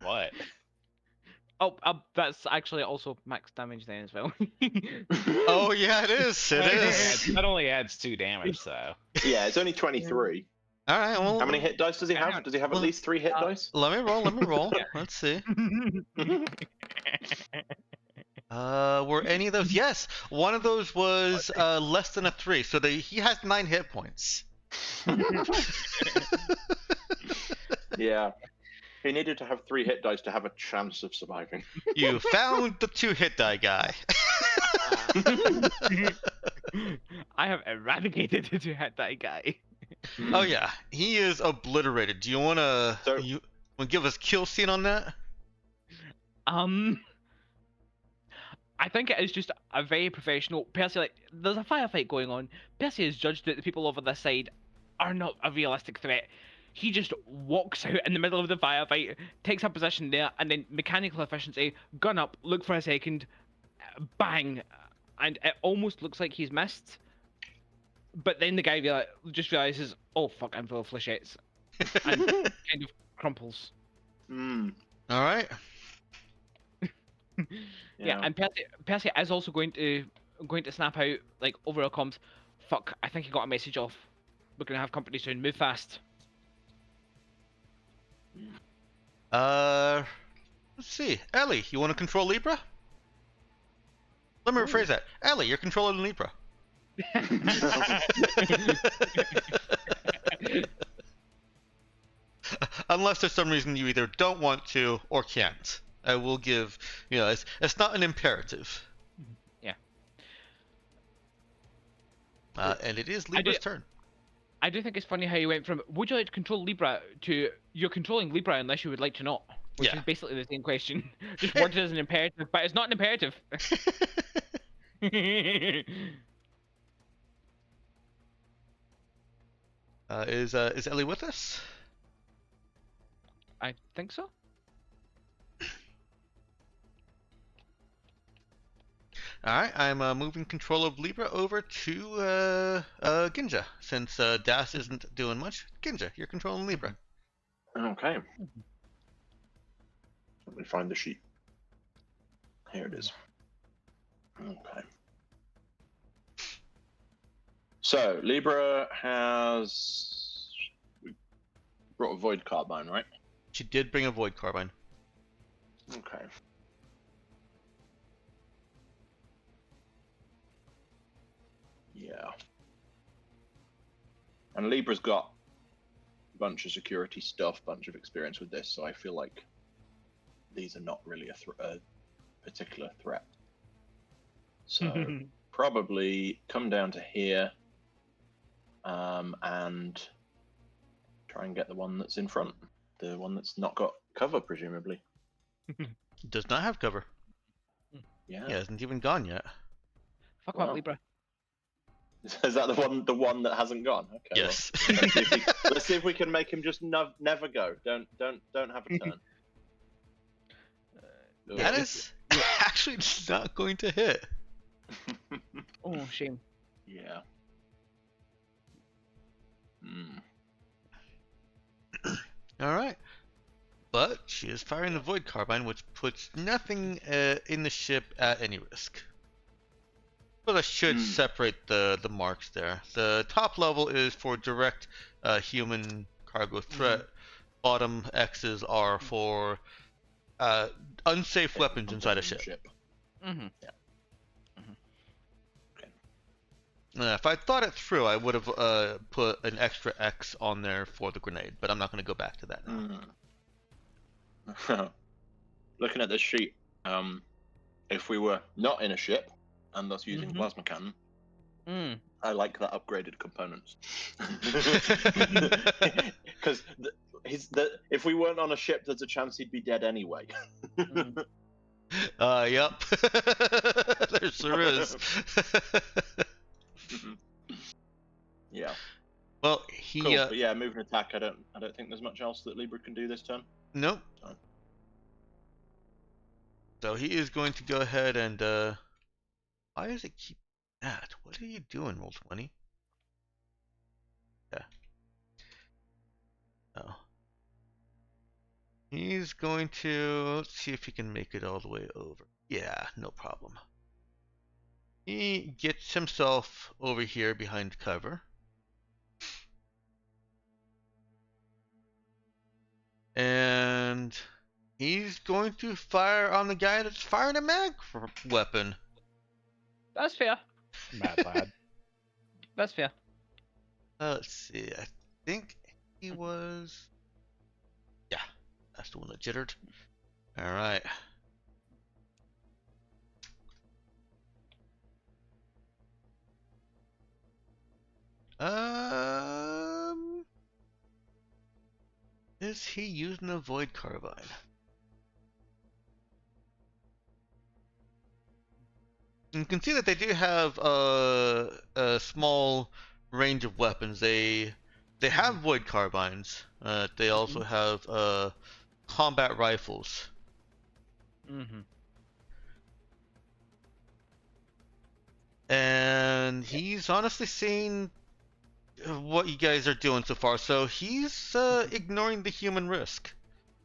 What?
Oh, that's actually also max damage then as well.
Oh yeah, it is. It is.
That only adds 2 damage, though.
Yeah, it's only 23.
All right. Well,
How many hit dice does he have? Does he have at least 3 hit dice?
let me roll. Let me roll. Let's see. Were any of those? Yes, one of those was less than a 3, so he has 9 hit points.
Yeah. He needed to have 3 hit dice to have a chance of surviving.
You found the 2 hit die guy.
I have eradicated the two hit that guy.
Oh yeah, he is obliterated. Do you wanna give us kill scene on that?
I think it is just a very professional. Percy, like, there's a firefight going on. Percy has judged that the people over this side are not a realistic threat. He just walks out in the middle of the firefight, takes a position there, and then mechanical efficiency, gun up, look for a second, bang, and it almost looks like he's missed. But then the guy just realizes, oh fuck, I'm full of flechettes, and kind of crumples.
Hmm.
All right.
Yeah, and Percy is also going to snap out like over our comms. Fuck, I think he got a message off. We're gonna have company soon. Move fast.
Let's see. Ellie, you want to control Libra? Let me rephrase that. Ellie, you're controlling Libra. Unless there's some reason you either don't want to or can't. I will give, it's not an imperative.
Yeah.
And it is Libra's turn.
I do think it's funny how you went from would you like to control Libra to you're controlling Libra unless you would like to not, which is basically the same question, just worded as an imperative, but it's not an imperative.
Is Ellie with us?
I think so.
Alright, I'm moving control of Libra over to Ginja. Since Das isn't doing much, Ginja, you're controlling Libra.
Okay. Let me find the sheet. Here it is. Okay. So, Libra has... We brought a Void Carbine, right?
She did bring a Void Carbine.
Okay. Yeah. And Libra's got a bunch of security stuff, bunch of experience with this, so I feel like these are not really a particular threat. So probably come down to here and try and get the one that's in front. The one that's not got cover, presumably.
Does not have cover.
Yeah.
He hasn't even gone yet.
Fuck up, Libra.
Is that the one that hasn't gone? Okay.
Yes.
Well, let's see if we can make him just never go. Don't have a turn.
That is actually not going to hit.
Oh, shame.
Yeah.
All right. But she is firing the Void Carbine, which puts nothing in the ship at any risk. But I should separate the marks there. The top level is for direct human cargo threat. Bottom X's are for unsafe weapons inside a ship.
Mm-hmm.
Yeah. Okay.
If I thought it through, I would have put an extra X on there for the grenade, but I'm not going to go back to that now.
Looking at this sheet, if we were not in a ship and thus using plasma cannon, I like that upgraded components. Because if we weren't on a ship, there's a chance he'd be dead anyway.
Yep. There sure is.
Yeah.
Well, he.
Cool. But yeah, move and attack. I don't think there's much else that Libra can do this turn.
Nope.
So.
So he is going to go ahead and. Why does it keep that? What are you doing, Roll20? Yeah. Oh. He's going to. Let's see if he can make it all the way over. Yeah, no problem. He gets himself over here behind cover. And he's going to fire on the guy that's firing a mag weapon.
That's fair.
Mad lad.
That's fair.
Let's see. I think he was. Yeah, that's the one that jittered. All right. Is he using a void carbine? You can see that they do have a small range of weapons. They have void carbines. They also have combat rifles. And he's honestly seen what you guys are doing so far. So he's ignoring the human risk,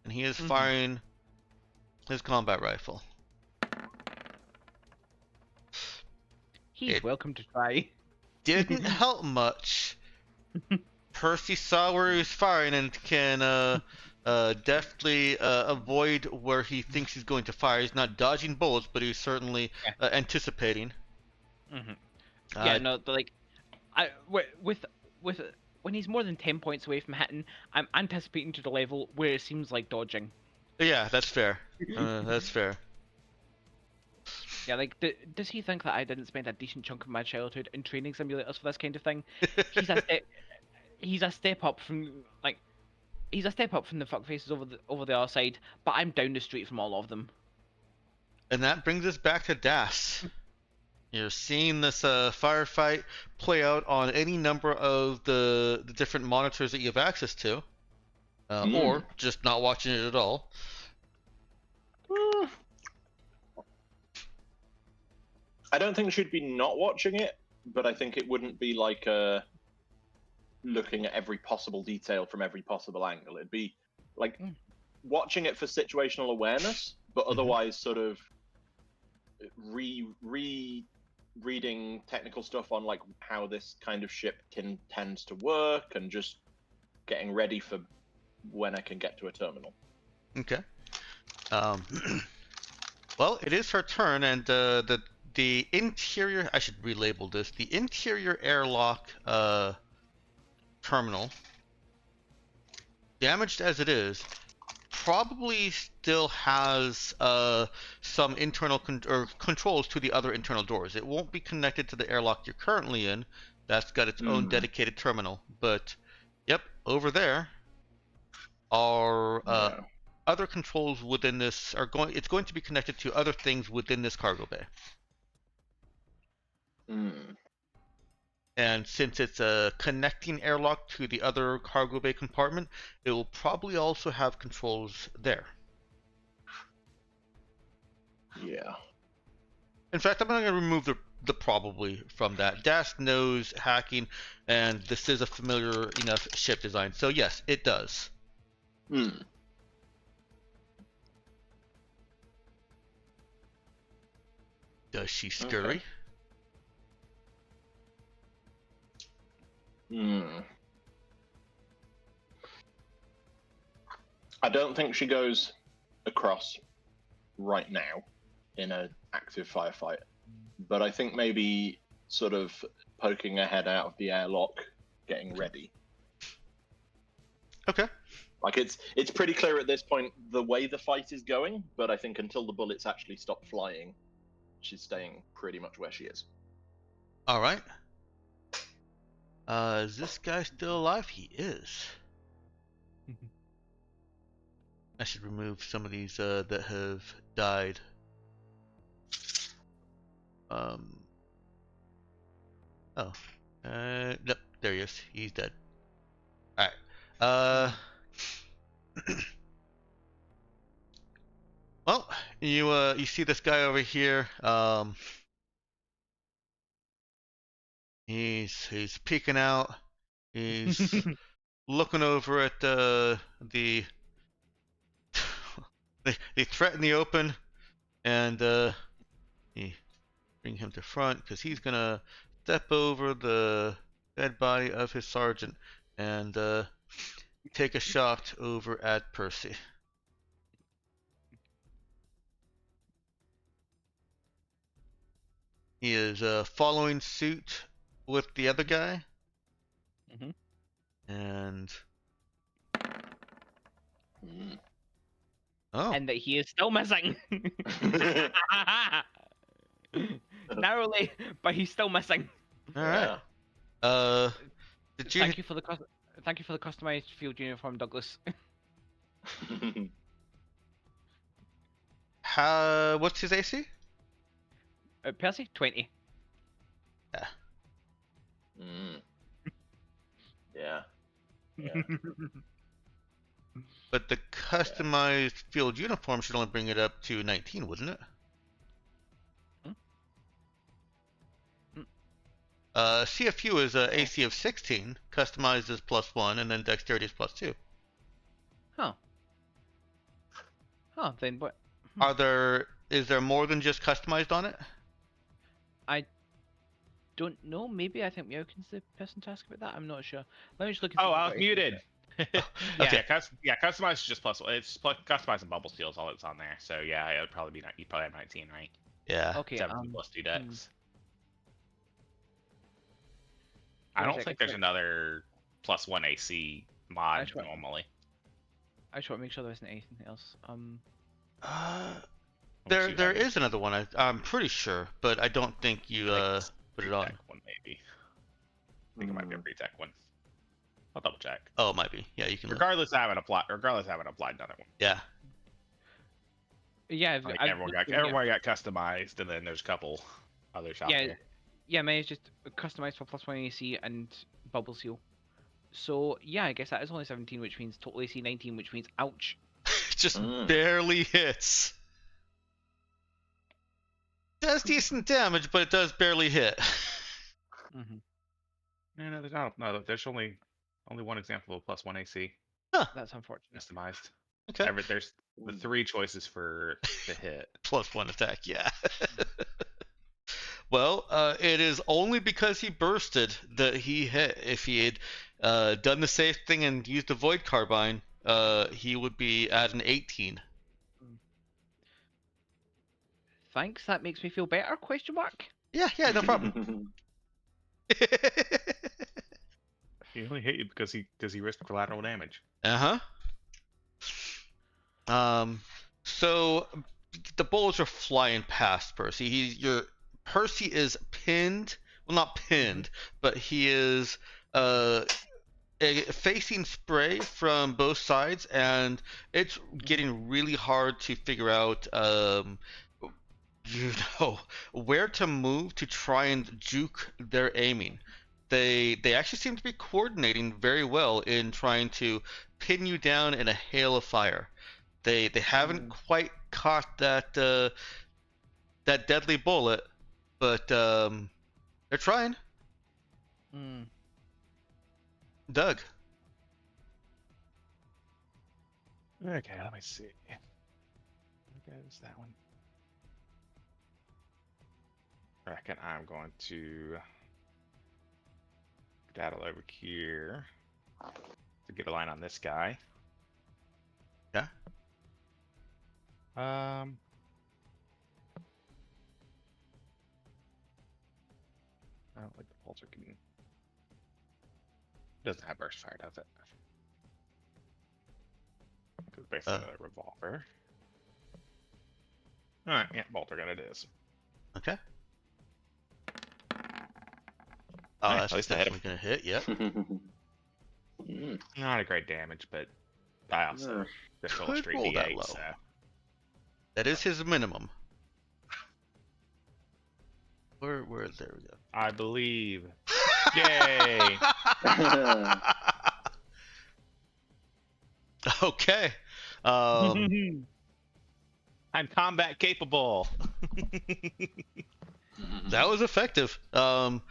and he is firing his combat rifle.
He's welcome to try.
Didn't help much. Percy saw where he was firing and can deftly avoid where he thinks he's going to fire. He's not dodging bullets, but he's certainly anticipating.
Yeah, no, but like, with when he's more than 10 points away from hitting, I'm anticipating to the level where it seems like dodging.
Yeah, that's fair. That's fair.
Yeah, like, does he think that I didn't spend a decent chunk of my childhood in training simulators for this kind of thing? He's a step up from the fuckfaces over the other side, but I'm down the street from all of them.
And that brings us back to Das. You're seeing this firefight play out on any number of the different monitors that you have access to, or just not watching it at all.
I don't think she'd be not watching it, but I think it wouldn't be like looking at every possible detail from every possible angle. It'd be like watching it for situational awareness, but otherwise sort of reading technical stuff on like how this kind of ship tends to work, and just getting ready for when I can get to a terminal.
Okay. Well, it is her turn, and the interior, I should relabel this, the interior airlock terminal, damaged as it is, probably still has some internal controls to the other internal doors. It won't be connected to the airlock you're currently in. That's got its own dedicated terminal. But, yep, over there are other controls within this. It's going to be connected to other things within this cargo bay. And since it's a connecting airlock to the other cargo bay compartment, it will probably also have controls there.
Yeah.
In fact, I'm going to remove the probably from that. Das knows hacking, and this is a familiar enough ship design. So yes, it does. Does she scurry?
I don't think she goes across right now in an active firefight, but I think maybe sort of poking her head out of the airlock, getting ready.
Okay.
Like it's pretty clear at this point the way the fight is going, but I think until the bullets actually stop flying, she's staying pretty much where she is.
All right. Is this guy still alive? He is. I should remove some of these that have died. Oh. Nope. There he is. He's dead. All right. Well, you see this guy over here. He's peeking out. He's looking over at the they threaten the open, and you bring him to front because he's gonna step over the dead body of his sergeant and take a shot over at Percy. He is following suit with the other guy. And oh,
And that he is still missing. Narrowly, but he's still missing.
all right. Did you
Thank you for the customized field uniform, Douglas.
what's his AC?
Percy, 20.
Yeah.
Yeah. Yeah.
But the customized field uniform should only bring it up to 19, wouldn't it? CFU is a AC of 16, customized as +1, and then dexterity is +2.
Huh. Huh, then what?
Is there more than just customized on it?
I don't know. Maybe I think Meowkin's the person to ask about that. I'm not sure. Let me just look.
Oh, I was muted.
Okay.
Customized is just +1. It's customized and bubble steel is all that's on there. So yeah, it would probably be you probably have 19, right?
Yeah.
Okay.
17 plus 2 dex. I don't think there's another +1 AC mod normally.
I just want to make sure there isn't anything else.
There is another one. I'm pretty sure, but I don't think you put it on.
One maybe. I think it might be a retech one. I'll double check.
Oh, it might be. Yeah, you can.
Regardless, I haven't applied another one.
Yeah.
Yeah.
Like everyone got customized, and then there's a couple others out there.
Yeah, mine is just customized for +1 AC and bubble seal. So yeah, I guess that is only 17, which means total AC 19, which means ouch.
Just barely hits. Does decent damage, but it does barely hit.
No, there's not. No, there's only one example of +1 AC.
Huh.
That's unfortunate.
Customized.
Okay.
There's the 3 choices for the hit.
+1 attack, yeah. Well, it is only because he bursted that he hit. If he had done the safe thing and used the Void Carbine, he would be at an 18.
Thanks, that makes me feel better, question mark?
Yeah, no problem.
He only hit you because he risked collateral damage.
So the bullets are flying past Percy. Percy is pinned. Well, not pinned, but he is facing spray from both sides, and it's getting really hard to figure out where to move to try and juke their aiming. They actually seem to be coordinating very well in trying to pin you down in a hail of fire. They haven't quite caught that deadly bullet, but they're trying. Doug.
Okay, let me see. Where goes that one? I reckon I'm going to daddle over here to get a line on this guy.
Yeah.
I don't like the Bolter can... Doesn't have burst fire, does it? It's basically another revolver. Alright, yeah, Bolter gun it is.
Okay. Oh,
Alright,
that's
at least I hit him.
definitely gonna hit. Yep.
Not a great damage, but I also just rolled a
Could
straight
roll that
D8,
low.
so...
That is his minimum. Where there we go.
I believe. Yay!
Okay.
I'm combat capable.
That was effective.
Good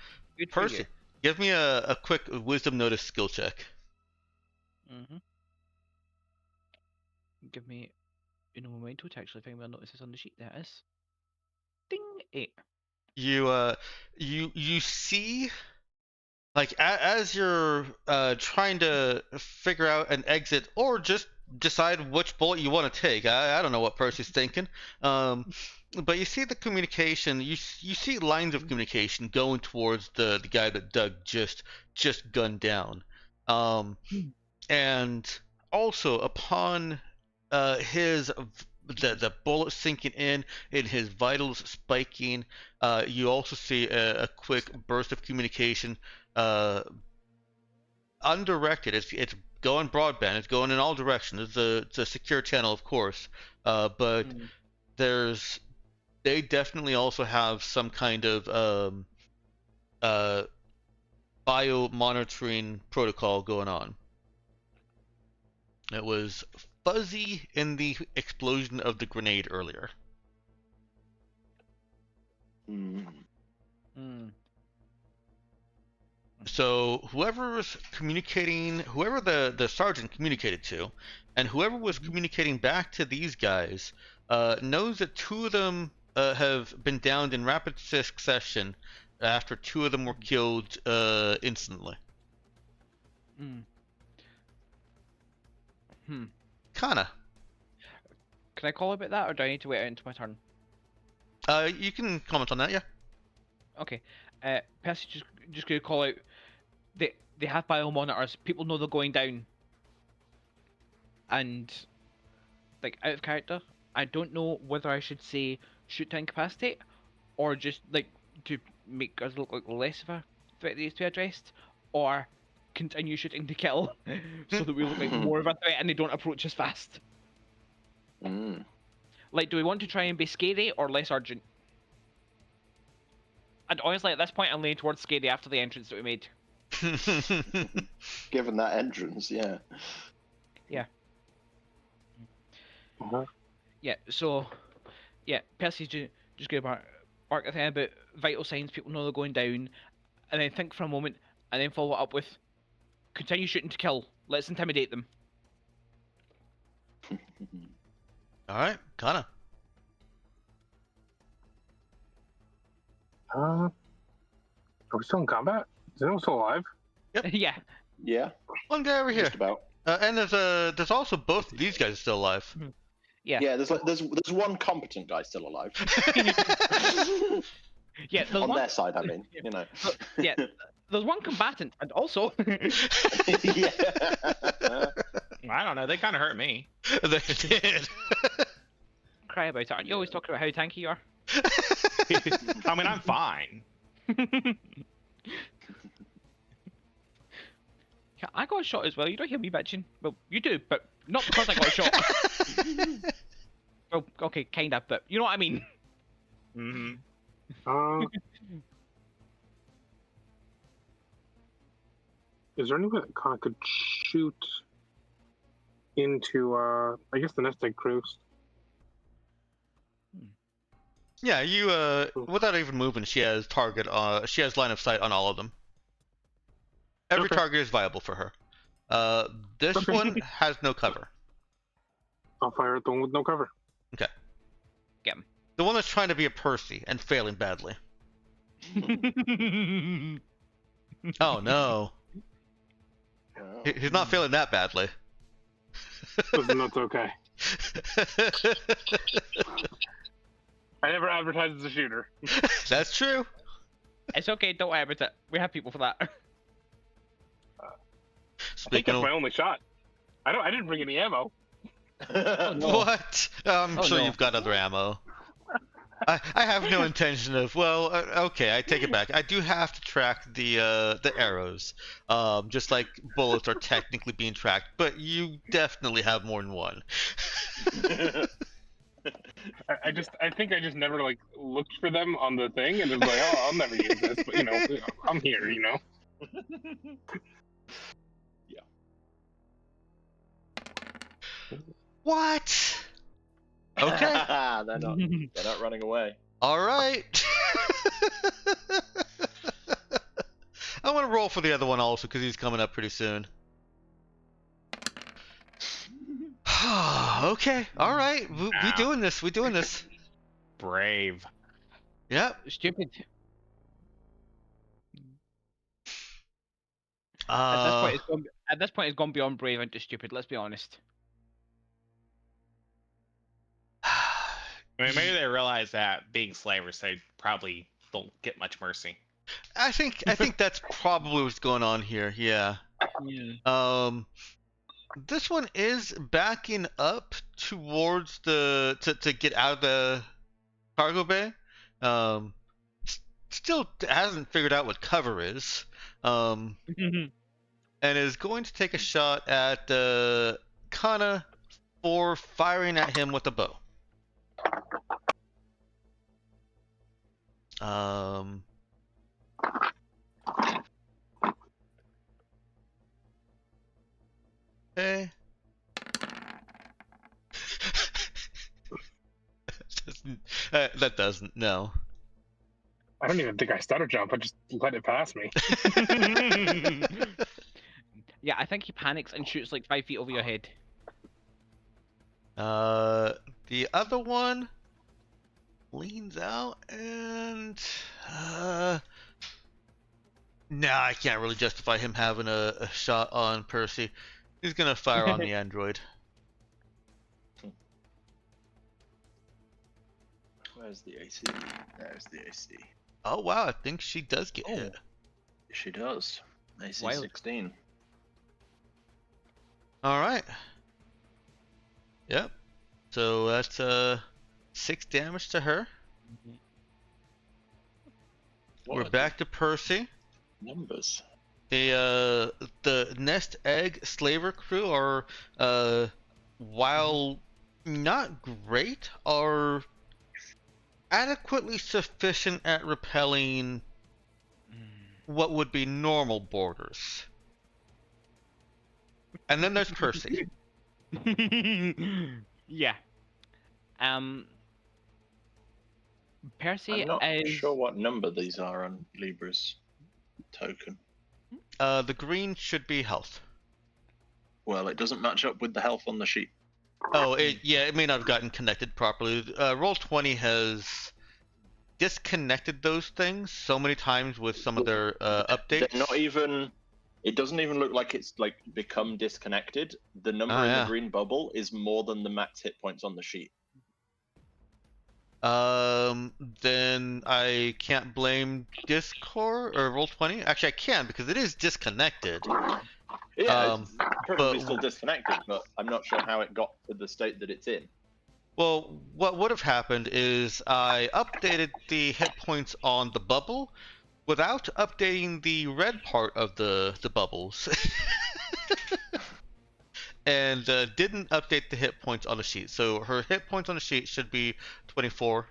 for
Percy,
you.
give me a quick wisdom notice skill check.
Give me un momento to actually find my notices on the sheet. That is. Ding! 8.
You see, like as you're trying to figure out an exit or just decide which bullet you want to take. I don't know what Percy's thinking. But you see the communication. You see lines of communication going towards the guy that Doug just gunned down. And also upon the bullet sinking in and his vitals spiking, you also see a quick burst of communication, undirected. It's going broadband. It's going in all directions. It's a secure channel, of course, but they definitely also have some kind of bio monitoring protocol going on. It was fuzzy in the explosion of the grenade earlier. So whoever's communicating, whoever the sergeant communicated to, and whoever was communicating back to these guys, knows that 2 of them have been downed in rapid succession after 2 of them were killed instantly. Kinda.
Can I call about that, or do I need to wait out into my turn?
You can comment on that, yeah.
Okay. Percy just gonna call out. They have bio monitors. People know they're going down. And like out of character, I don't know whether I should say shoot to incapacitate, or just like to make us look like less of a threat that needs to be addressed, or continue shooting to kill so that we look like more of a threat and they don't approach us fast. Like, do we want to try and be scary or less urgent? And honestly, at this point, I'm leaning towards scary after the entrance that we made.
Given that entrance, yeah.
Yeah.
Uh-huh.
Yeah, so, yeah, Percy's just going to bark at them about vital signs, people know they're going down, and then think for a moment, and then follow it up with, continue shooting to kill, let's intimidate them.
Alright, Kana.
Are we still in combat? Is anyone still alive?
Yep.
Yeah.
Yeah,
One guy over here.
just about.
And there's also both of these guys still alive.
Yeah.
Yeah, there's one competent guy still alive.
Yeah, there's
On
one,
their side, I mean, you know.
yeah, there's one combatant, and also...
Yeah.
I don't know, they kind of hurt me.
They did.
Cry about it. Aren't you always talking about how tanky you are?
I mean, I'm fine.
Yeah, I got a shot as well. You don't hear me bitching. Well, you do, but not because I got a shot. Well, okay, kinda, but you know what I mean.
Is there any way that Kana could shoot into, I guess the nest egg cruise?
Yeah, you without even moving, she has target. She has line of sight on all of them. Every
Okay.
target is viable for her. This
Okay.
one has no cover.
I'll fire at the one with no cover.
Okay.
Get him.
The one that's trying to be a Percy and failing badly. Oh no. He's not failing that badly.
Listen, that's okay. I never advertised as a shooter.
That's true.
It's okay, don't worry about it. We have people for that.
I think
Speaking
that's
of
my only shot. I didn't bring any ammo.
Oh no.
what, I'm
Oh
sure
no.
you've got other ammo. I have no intention of. Well, okay, I take it back. I do have to track the arrows, just like bullets are technically being tracked. But you definitely have more than one.
I think I just never like looked for them on the thing and was like, oh, I'll never use this, but I'm here,
What? Okay.
they're not running away.
All right. I want to roll for the other one also because he's coming up pretty soon. Okay. All right. We doing this. We doing this.
Brave.
Yep.
Stupid. At this point, it's gone beyond brave into stupid. Let's be honest.
I mean, maybe they realize that being slavers, they probably don't get much mercy.
I think that's probably what's going on here. Yeah.
Yeah.
This one is backing up towards to get out of the cargo bay. Still hasn't figured out what cover is. And is going to take a shot at Kana for firing at him with a bow. Okay. That doesn't, no.
I don't even think I stutter jump. I just let it pass me.
Yeah, I think he panics and shoots like 5 feet over your head.
The other one leans out and nah, I can't really justify him having a shot on Percy. He's gonna fire on the android.
Where's the AC? There's the AC.
Oh wow, I think she does get hit.
She does. AC
Wild.
16.
All right. Yep. So that's 6 damage to her. We're back to Percy.
Numbers.
The Nest Egg Slaver crew are while not great, are adequately sufficient at repelling what would be normal boarders. And then there's Percy.
Yeah. Percy
I'm not
is.
sure what number these are on Libra's token.
The green should be health.
Well, it doesn't match up with the health on the sheet.
Oh, it may not have gotten connected properly. Roll20 has disconnected those things so many times with some of their updates.
They're not even. It doesn't even look like it's like become disconnected. The number in the green bubble is more than the max hit points on the sheet.
Then I can't blame Discord or Roll20. Actually, I can because it is disconnected.
Yeah, it's probably still disconnected, but I'm not sure how it got to the state that it's in.
Well, what would have happened is I updated the hit points on the bubble without updating the red part of the bubbles. And didn't update the hit points on the sheet. So her hit points on the sheet should be 24.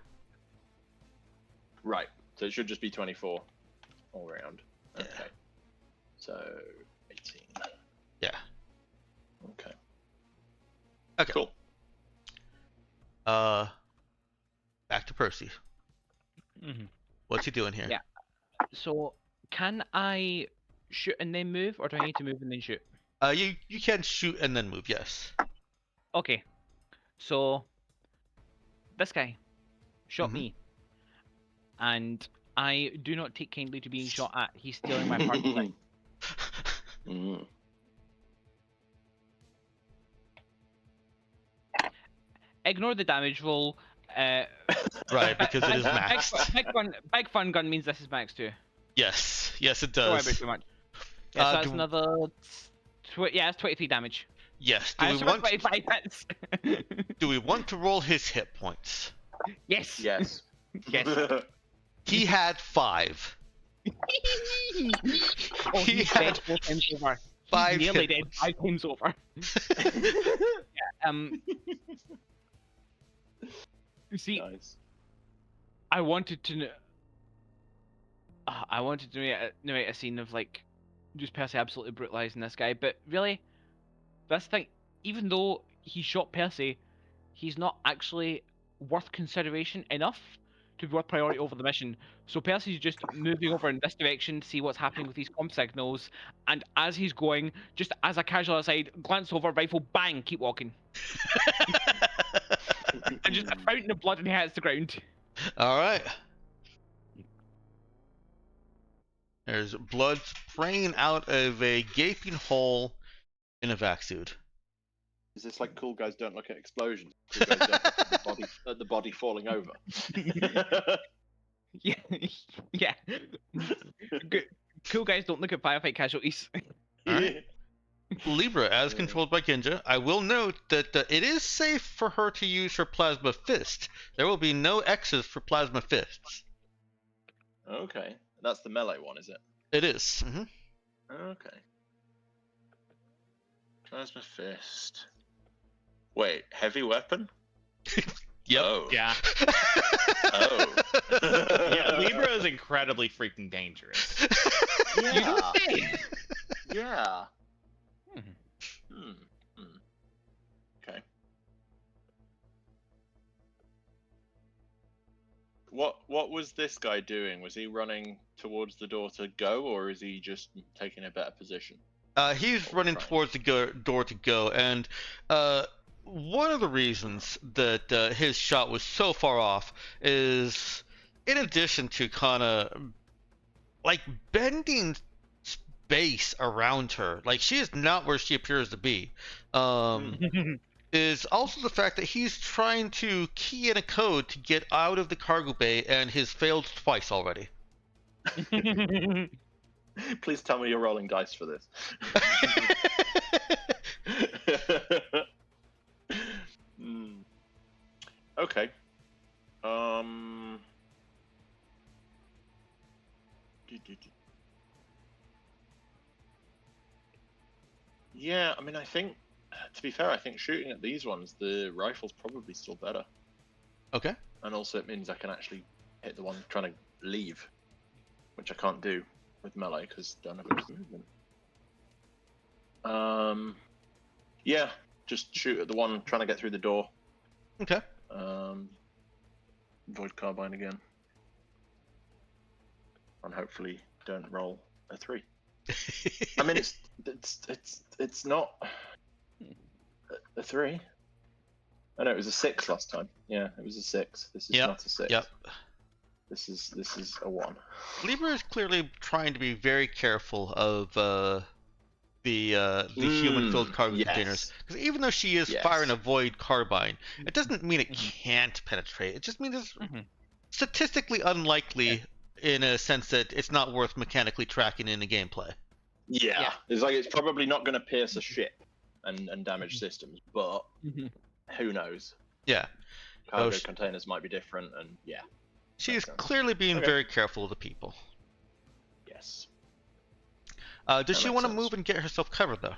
Right. So it should just be 24 all around. Okay.
Yeah.
So 18.
Yeah.
Okay.
Okay.
Cool.
Back to Percy.
Mhm.
What's he doing here?
Yeah. So, can I shoot and then move, or do I need to move and then shoot?
You can shoot and then move. Yes.
Okay. So, this guy shot
Mhm.
me, and I do not take kindly to being shot at. He's stealing my party.
Mm.
Ignore the damage roll.
Right, because it is maxed.
Big fun gun means this is maxed too.
Yes, yes, it
Don't worry about
does.
it too much. Yeah, so that's
Do,
another. Yeah, it's 23 damage.
yes.
I have 25 hits.
Do we want to roll his hit points?
Yes.
Yes.
Yes.
He had 5.
Oh,
He
he's
had
dead 4 times over. He's
5
nearly
hit
dead
points.
5 times over. You see,
Nice.
I wanted to. I wanted to narrate a scene of like, just Percy absolutely brutalizing this guy, but really, this thing, even though he shot Percy, he's not actually worth consideration enough to be worth priority over the mission. So Percy's just moving over in this direction to see what's happening with these comm signals, and as he's going, just as a casual aside, glance over, rifle, bang, keep walking. And just a fountain of blood and he hits the ground.
All right. There's blood spraying out of a gaping hole in a vac suit.
Is this like cool guys don't look at explosions? Cool guys don't look at the body falling over.
Yeah, yeah. Cool guys don't look at firefight casualties.
Alright. Libra, as controlled by Genja, I will note that it is safe for her to use her plasma fist. There will be no X's for plasma fists.
Okay, that's the melee one, is it?
It is. Mm-hmm.
Okay. Plasma fist. Wait, heavy weapon?
Yep.
Oh.
Yeah.
Oh.
Yeah, Libra is incredibly freaking dangerous.
Yeah. Yeah. Okay. What was this guy doing? Was he running towards the door to go, or is he just taking a better position?
He's running
Right.
towards the door to go, and one of the reasons that his shot was so far off is, in addition to kind of like bending space around her, like she is not where she appears to be. Is also the fact that he's trying to key in a code to get out of the cargo bay and has failed twice already.
Please tell me you're rolling dice for this. Okay. Yeah, I mean, I think, to be fair, I think shooting at these ones, the rifle's probably still better.
Okay.
And also it means I can actually hit the one trying to leave, which I can't do with melee because don't have enough movement. Yeah, just shoot at the one trying to get through the door.
Okay.
Void carbine again, and hopefully don't roll a 3. I mean, it's not a 3. I know it was a 6 last time. Yeah, it was a 6. This is not a 6.
Yep.
This is a 1.
Libra is clearly trying to be very careful of the human-filled cargo containers, because even though she is firing a void carbine, it doesn't mean it can't penetrate. It just means it's statistically unlikely in a sense that it's not worth mechanically tracking in the gameplay.
Yeah, it's like it's probably not going to pierce a ship and damage systems, but who knows?
Yeah.
Cargo containers might be different, and yeah.
She's clearly being very careful of the people.
Yes.
Does she want to move and get herself covered, though?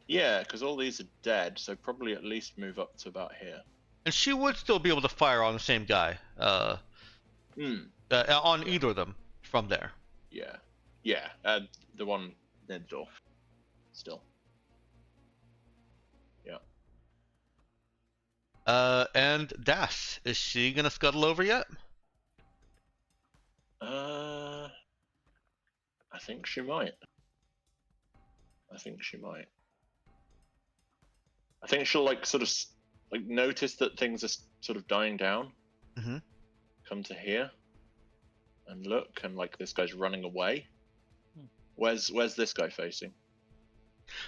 Yeah, because all these are dead, so probably at least move up to about here.
And she would still be able to fire on the same guy. On either of them from there.
Yeah. Yeah, the one near the door. Still. Yeah.
And Das, is she gonna scuttle over yet?
I think she might. I think she'll like sort of like notice that things are sort of dying down. Come to here and look, and like this guy's running away. Where's this guy facing?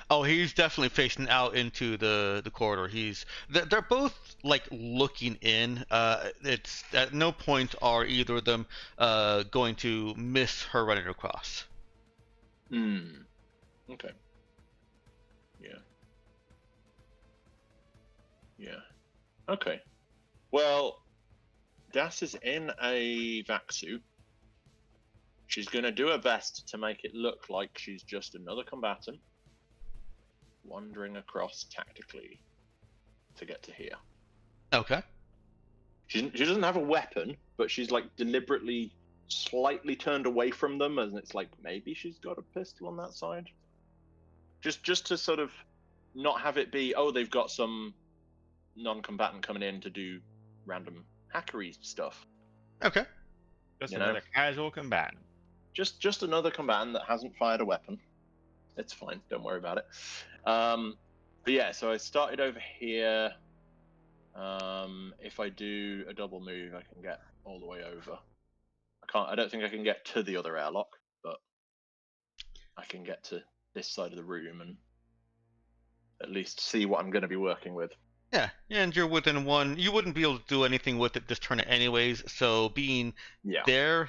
Oh, he's definitely facing out into the corridor. They're both like looking in. It's at no point are either of them going to miss her running across.
Okay. Yeah. Yeah. Okay. Well, Das is in a vac suit. She's going to do her best to make it look like she's just another combatant wandering across tactically to get to here.
Okay.
She doesn't have a weapon, but she's like deliberately slightly turned away from them, and it's like maybe she's got a pistol on that side. Just to sort of not have it be, oh, they've got some non-combatant coming in to do random hackery stuff.
Okay.
Just
You
another
know?
casual combatant.
Just another combatant that hasn't fired a weapon. It's fine. Don't worry about it. But yeah, so I started over here. If I do a double move, I can get all the way over. I don't think I can get to the other airlock, but I can get to this side of the room and at least see what I'm going to be working with.
Yeah, and you're within one. You wouldn't be able to do anything with it this turn anyways. So being there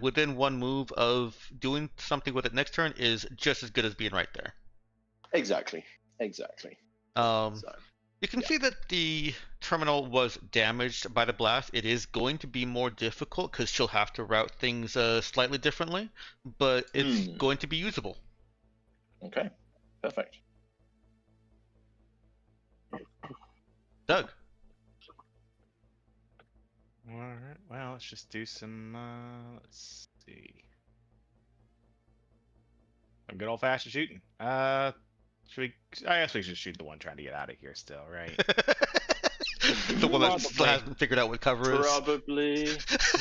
within one move of doing something with it next turn is just as good as being right there.
Exactly.
You can see that the terminal was damaged by the blast. It is going to be more difficult because she'll have to route things slightly differently, but it's going to be usable.
Okay, perfect.
Doug.
All right. Well, let's just do some. Let's see. Some good old-fashioned shooting. Should we? I guess we should shoot the one trying to get out of here still, right?
The one that still hasn't figured out what cover is.
Probably.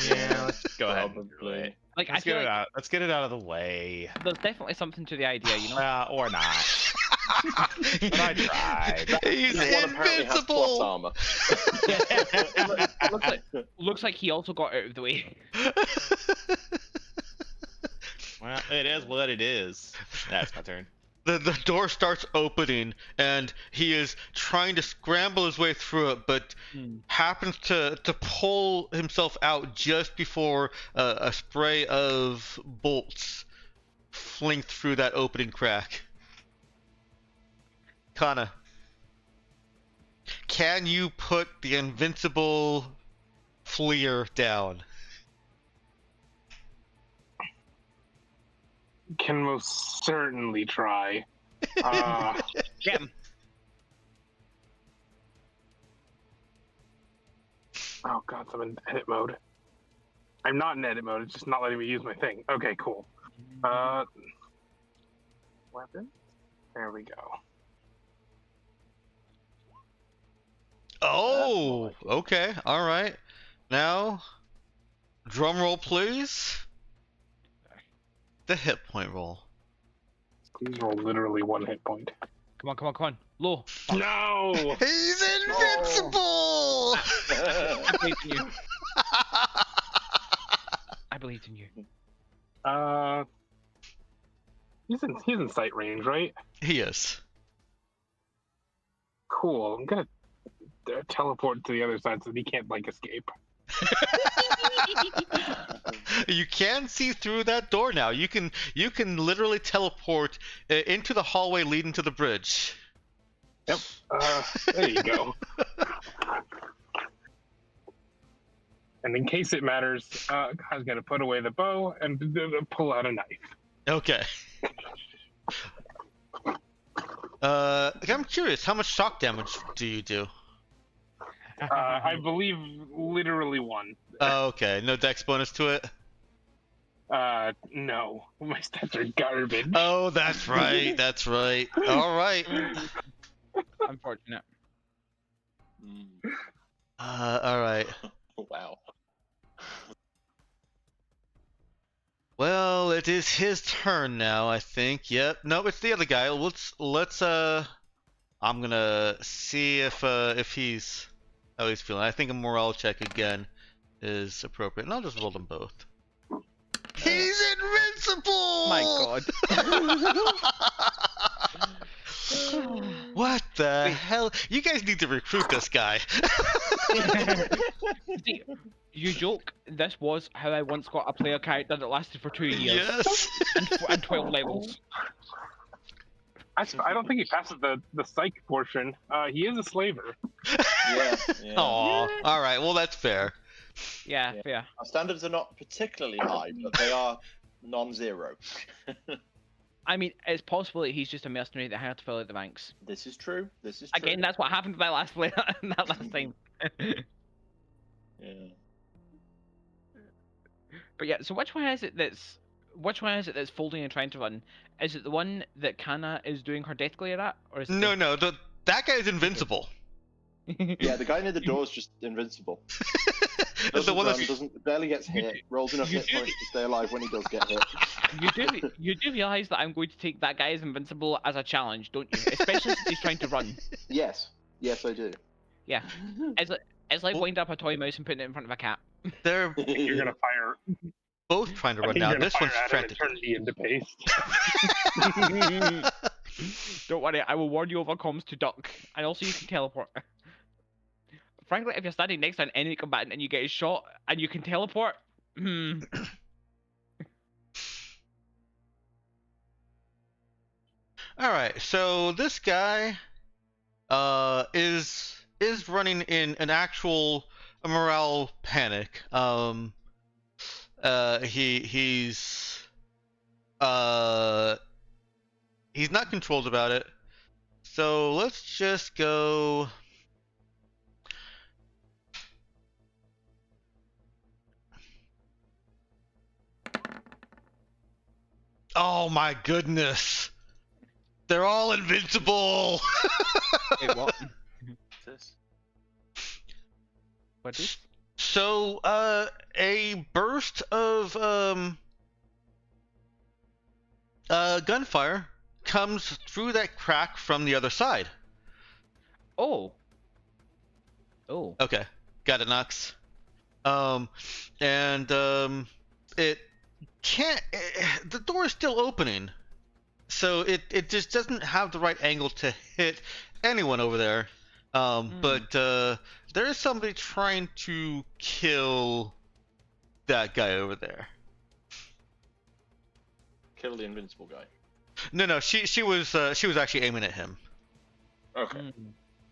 Yeah, let's go ahead and do it.
Like,
Let's get it out. Let's get it out of the way.
There's definitely something to the idea, you know.
Or not. But I tried.
He's invincible.
Armor.
Looks like he also got out of the way.
Well, it is what it is. That's my turn.
The door starts opening, and he is trying to scramble his way through it, but happens to pull himself out just before a spray of bolts fling through that opening crack. Kana, can you put the invincible fleer down?
Can most certainly try.
Yeah.
Oh god, I'm in edit mode. I'm not in edit mode, it's just not letting me use my thing. Okay, cool. Weapon? There we go.
Oh, okay, alright. Now, drum roll please. The hit point roll.
These roll literally 1 hit point.
Come on. Low.
No!
He's invincible!
I believed in you. I believed in you.
He's in sight range, right?
He is.
Cool. I'm gonna teleport to the other side so that he can't like escape.
You can see through that door now. You can literally teleport into the hallway leading to the bridge.
Yep. There you go. And in case it matters, Kai's gonna put away the bow and pull out a knife.
Okay. I'm curious, how much shock damage do you do?
I believe literally 1.
Oh, okay. No dex bonus to it?
No. My stats are garbage.
Oh, that's right. That's right. All right.
Unfortunate.
All right.
Wow.
Well, it is his turn now, I think. Yep. No, it's the other guy. Let's I'm gonna see if he's how he's feeling. I think a morale check again is appropriate, and I'll just roll them both. He's invincible!
My god.
the
Wait.
hell? You guys need to recruit this guy.
See, you joke. This was how I once got a player character that lasted for 2 years
Yes.
and 12 levels.
I don't think he passes the psych portion. He is a slaver.
Yeah.
Aw. All right. Well, that's fair.
Yeah,
Yeah.
fair.
Our standards are not particularly high, but they are non-zero.
I mean, it's possible that he's just a mercenary that had to fill out the ranks.
This is true. This is true.
Again, that's what happened to my last player that last time.
Yeah.
But yeah, so which one is it that's folding and trying to run? Is it the one that Kana is doing her death glare at, or is it
No. That guy's invincible.
Yeah, the guy near the door is just invincible.
the
Doesn't
one
run,
that's
barely gets hit, rolls enough hit points to stay alive when he does get hit.
You do realize that I'm going to take that guy as invincible as a challenge, don't you? Especially since he's trying to run.
Yes, I do.
Yeah, it's like winding up a toy mouse and putting it in front of a cat.
they're
You're gonna fire.
both trying to
I
run
think
now.
you're gonna
This one's
fire at him and
frantic.
turn me into paste.
Don't worry, I will warn you over comms to duck, and also you can teleport. Frankly, if you're standing next to an enemy combatant and you get shot and you can teleport,
All right. So this guy is running in an actual morale panic. He's not controlled about it. So let's just go. Oh my goodness. They're all invincible.
wait, what?
This.
What is?
So, a burst of gunfire comes through that crack from the other side.
Oh.
Okay, got it, Nox. It can't. The door is still opening, so it just doesn't have the right angle to hit anyone over there. But there is somebody trying to kill that guy over there.
Kill the invincible guy.
No, she was actually aiming at him.
Okay.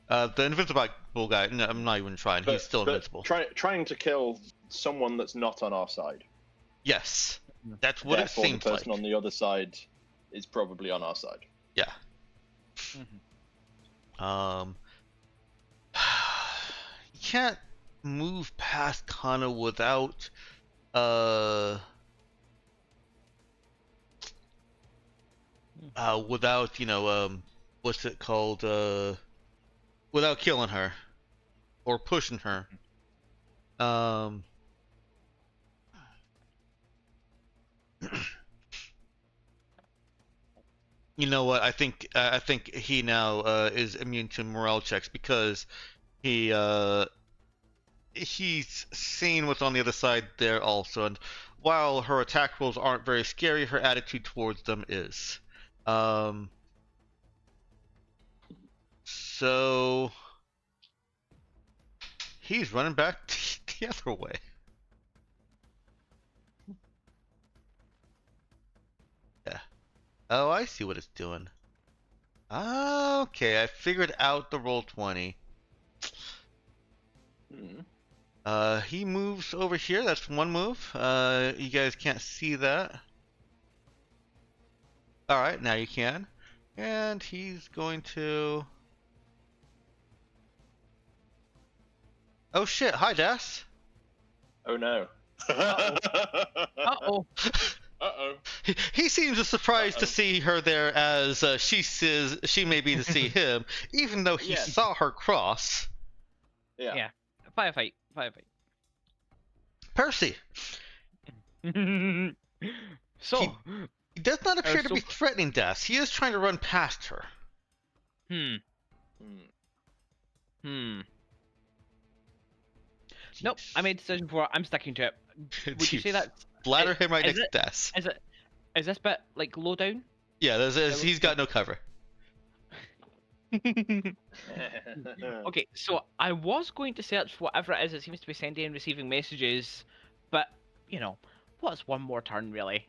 The invincible guy. No, I'm not even trying. He's still invincible.
Trying to kill someone that's not on our side.
Yes, that's what
Therefore,
it seems
the person
like.
on the other side is probably on our side.
Yeah. You can't move past Kana without without what's it called, without killing her or pushing her. You know what? I think he now is immune to morale checks because he's seen what's on the other side there also, and while her attack rolls aren't very scary, her attitude towards them is. So he's running back the other way. Yeah. Oh, I see what it's doing. Okay, I figured out the roll 20. He moves over here. That's one move. You guys can't see that. All right, now you can. And he's going to. Oh shit! Hi, Das.
Oh no.
Uh-oh.
Uh-oh.
He seems surprised to see her there, as she says she may be to see him, even though he
Yeah.
saw her cross.
Yeah.
Firefight.
Percy,
So.
he does not appear to
so-
be threatening Das. He is trying to run past her.
Hmm.
Nope. I made a decision for it. I'm sticking to it. Would you say that?
Bladder him right
is
next to Das.
Is this bit like low down?
Yeah, he's got no cover.
Okay, so I was going to search for whatever it is that seems to be sending and receiving messages, but you know, what's one more turn really?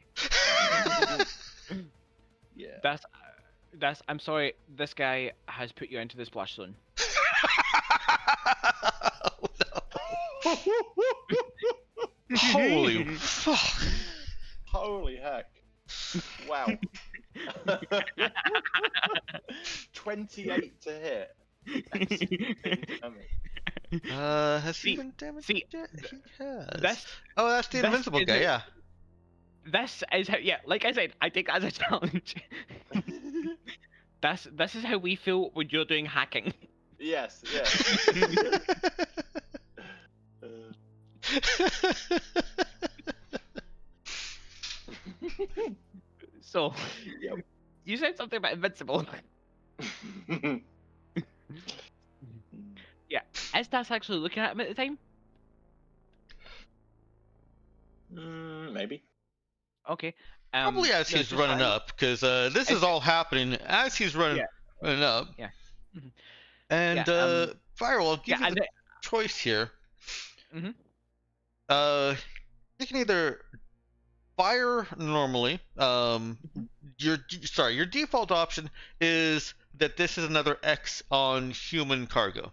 Yeah.
That's. I'm sorry, this guy has put you into the splash zone.
Oh, no. Holy fuck.
Holy heck. Wow. 28 to hit. That's damage.
Has he
See-
been damaged
see,
yet? He has.
This
Oh, that's the
this
invincible
is
guy,
it.
yeah.
this is how, yeah, like I said, I take that as a challenge. This is how we feel when you're doing hacking.
Yes, yes.
So
Yep.
you said something about invincible. Yeah, is Das actually looking at him at the time?
Maybe.
Okay.
Probably as
no,
he's
so
running
sorry.
up, because this is all happening as he's running up.
Yeah. Mhm.
And
Yeah,
Firewall, I'll give
yeah,
you the choice here.
Mhm.
You can either fire normally. Your default option is that this is another X on human cargo.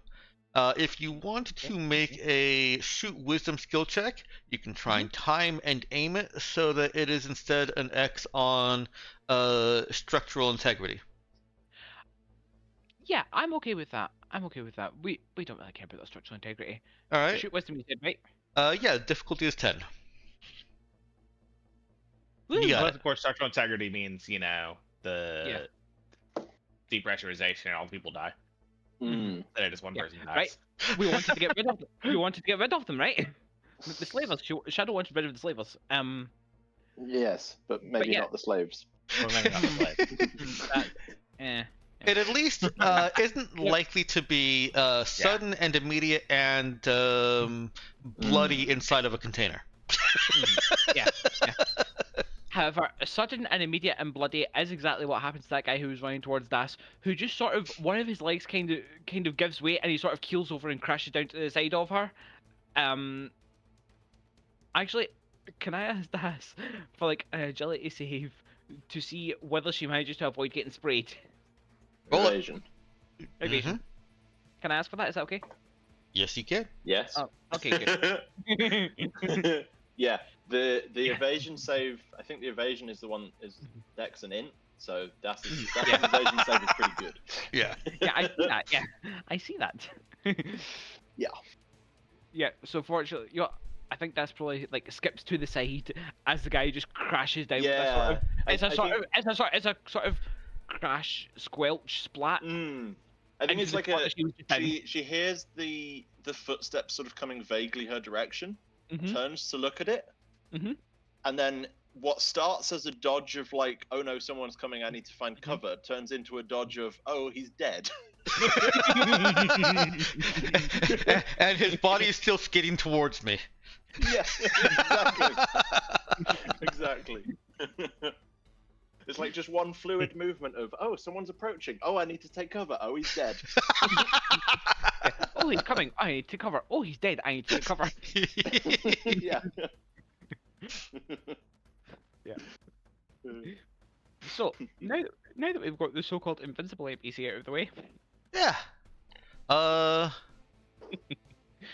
If you wanted to make a shoot wisdom skill check, you can try and time and aim it so that it is instead an X on structural integrity.
Yeah, I'm okay with that. I'm okay with that. We don't really care about the structural integrity.
All right.
Shoot wisdom, you said, right?
Yeah, difficulty is 10.
Woo!
You got
Well,
it.
of course, structural integrity means, you know, the depressurization and all the people die.
Mm.
Then it is one
Yeah,
person dies.
right. We wanted to get rid of them. We wanted to get rid of them, right? The slavers. Shadow wanted rid of the slavers.
Yes, but maybe
yeah.
not the slaves.
Or maybe not the slave.
It at least isn't likely to be sudden and immediate and bloody inside of a container.
Yeah. However, sudden and immediate and bloody is exactly what happens to that guy who was running towards Das, who just sort of, one of his legs kind of gives way and he sort of keels over and crashes down to the side of her. Actually, can I ask Das for like an agility save to see whether she manages to avoid getting sprayed?
Roll it.
Evasion.
Evasion. Can I ask for that? Is that okay?
Yes, you can.
Yes.
Oh, okay, good.
Yeah, the evasion save. I think the evasion is the one is Dex and Int. So that's evasion save is pretty good.
Yeah.
Yeah, I see that. Yeah, I see that.
Yeah.
Yeah. So fortunately, I think that's probably like skips to the side as the guy just crashes down.
Yeah.
It's a sort of crash, squelch, splat.
I think
into
it's
the
like
spot that she was just in.
she hears the footsteps sort of coming vaguely her direction,
Mhm.
turns to look at it,
Mhm.
and then what starts as a dodge of like, oh no, someone's coming, I need to find cover, turns into a dodge of, oh, he's dead.
And his body is still skidding towards me.
Yeah, exactly. Exactly. It's like just one fluid movement of, oh, someone's approaching. Oh, I need to take cover. Oh, he's dead.
Oh, he's coming. I need to cover. Oh, he's dead. I need to cover.
Yeah.
Yeah. So now that we've got the so-called invincible NPC out of the way,
Yeah.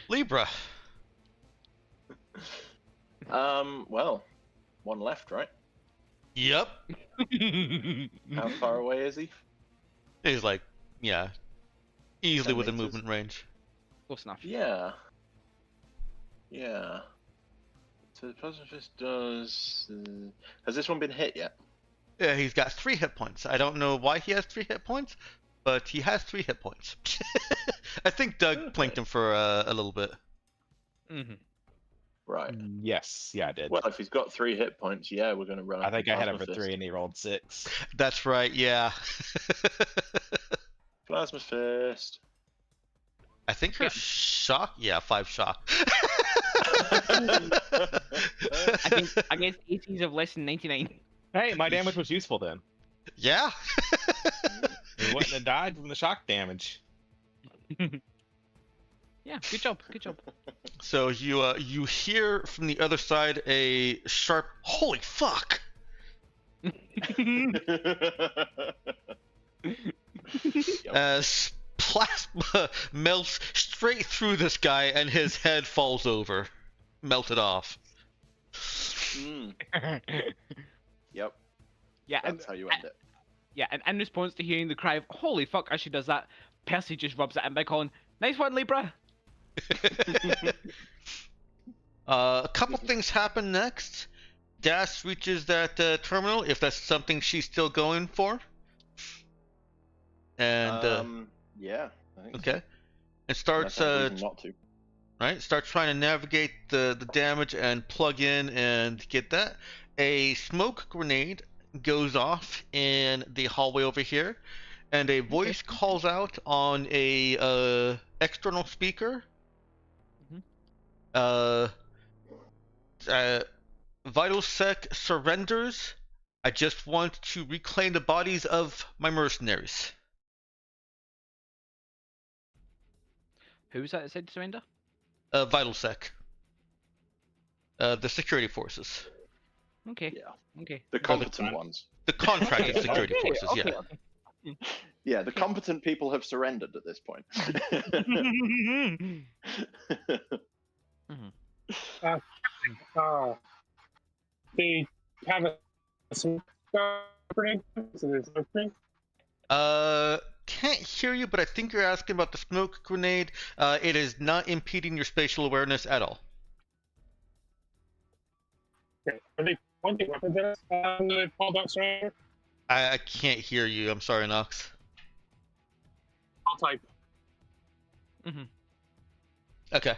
Libra.
Well, one left, right?
Yep.
How far away is he?
He's like, yeah, easily
10
within
meters.
movement range.
close enough.
Yeah. Yeah. So the pacifist does. Has this one been hit yet?
Yeah, he's got 3 hit points. I don't know why he has 3 hit points, but he has 3 hit points. I think Doug planked him for a little bit.
Mm-hmm.
Right.
Yes, yeah, I did.
Well, if he's got 3 hit points, yeah, we're going to run.
I think I had him
Plasma
for
Fist.
3 and he rolled 6.
That's right, yeah.
Plasma Fist.
I think her shock? Yeah, 5 shock.
Against ACs of less than 99.
Hey, my damage was useful then.
Yeah.
We wouldn't have died from the shock damage.
Yeah, good job, good job.
So you hear from the other side a sharp "Holy fuck!" as plasma melts straight through this guy and his head falls over, melted off.
Mm, yep,
Yeah,
that's how you end it.
yeah, and in response to hearing the cry of "Holy fuck!" as she does that, Percy just rubs it in by calling, "Nice one, Libra."
A couple things happen next. Das reaches that terminal if that's something she's still going for. And
Yeah, I think so.
okay, and starts
Unless I have reason not to.
right, starts trying to navigate the damage and plug in and get that. A smoke grenade goes off in the hallway over here, and a voice calls out on a external speaker. Vital Sec surrenders. I just want to reclaim the bodies of my mercenaries.
Who was that said to surrender?
Vital Sec. The security forces.
Okay.
Yeah,
Okay.
the competent ones.
The contracted security forces, yeah.
Yeah, the competent people have surrendered at this point.
They have a smoke grenade, so there's smoke grenade.
Can't hear you, but I think you're asking about the smoke grenade. It is not impeding your spatial awareness at all.
Okay. Are they pointing weapons at us? They called out surrender.
I can't hear you. I'm sorry, Nox.
I'll type.
Okay.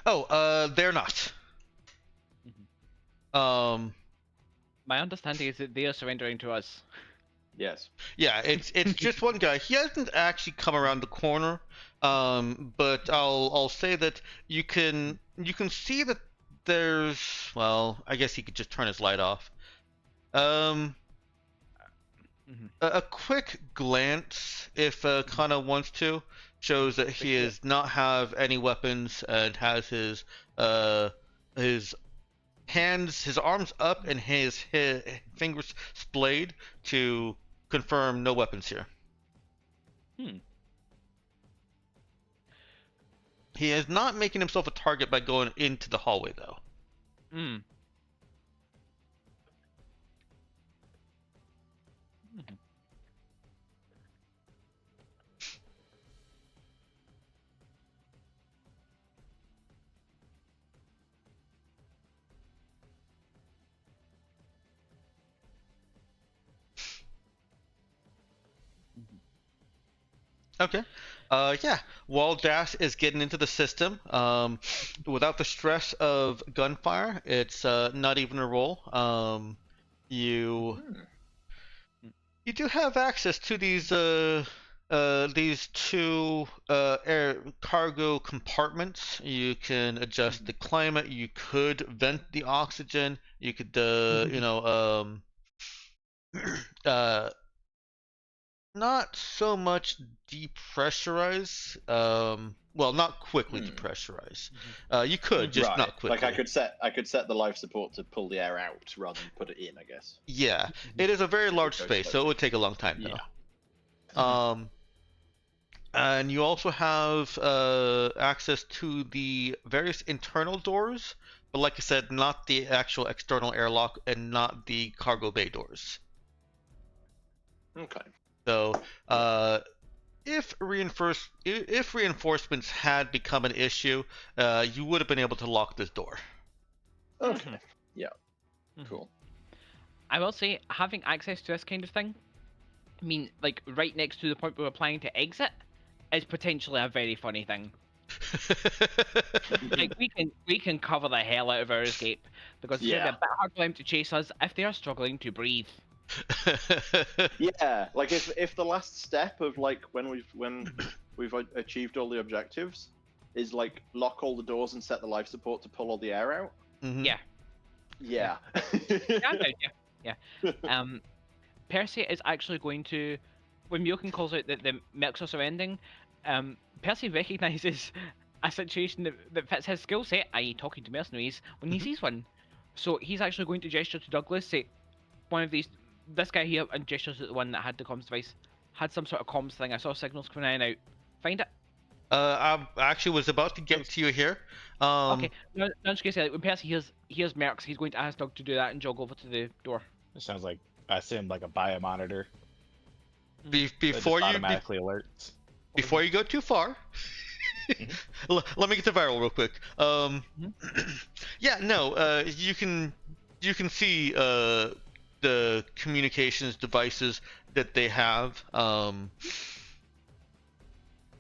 Oh, they're not.
My understanding is that they are surrendering to us.
Yes.
Yeah, it's just one guy. He hasn't actually come around the corner. But I'll say that you can see that there's, well, I guess he could just turn his light off. A quick glance, if Kana wants to, shows that he does not have any weapons and has his hands, his arms up, and his fingers splayed to confirm no weapons here. He is not making himself a target by going into the hallway, though. Okay. Yeah. While Das is getting into the system, without the stress of gunfire, it's not even a roll. You do have access to these two air cargo compartments. You can adjust the climate. You could vent the oxygen. You could, not so much depressurize. Well, not quickly depressurize. You could just
Right.
not quickly.
Like I could set the life support to pull the air out rather than put it in, I guess.
Yeah, it is a very large
Go
space, so it
slowly.
would take a long time though.
Yeah.
And you also have access to the various internal doors, but like I said, not the actual external airlock and not the cargo bay doors.
Okay.
So, if reinforcements had become an issue, you would have been able to lock this door.
Okay. Yeah. Cool.
I will say, having access to this kind of thing, I mean, like right next to the point where we're planning to exit, is potentially a very funny thing. Like we can cover the hell out of our escape because it's gonna be a bit hard for them to chase us if they are struggling to breathe.
Yeah, like if the last step of like when we've achieved all the objectives, is like lock all the doors and set the life support to pull all the air out.
Mhm.
Yeah.
Yeah.
Yeah, I'm down, yeah. Percy is actually going to, when Miokin calls out that the Mexos are ending, Percy recognizes a situation that fits his skill set, i.e. talking to mercenaries, when he
Mhm.
sees one. So he's actually going to gesture to Douglas, say, one of these, this guy here, and gestures at the one that had the comms device, had some sort of comms thing. I saw signals coming in and out. Find it.
I actually was about to get to you here.
Okay, no, I'm just gonna say, like, when Percy hears Mercs, he's going to ask Doug to do that and jog over to the door.
It sounds like, I assume, like a biomonitor that just
before you
automatically alerts.
before you go too far, let me get to viral real quick. Yeah, no, you can see the communications devices that they have,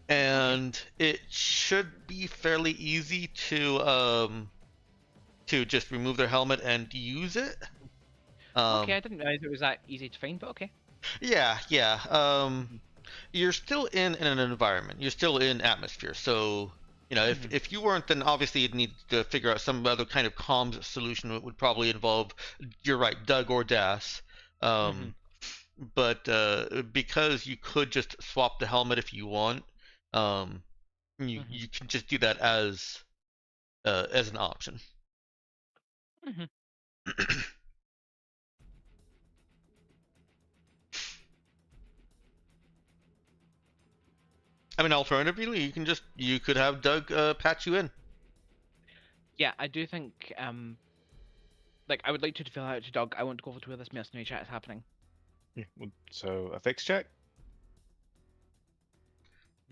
and it should be fairly easy to just remove their helmet and use it.
Okay, I didn't realize it was that easy to find, but okay.
Yeah, yeah. You're still in an environment. You're still in atmosphere. So, if you weren't, then obviously you'd need to figure out some other kind of comms solution that would probably involve, you're right, Doug or Das. But because you could just swap the helmet if you want, you can just do that as an option. I mean, alternatively, you could have Doug patch you in.
Yeah, I do think like I would like to fill out to Doug. I want to go over to where this mercenary chat is happening.
Yeah, so a fix check.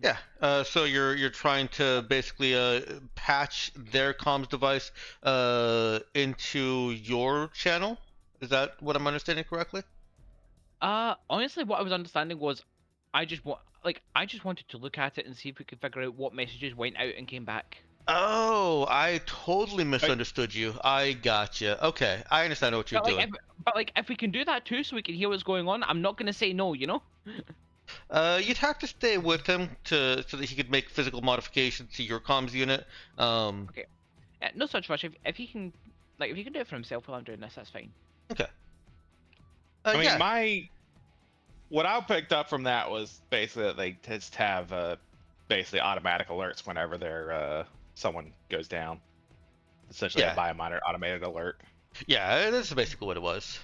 Yeah. So you're trying to basically patch their comms device into your channel. Is that what I'm understanding correctly?
Honestly, what I was understanding was, I just wanted to look at it and see if we could figure out what messages went out and came back.
Oh, I totally misunderstood you. I gotcha. Okay, I understand what you're
But like,
doing.
if we can do that too, so we can hear what's going on, I'm not gonna say no, you know.
You'd have to stay with him so that he could make physical modifications to your comms unit.
Okay. No such rush. If he can, like, if he can do it for himself while I'm doing this, that's fine.
Okay.
I mean,
Yeah.
what I picked up from that was basically that they just have basically automatic alerts whenever someone goes down. Essentially,
Yeah.
a biomonitor automated alert.
Yeah, that's basically what it was.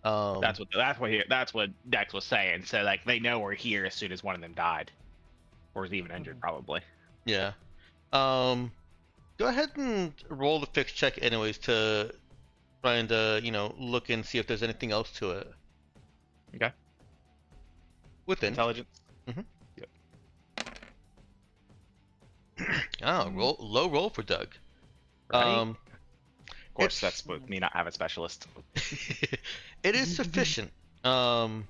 That's what Dex was saying. So like they know we're here as soon as one of them died, or is even injured, probably.
Yeah. Go ahead and roll the fix check anyways to try and look and see if there's anything else to it.
Okay.
Within.
Intelligence.
Yep. Low roll for Doug.
Right. Of course,
it's-
that's with me not having a specialist.
It is sufficient. And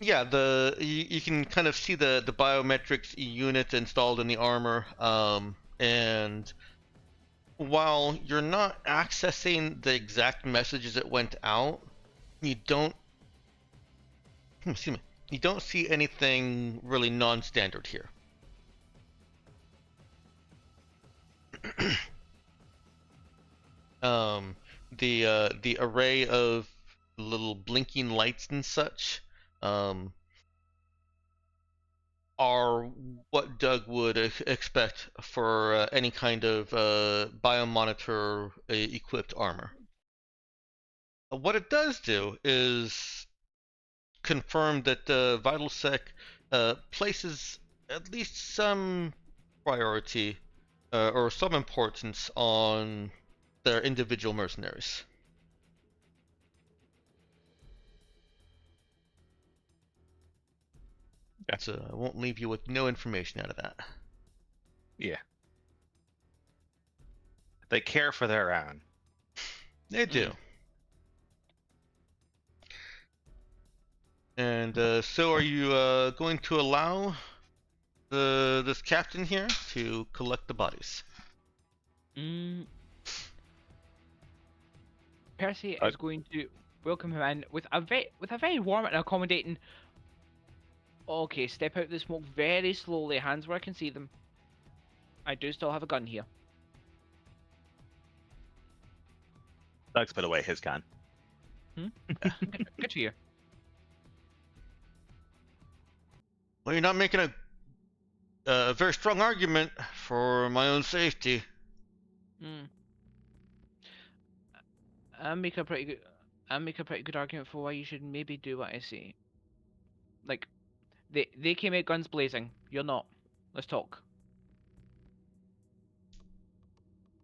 yeah, you can kind of see the biometrics unit installed in the armor. And while you're not accessing the exact messages that went out, you don't see anything really non-standard here. The array of little blinking lights and such are what Doug would expect for any kind of biomonitor equipped armor. What it does do is confirm that VitalSec places at least some priority or some importance on their individual mercenaries. So I won't leave you with no information out of that.
Yeah. They care for their own.
They do. And so are you going to allow this captain here to collect the bodies?
Percy is going to welcome him in with a very warm and accommodating. Okay, step out of the smoke very slowly, hands where I can see them. I do still have a gun here.
Doug's put away his gun.
Good to hear.
Well, you're not making a very strong argument for my own safety.
Hmm. I make a pretty good argument for why you should maybe do what I say. Like, they came out guns blazing. You're not. Let's talk.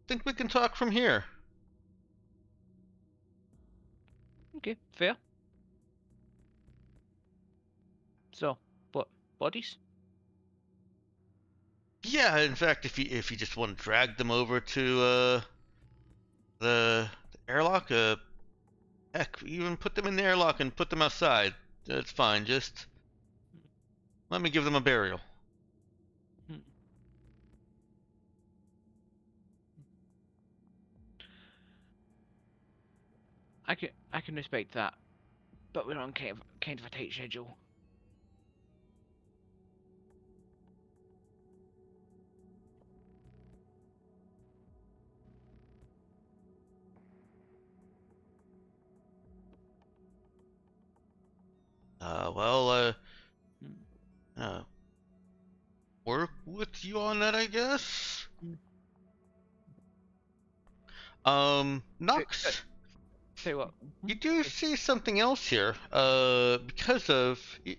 Think we can talk from here.
Okay, fair. So, what? Bodies?
Yeah, in fact, if you just want to drag them over to the airlock, heck, even put them in the airlock and put them outside. That's fine. Just let me give them a burial.
Hmm. I can respect that, but we're on kind of a tight schedule.
Well,
Hmm.
uh, work with you on that, I guess. Nox,
Tell you what.
you do see something else here. Because of it,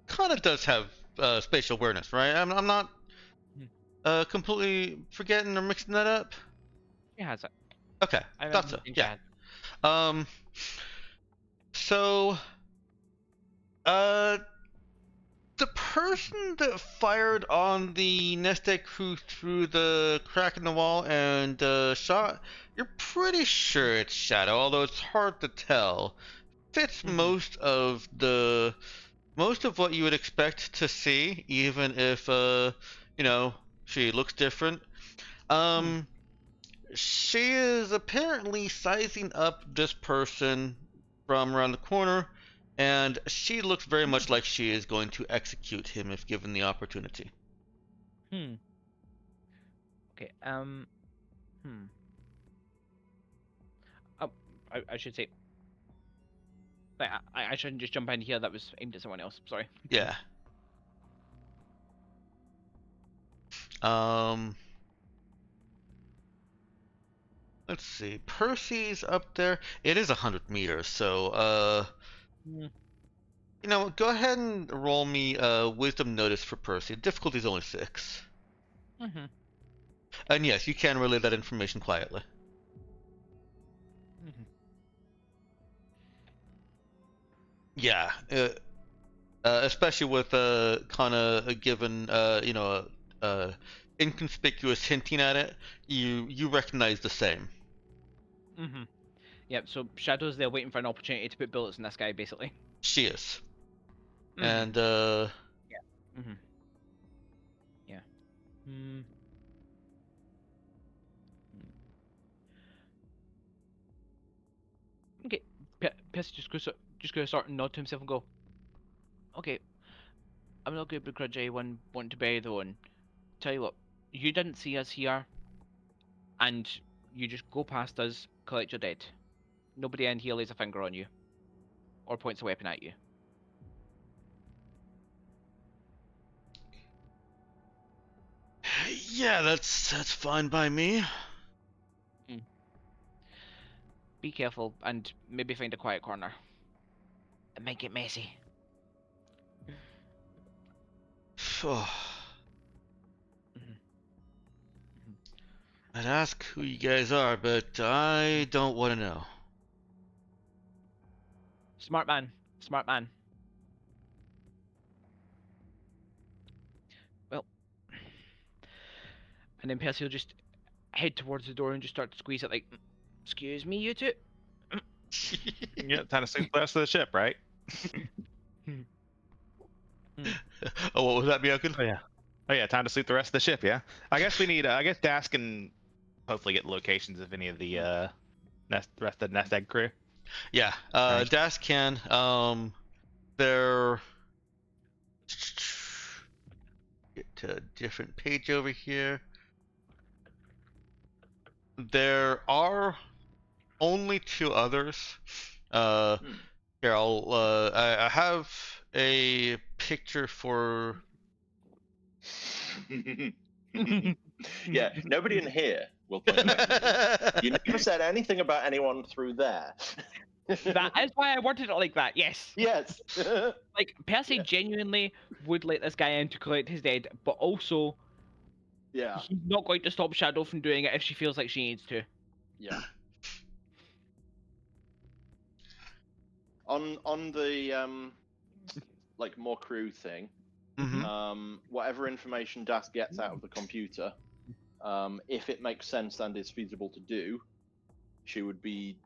kind of does have spatial awareness, right? I'm not completely forgetting or mixing that up.
He has it.
Okay,
I
thought
remember
so.
seeing
Yeah.
Chad.
Um. So, uh, the person that fired on the nest egg crew through the crack in the wall and shot, you're pretty sure it's Shadow, although it's hard to tell. Fits most of what you would expect to see, even if she looks different. She is apparently sizing up this person from around the corner, and she looks very much like she is going to execute him if given the opportunity.
Okay. Oh, I should say. Like, I shouldn't just jump in here. That was aimed at someone else. Sorry.
Yeah. Um. Let's see. Percy's up there. It is 100 meters, so go ahead and roll me wisdom notice for Percy. Difficulty is only 6. And yes, you can relay that information quietly. Yeah, especially with kind of given inconspicuous hinting at it, you recognize the same.
Yep. So Shadow's there waiting for an opportunity to put bullets in this guy, basically.
She is, and
Yeah. Okay. Percy just gonna sort of nod to himself and go, "Okay, I'm not gonna begrudge anyone wanting to bury their own. Tell you what, you didn't see us here, and you just go past us, collect your dead. Nobody in here lays a finger on you, or points a weapon at you."
Yeah, that's fine by me.
Be careful, and maybe find a quiet corner. It might get messy.
I'd ask who you guys are, but I don't want to know.
Smart man. Smart man. Well, and then Percy will just head towards the door and just start to squeeze it like, "Excuse me, you two."
Yeah, time to sink the rest of the ship, right?
Oh, what was that, Biancan?
Oh yeah, time to sleep the rest of the ship. Yeah, I guess we need. I guess Dask can hopefully get locations of any of the rest of the nest egg crew.
Yeah,
Right.
Das can. They're to a different page over here. There are only 2 others. Here, I have a picture for.
Yeah, nobody in here will point back. You never said anything about anyone through there.
That is why I wanted it like that. Yes.
Yes.
Like Percy
Yeah.
genuinely would let this guy in to collect his dead, but also
Yeah.
he's not going to stop Shadow from doing it if she feels like she needs to.
Yeah. On the like more crew thing, whatever information Das gets out of the computer, if it makes sense and is feasible to do, she would be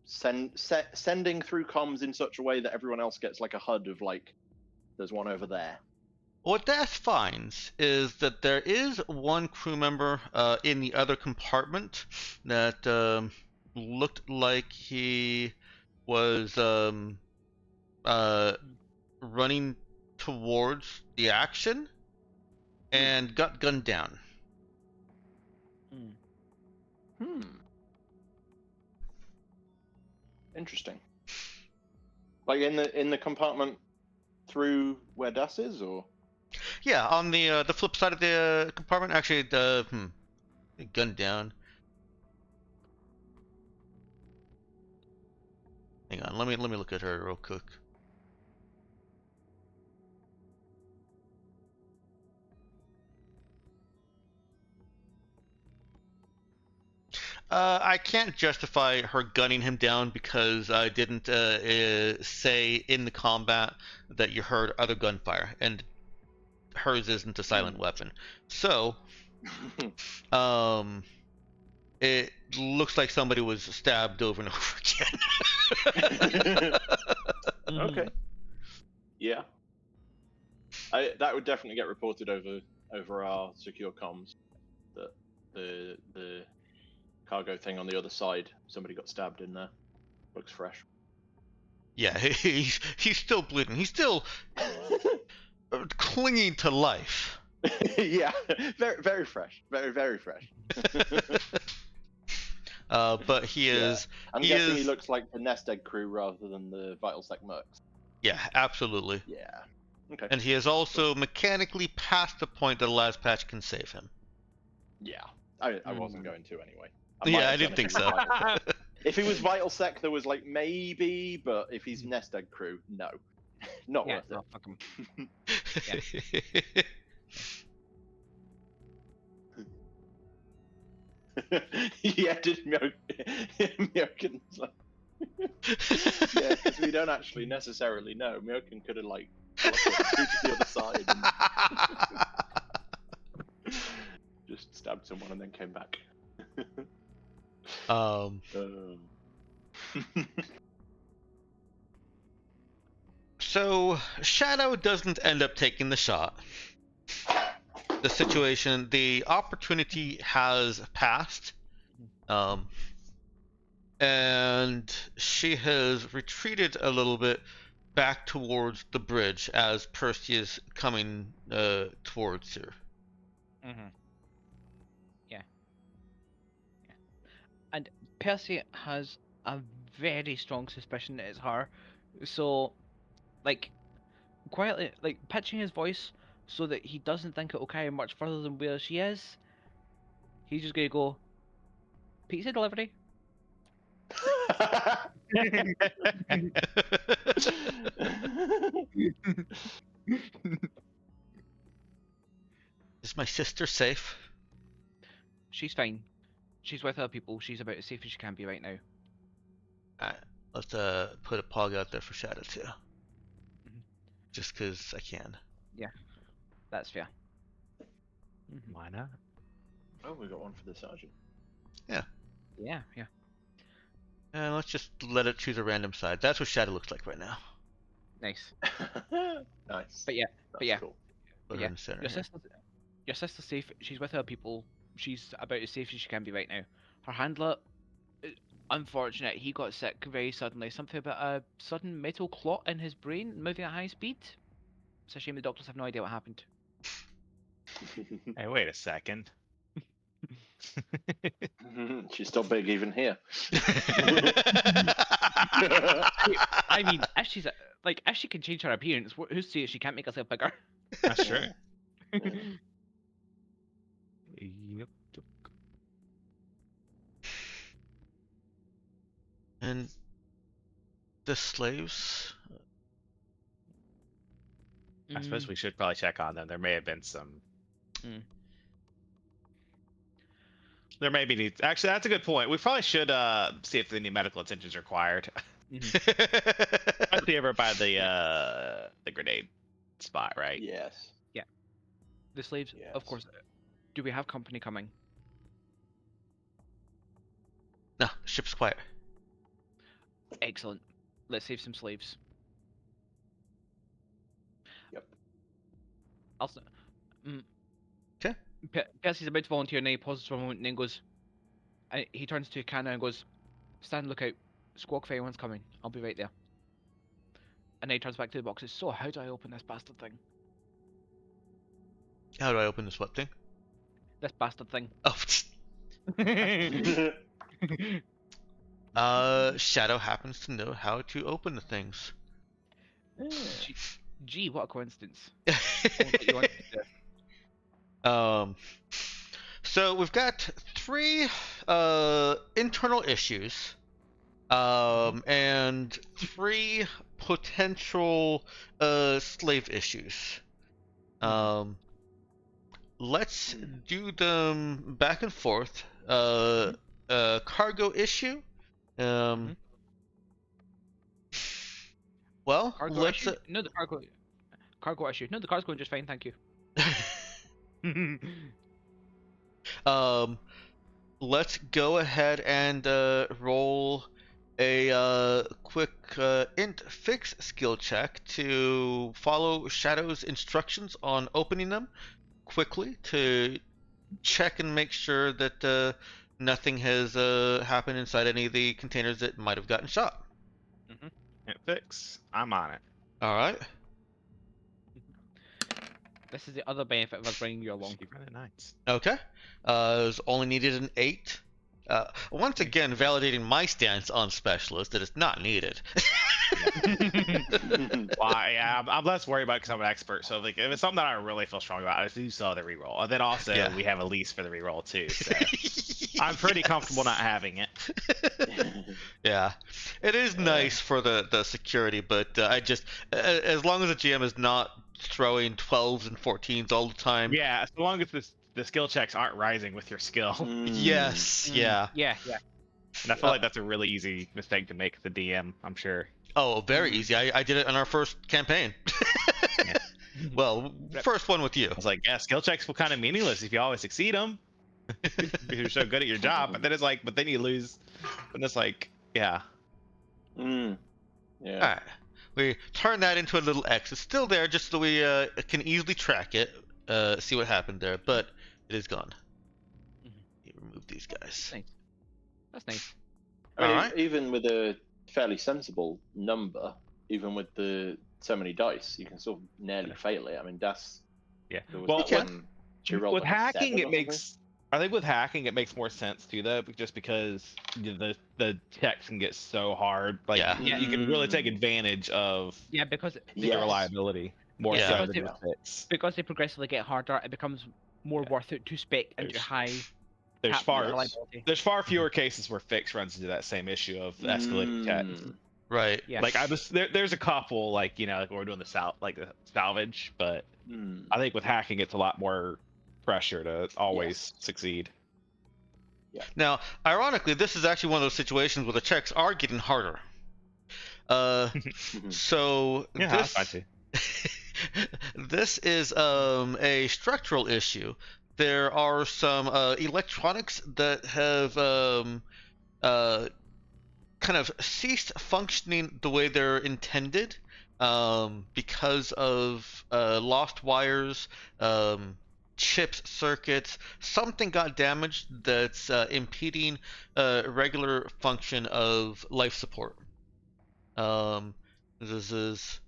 sending through comms in such a way that everyone else gets like a HUD of like, there's one over there.
What Das finds is that there is one crew member in the other compartment that looked like he was running towards the action and got gunned down.
Interesting. Like in the compartment through where Das is, or?
Yeah, on the flip side of the compartment, actually, the gunned down. Hang on, let me look at her real quick. I can't justify her gunning him down because I didn't say in the combat that you heard other gunfire, and hers isn't a silent weapon. So, it looks like somebody was stabbed over and over again.
Okay. Yeah. That would definitely get reported over our secure comms. That the cargo thing on the other side, somebody got stabbed in there. Looks fresh.
Yeah, he's still bleeding. He's still clinging to life.
Yeah, very very fresh, very very fresh.
But he is.
Yeah. I'm guessing he looks like the Nest Egg crew rather than the Vital Sec mercs.
Yeah, absolutely.
Yeah. Okay.
And he is also mechanically past the point that a last patch can save him.
Yeah, I wasn't going to anyway.
I didn't think so.
If he was Vital Sec, there was like maybe, but if he's Nest Egg crew, no, not worth it.
No, fuck him.
Yeah, did Myokin's like... Yeah, because we don't actually necessarily know. Myokin could have like teleported to the other side and just stabbed someone and then came back.
So Shadow doesn't end up taking the shot. The opportunity has passed, and she has retreated a little bit back towards the bridge as Percy is coming towards her.
Yeah. And Percy has a very strong suspicion that it's her, so like quietly, like pitching his voice so that he doesn't think it will carry much further than where she is. He's just gonna go, pizza delivery.
Is my sister safe?
She's fine. She's with other people. She's about as safe as she can be right now.
Alright, let's put a pog out there for Shadow too. Just because I can.
Yeah, that's fair.
Why not?
Oh, we got one for the sergeant.
Yeah.
And let's just let it choose a random side. That's what Shadow looks like right now.
Nice.
Nice.
But yeah,
Cool.
Put her in the center here.
Your sister's safe. She's with her people. She's about as safe as she can be right now. Her handler, unfortunate, he got sick very suddenly. Something about a sudden metal clot in his brain moving at high speed. It's a shame the doctors have no idea what happened.
Hey, wait a second.
She's still big even here.
I mean, if she's if she can change her appearance, who's to say she can't make herself bigger?
That's true.
Yep.
And the slaves.
I suppose we should probably check on them. There may have been some.
Mm.
There may be actually. That's a good point. We probably should see if any medical attention is required. Especially over by the grenade spot, right?
Yes.
The slaves, of
Yes.
course. Do we have company coming?
No, ship's quiet.
Excellent. Let's save some slaves.
Yep.
Also,
Okay.
Percy's about to volunteer, and he pauses for a moment, and then goes. He turns to Kana and goes, "Stand lookout. Squawk if anyone's coming. I'll be right there." And then he turns back to the boxes. So, how do I open this bastard thing?
How do I open this what thing?
This bastard thing.
Oh, Shadow happens to know how to open the things.
Gee, what a coincidence. I won't let you on to-
So we've got 3 internal issues, and 3 potential slave issues. Let's do them back and forth. Cargo issue. Well,
Cargo
let's.
issue? No, the cargo. Cargo issue. No, the car's going just fine, thank you.
Let's go ahead and roll a quick int fix skill check to follow Shadow's instructions on opening them quickly to check and make sure that nothing has happened inside any of the containers that might have gotten shot.
Fix. I'm on it.
All right.
This is the other benefit of us bringing you along.
She ran it nice.
Okay. It's only needed an 8. Once again, validating my stance on specialist that it's not needed.
Well, yeah, I'm less worried about it because I'm an expert. So like, if it's something that I really feel strong about, I do still have the reroll. And then also
Yeah.
we have a lease for the reroll too. So I'm pretty comfortable not having it.
Yeah, it is nice for the security, but I just as long as the GM is not throwing 12s and 14s all the time.
Yeah, as long as the skill checks aren't rising with your skill.
Yes. Yeah.
Yeah.
And I feel like that's a really easy mistake to make the DM, I'm sure.
Oh, very easy. I did it on our first campaign.
Yeah.
Well, first one with you.
I was like, yeah, skill checks feel kind of meaningless if you always exceed them. You're so good at your job, but then it's like, but then you lose. And it's like, yeah.
Yeah.
All right. We turn that into a little X. It's still there, just so we can easily track it, see what happened there, but it is gone. You remove these guys.
Nice. That's nice.
I mean,
Alright.
even with a fairly sensible number, even with so many dice, you can sort of nearly fail it. I mean, that's
Yeah.
there was
Well,
that one she rolled
with
like a
hacking,
7
it
or
makes. I think with hacking, it makes more sense too, though, just because the checks can get so hard. Like,
Yeah.
you can really take advantage of
Yeah, because
something.
the
Yes.
reliability more
Yeah.
so
Because
than
it-
the fix.
because they progressively get harder, it becomes more worth it to spec into
There's-
high
There's
cap
far
reliability.
there's far fewer cases where fix runs into that same issue of escalating checks.
Right.
Yeah.
Like there's a couple like like we're doing the salvage, but I think with hacking it's a lot more pressure to always succeed.
Now, ironically, this is actually one of those situations where the checks are getting harder. So
Yeah, that's fine too.
this is a structural issue. There are some electronics that have kind of ceased functioning the way they're intended because of lost wires, chips, circuits. Something got damaged that's impeding regular function of life support. This is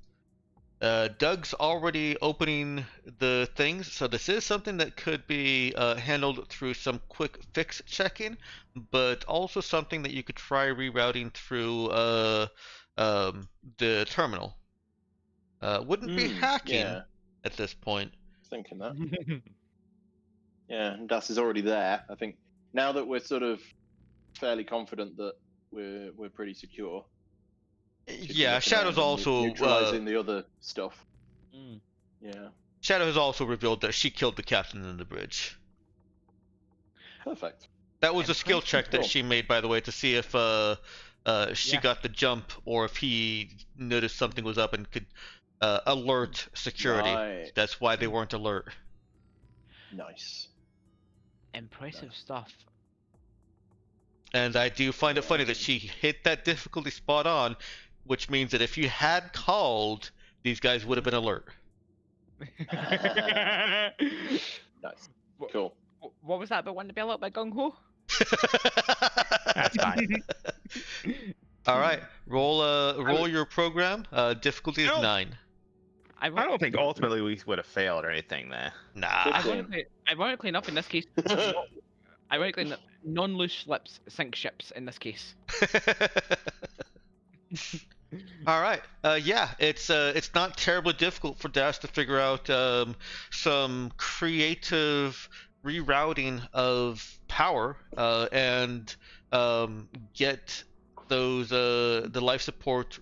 Doug's already opening the things, so this is something that could be handled through some quick fix checking, but also something that you could try rerouting through the terminal. Wouldn't be hacking
Yeah,
at this point.
thinking that. Yeah, and Das is already there. I think now that we're sort of fairly confident that we're pretty secure. should be
Yeah,
looking
Shadow's
around and
also
neutralizing the other stuff.
Mm.
Yeah,
Shadow has also revealed that she killed the captain in the bridge.
perfect.
That was a skill check that
Cool.
she made, by the way, to see if she
Yeah.
got the jump or if he noticed something was up and could alert security.
Right.
That's why they weren't alert.
Nice.
Impressive stuff.
And I do find it funny that she hit that difficulty spot on, which means that if you had called, these guys would have been alert.
Nice. Cool.
What was that about wanting to be a little bit gung ho?
That's fine.
All right, roll your program. Difficulty is
No.
9.
I don't think ultimately we would have failed or anything there.
Nah.
Ironically enough, in this case, ironically, non-loose lips sink ships in this case.
All right. Yeah, it's not terribly difficult for Dash to figure out some creative rerouting of power and get those the life support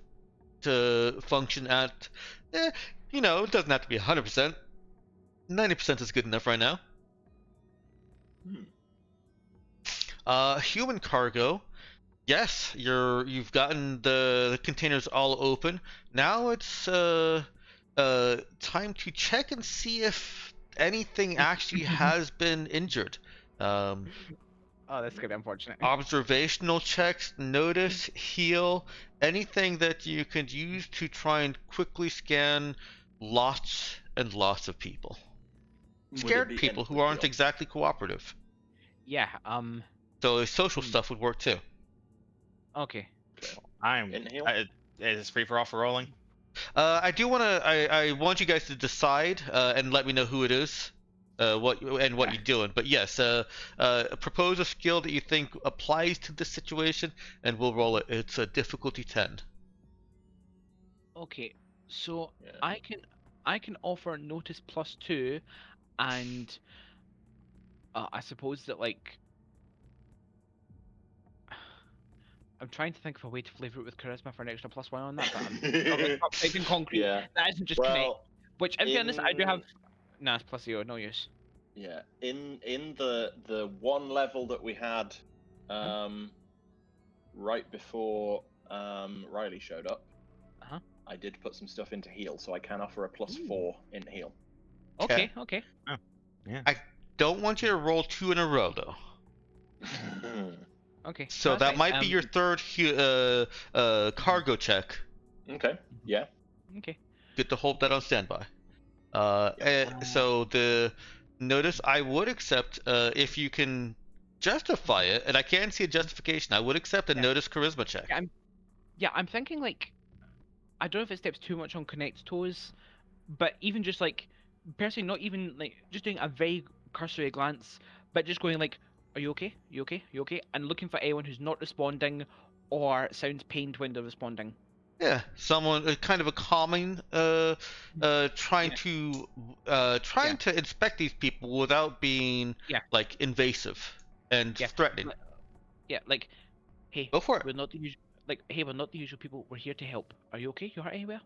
to function at. It doesn't have to be 100%. 90% is good enough right now. Human cargo. Yes, you've gotten the containers all open. Now it's time to check and see if anything actually has been injured.
Oh, that's gonna be unfortunate.
Observational checks, notice, heal, anything that you could use to try and quickly scan lots and lots of people. Scared people who aren't exactly cooperative.
Yeah.
So social stuff would work too.
Okay.
Inhale.
Is this free for all for rolling?
I do want to. I want you guys to decide and let me know who it is, what you're doing. But yes, propose a skill that you think applies to this situation, and we'll roll it. It's a difficulty 10.
Okay. So
Yeah.
I can offer notice +2, and I suppose that like. I'm trying to think of a way to flavor it with charisma for an extra +1 on that, but I'm not taking concrete.
Yeah.
That isn't just connect.
Well,
Which, in fairness, I do
in-
have. Nah, it's +0, no use.
yeah. In the one level that we had, right before Riley showed up, I did put some stuff into heal, so I can offer a +4 in heal.
Okay.
Don't want you to roll 2 in a row though.
Okay.
So
that's
that
fine.
might be your third cargo check.
Okay. Yeah.
Okay.
Good to hold that on standby. So the notice I would accept if you can justify it, and I can see a justification. I would accept a notice charisma check.
Yeah, I'm thinking like, I don't know if it steps too much on Connect's toes, but even just like, personally, not even like just doing a very cursory glance, but just going like, are you okay? You okay? You okay? And looking for anyone who's not responding or sounds pained when they're responding.
Yeah, someone kind of a calming, trying to inspect these people without being like invasive and threatening.
Yeah, like, hey,
Go for it.
we're not the usual. Like, hey, we're not the usual people. We're here to help. Are you okay? You hurt anywhere?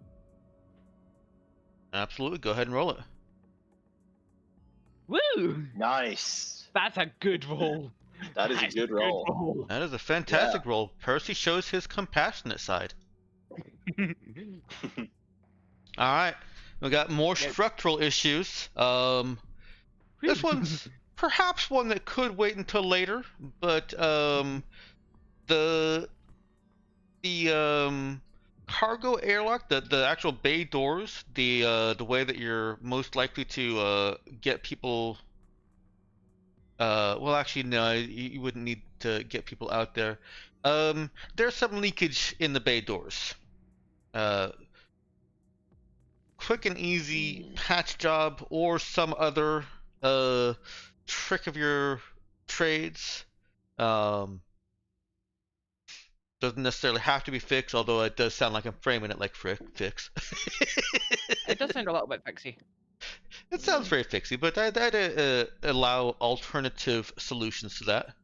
Absolutely. Go ahead and roll it.
Woo!
Nice.
That's a good roll.
That is a good roll.
That is a fantastic roll. Percy shows his compassionate side. All right, we got more structural issues. This one's perhaps one that could wait until later, but the cargo airlock, the actual bay doors, the way that you're most likely to get people. Well, actually, no, you wouldn't need to get people out there. There's some leakage in the bay doors. quick and easy patch job or some other trick of your trades. Doesn't necessarily have to be fixed, although it does sound like I'm framing it like fix.
It does sound a little bit fixy.
It sounds very fixy, but I'd allow alternative solutions to that.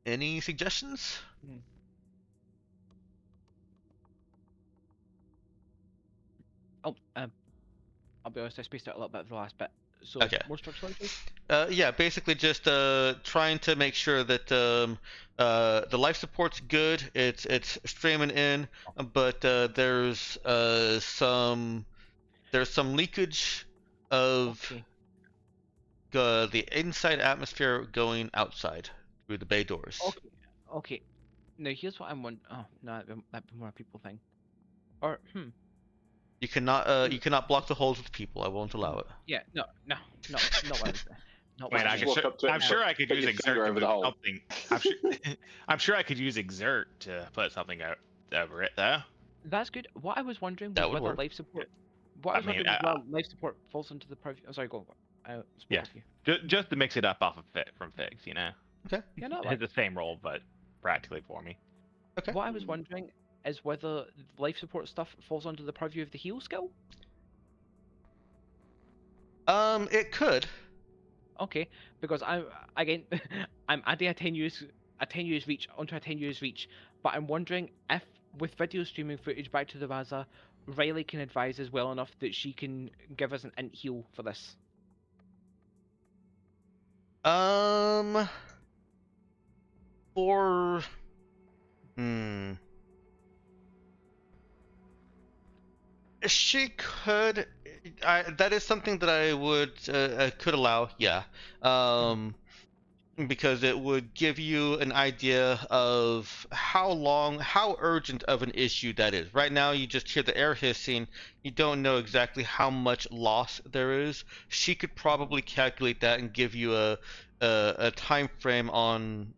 Any suggestions?
Oh, I'll be honest, I spaced out a little bit of the last bit. So
Okay.
more structural issues?
Yeah, basically just trying to make sure that the life support's good. It's streaming in, but there's some leakage of
Okay.
the inside atmosphere going outside through the bay doors.
Okay. Okay. Now here's what I'm wondering. Oh no, that'd be more a people thing. Or
You cannot block the holes with people. I won't allow it.
Yeah. No. Not what I'm saying. Not
Wait,
what
I
I'm
could
saying.
walk up to it
I'm
and
sure I could
put
use
your
exert
finger
to
over the
move
hole.
something. I'm sure I could use exert to put something out over it though.
That's good. What I was wondering
That
was
would
whether
work.
life support. What I was wondering was whether life support falls into the purview. I'm sorry, go. I spoke
Yeah.
with you.
Just to mix it up off of from fix, you know.
Okay.
Yeah, no.
It has the same role, but practically for me.
Okay.
What I was wondering is whether life support stuff falls under the purview of the heal skill.
It could.
Okay, because I'm again, I'm adding a 10 use reach onto a 10 use reach, but I'm wondering if with video streaming footage back to the Raza, Riley can advise us well enough that she can give us an int heal for this.
For she could. That is something that I would could allow. Yeah. Because it would give you an idea of how urgent of an issue that is. Right now, you just hear the air hissing. You don't know exactly how much loss there is. She could probably calculate that and give you a time frame on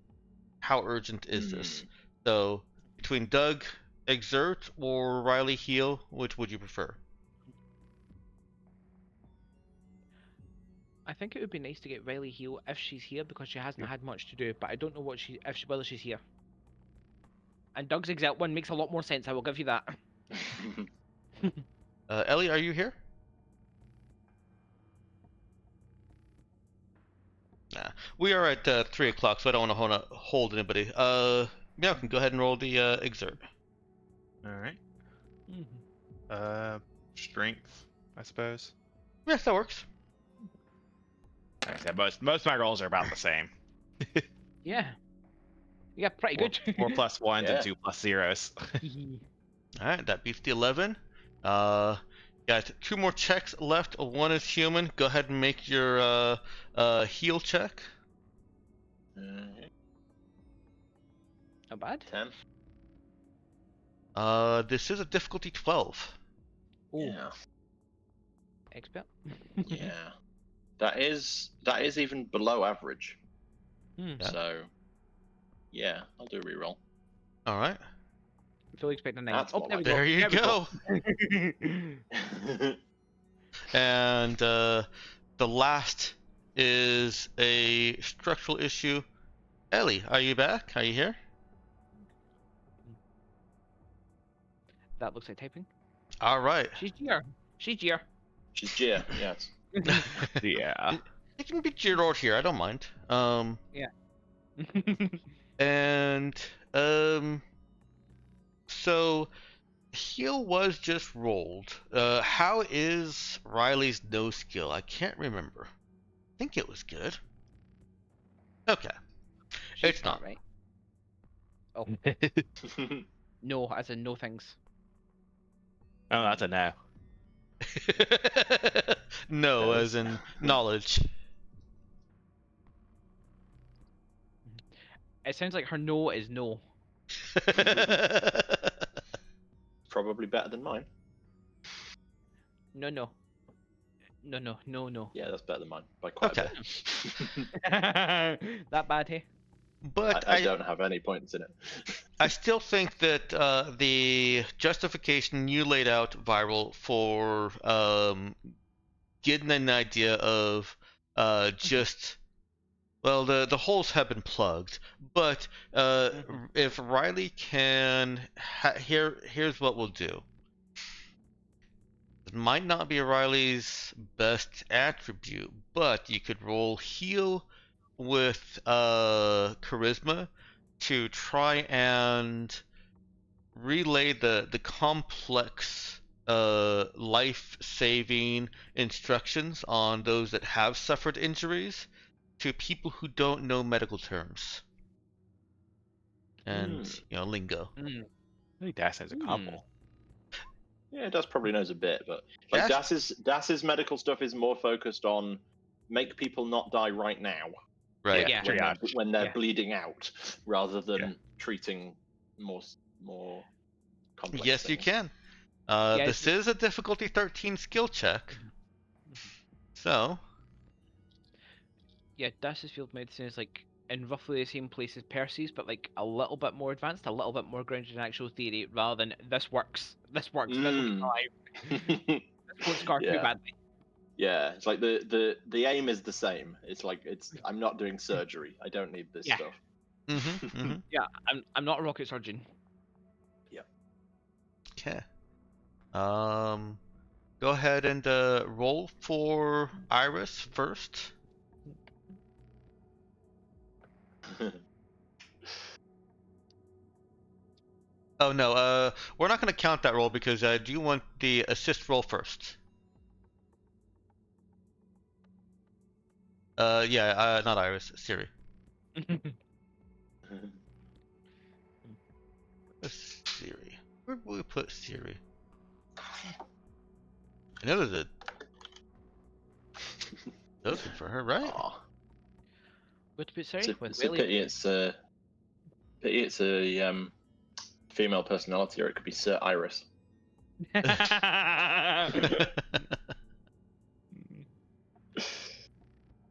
how urgent is this. So between Doug exert or Riley heal, which would you prefer?
I think it would be nice to get Riley heal if she's here because she hasn't had much to do, but I don't know whether she's here. And Doug's exert one makes a lot more sense. I will give you that.
Ellie, are you here? Nah, we are at 3 o'clock, so I don't want to hold anybody. Yeah, can go ahead and roll the exert.
All right. Strength, I suppose.
Yes, that works.
Like I said, most of my rolls are about the same.
Yeah. Yeah, pretty good.
4 plus 1s
Yeah.
and 2 plus 0s.
All right, that beats the 11. Got 2 more checks left. One is human. Go ahead and make your heal check.
Not bad.
10.
This is a difficulty 12.
Ooh,
Yeah.
expert.
Yeah. That is even below average.
Hmm.
Yeah.
So, yeah, I'll do a reroll.
All right.
Fully expect a 9.
That's more
there we
like
There you
There we
go. And the last is a structural issue. Ellie, are you back? Are you here?
That looks like typing.
All right.
She's here. She's here.
She's Gia, yes.
Yeah.
It can be Jiro or here. I don't mind. And so heal was just rolled. How is Riley's no skill? I can't remember. I think it was good. Okay.
She's
It's not.
right. Oh, no, as in no things.
Oh, that's a no.
No, as in knowledge.
It sounds like her no is no.
Probably better than mine.
No. No.
Yeah, that's better than mine by quite
Okay.
a bit.
That bad, hey?
But
I don't have any points in it.
I still think that the justification you laid out, Viral, for getting an idea of just well, the holes have been plugged, but if Riley can, here's what we'll do. It might not be Riley's best attribute, but you could roll heal with charisma to try and relay the complex life-saving instructions on those that have suffered injuries to people who don't know medical terms and lingo.
I think Das has a couple.
Yeah, Das probably knows a bit, but like Das's medical stuff is more focused on make people not die right now,
Right.
Yeah.
when they're bleeding out, rather than treating more complex.
Yes,
things.
you can. This is a difficulty 13 skill check. So.
Yeah, Dash's field medicine is like in roughly the same place as Percy's, but like a little bit more advanced, a little bit more grounded in actual theory, rather than this works. This will survive. This won't scar too badly.
Yeah, it's like the aim is the same. It's like I'm not doing surgery. I don't need this stuff.
Yeah, I'm not a rocket surgeon.
Yeah.
Okay. Go ahead and roll for Iris first. Oh no, we're not going to count that roll because I do want the assist roll first. Not Iris, Siri. Siri. Where will we put Siri? I know there's a token for her, right?
What to put Siri?
It's a pity it's a female personality, or it could be Sir Iris.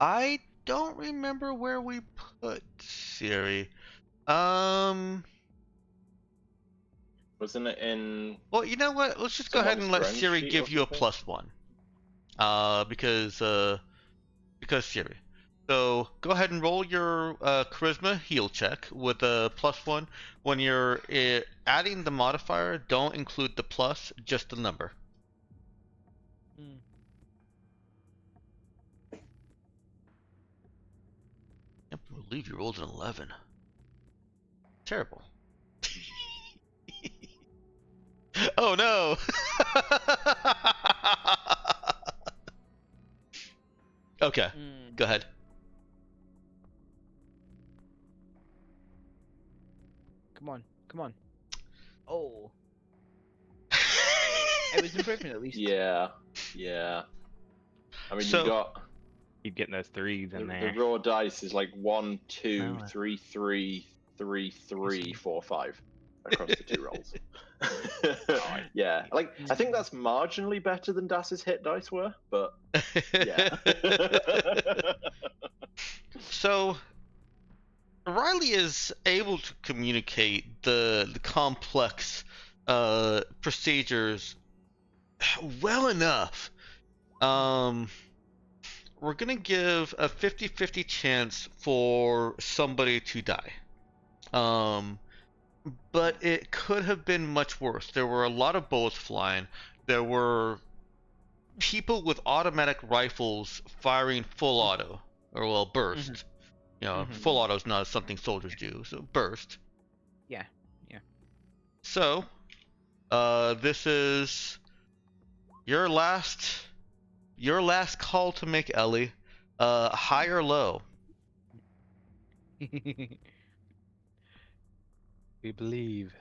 I don't remember where we put Siri.
Wasn't it in?
Well, you know what? Let's just go ahead and let Siri give you a +1. Because Siri. So go ahead and roll your charisma heal check with a +1. When you're adding the modifier, don't include the plus, just the number. I can't believe you rolled an 11. Terrible. Oh no! Okay, go ahead.
Come on. Oh. It was improvement at least.
Yeah. I mean, you
keep getting those threes in there.
The raw dice is like 1, 2, 3, 3, 3, 3, 4, 5 across the two rolls. Yeah, like I think that's marginally better than Das's hit dice were, but yeah.
So Riley is able to communicate the complex procedures well enough. We're gonna give a 50-50 chance for somebody to die. But it could have been much worse. There were a lot of bullets flying. There were people with automatic rifles firing full auto, or burst. Full auto is not something soldiers do, so burst.
Yeah.
So, this is your last call to make, Ellie. High or low?
We believe.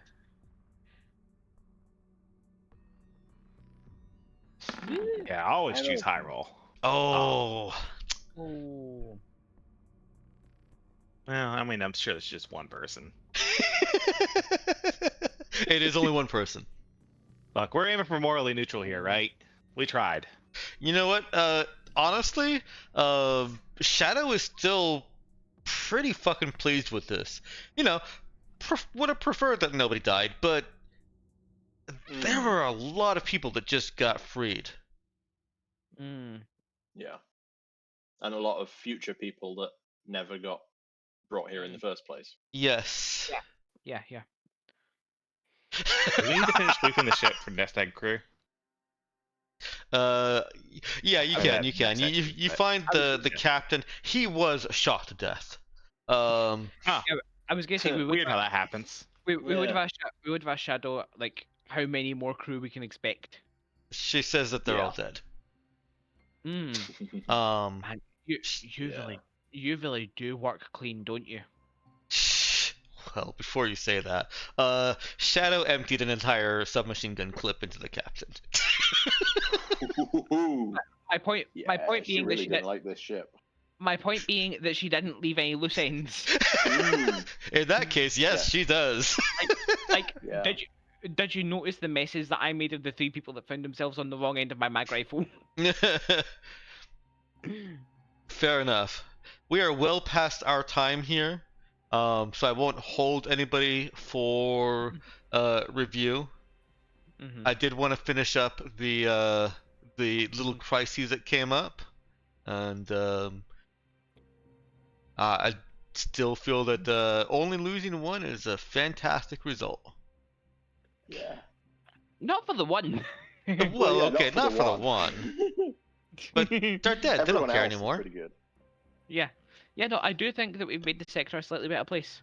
Yeah, I always choose high roll.
Oh.
Oh.
Well, I mean, I'm sure it's just one person.
It is only one person.
Look, we're aiming for morally neutral here, right? We tried.
You know what? Honestly, Shadow is still pretty fucking pleased with this. You know, would have preferred that nobody died, but there were a lot of people that just got freed.
Yeah. And a lot of future people that never got brought here in the first place.
Yes.
Yeah.
Do we need to finish sweeping the ship for nest egg crew?
Yeah, you
I
can.
mean,
You can.
that
You
makes
you
sense,
find
but-
the captain. He was shot to death.
Oh,
I was gonna say we would
weird how that happens.
we would
Yeah.
have asked we would have asked Shadow like how many more crew we can expect.
She says that they're all dead. Um.
Man, you
Yeah.
really do work clean, don't you?
Well, before you say that, Shadow emptied an entire submachine gun clip into the captain.
My point
she
being
really
that she
didn't like this ship.
my point being that she didn't leave any loose ends.
In that case, yes, she does.
Like,
Yeah.
did you notice the messes that I made of the 3 people that found themselves on the wrong end of my mag rifle?
Fair enough. We are well past our time here, so I won't hold anybody for review. I did want to finish up the little crises that came up, and I still feel that only losing one is a fantastic result.
Yeah.
Not for the one.
Well,
yeah,
okay, not for the one. But they're dead. They
Everyone
don't care
else is
anymore.
pretty good.
Yeah. Yeah, no, I do think that we've made the sector a slightly better place.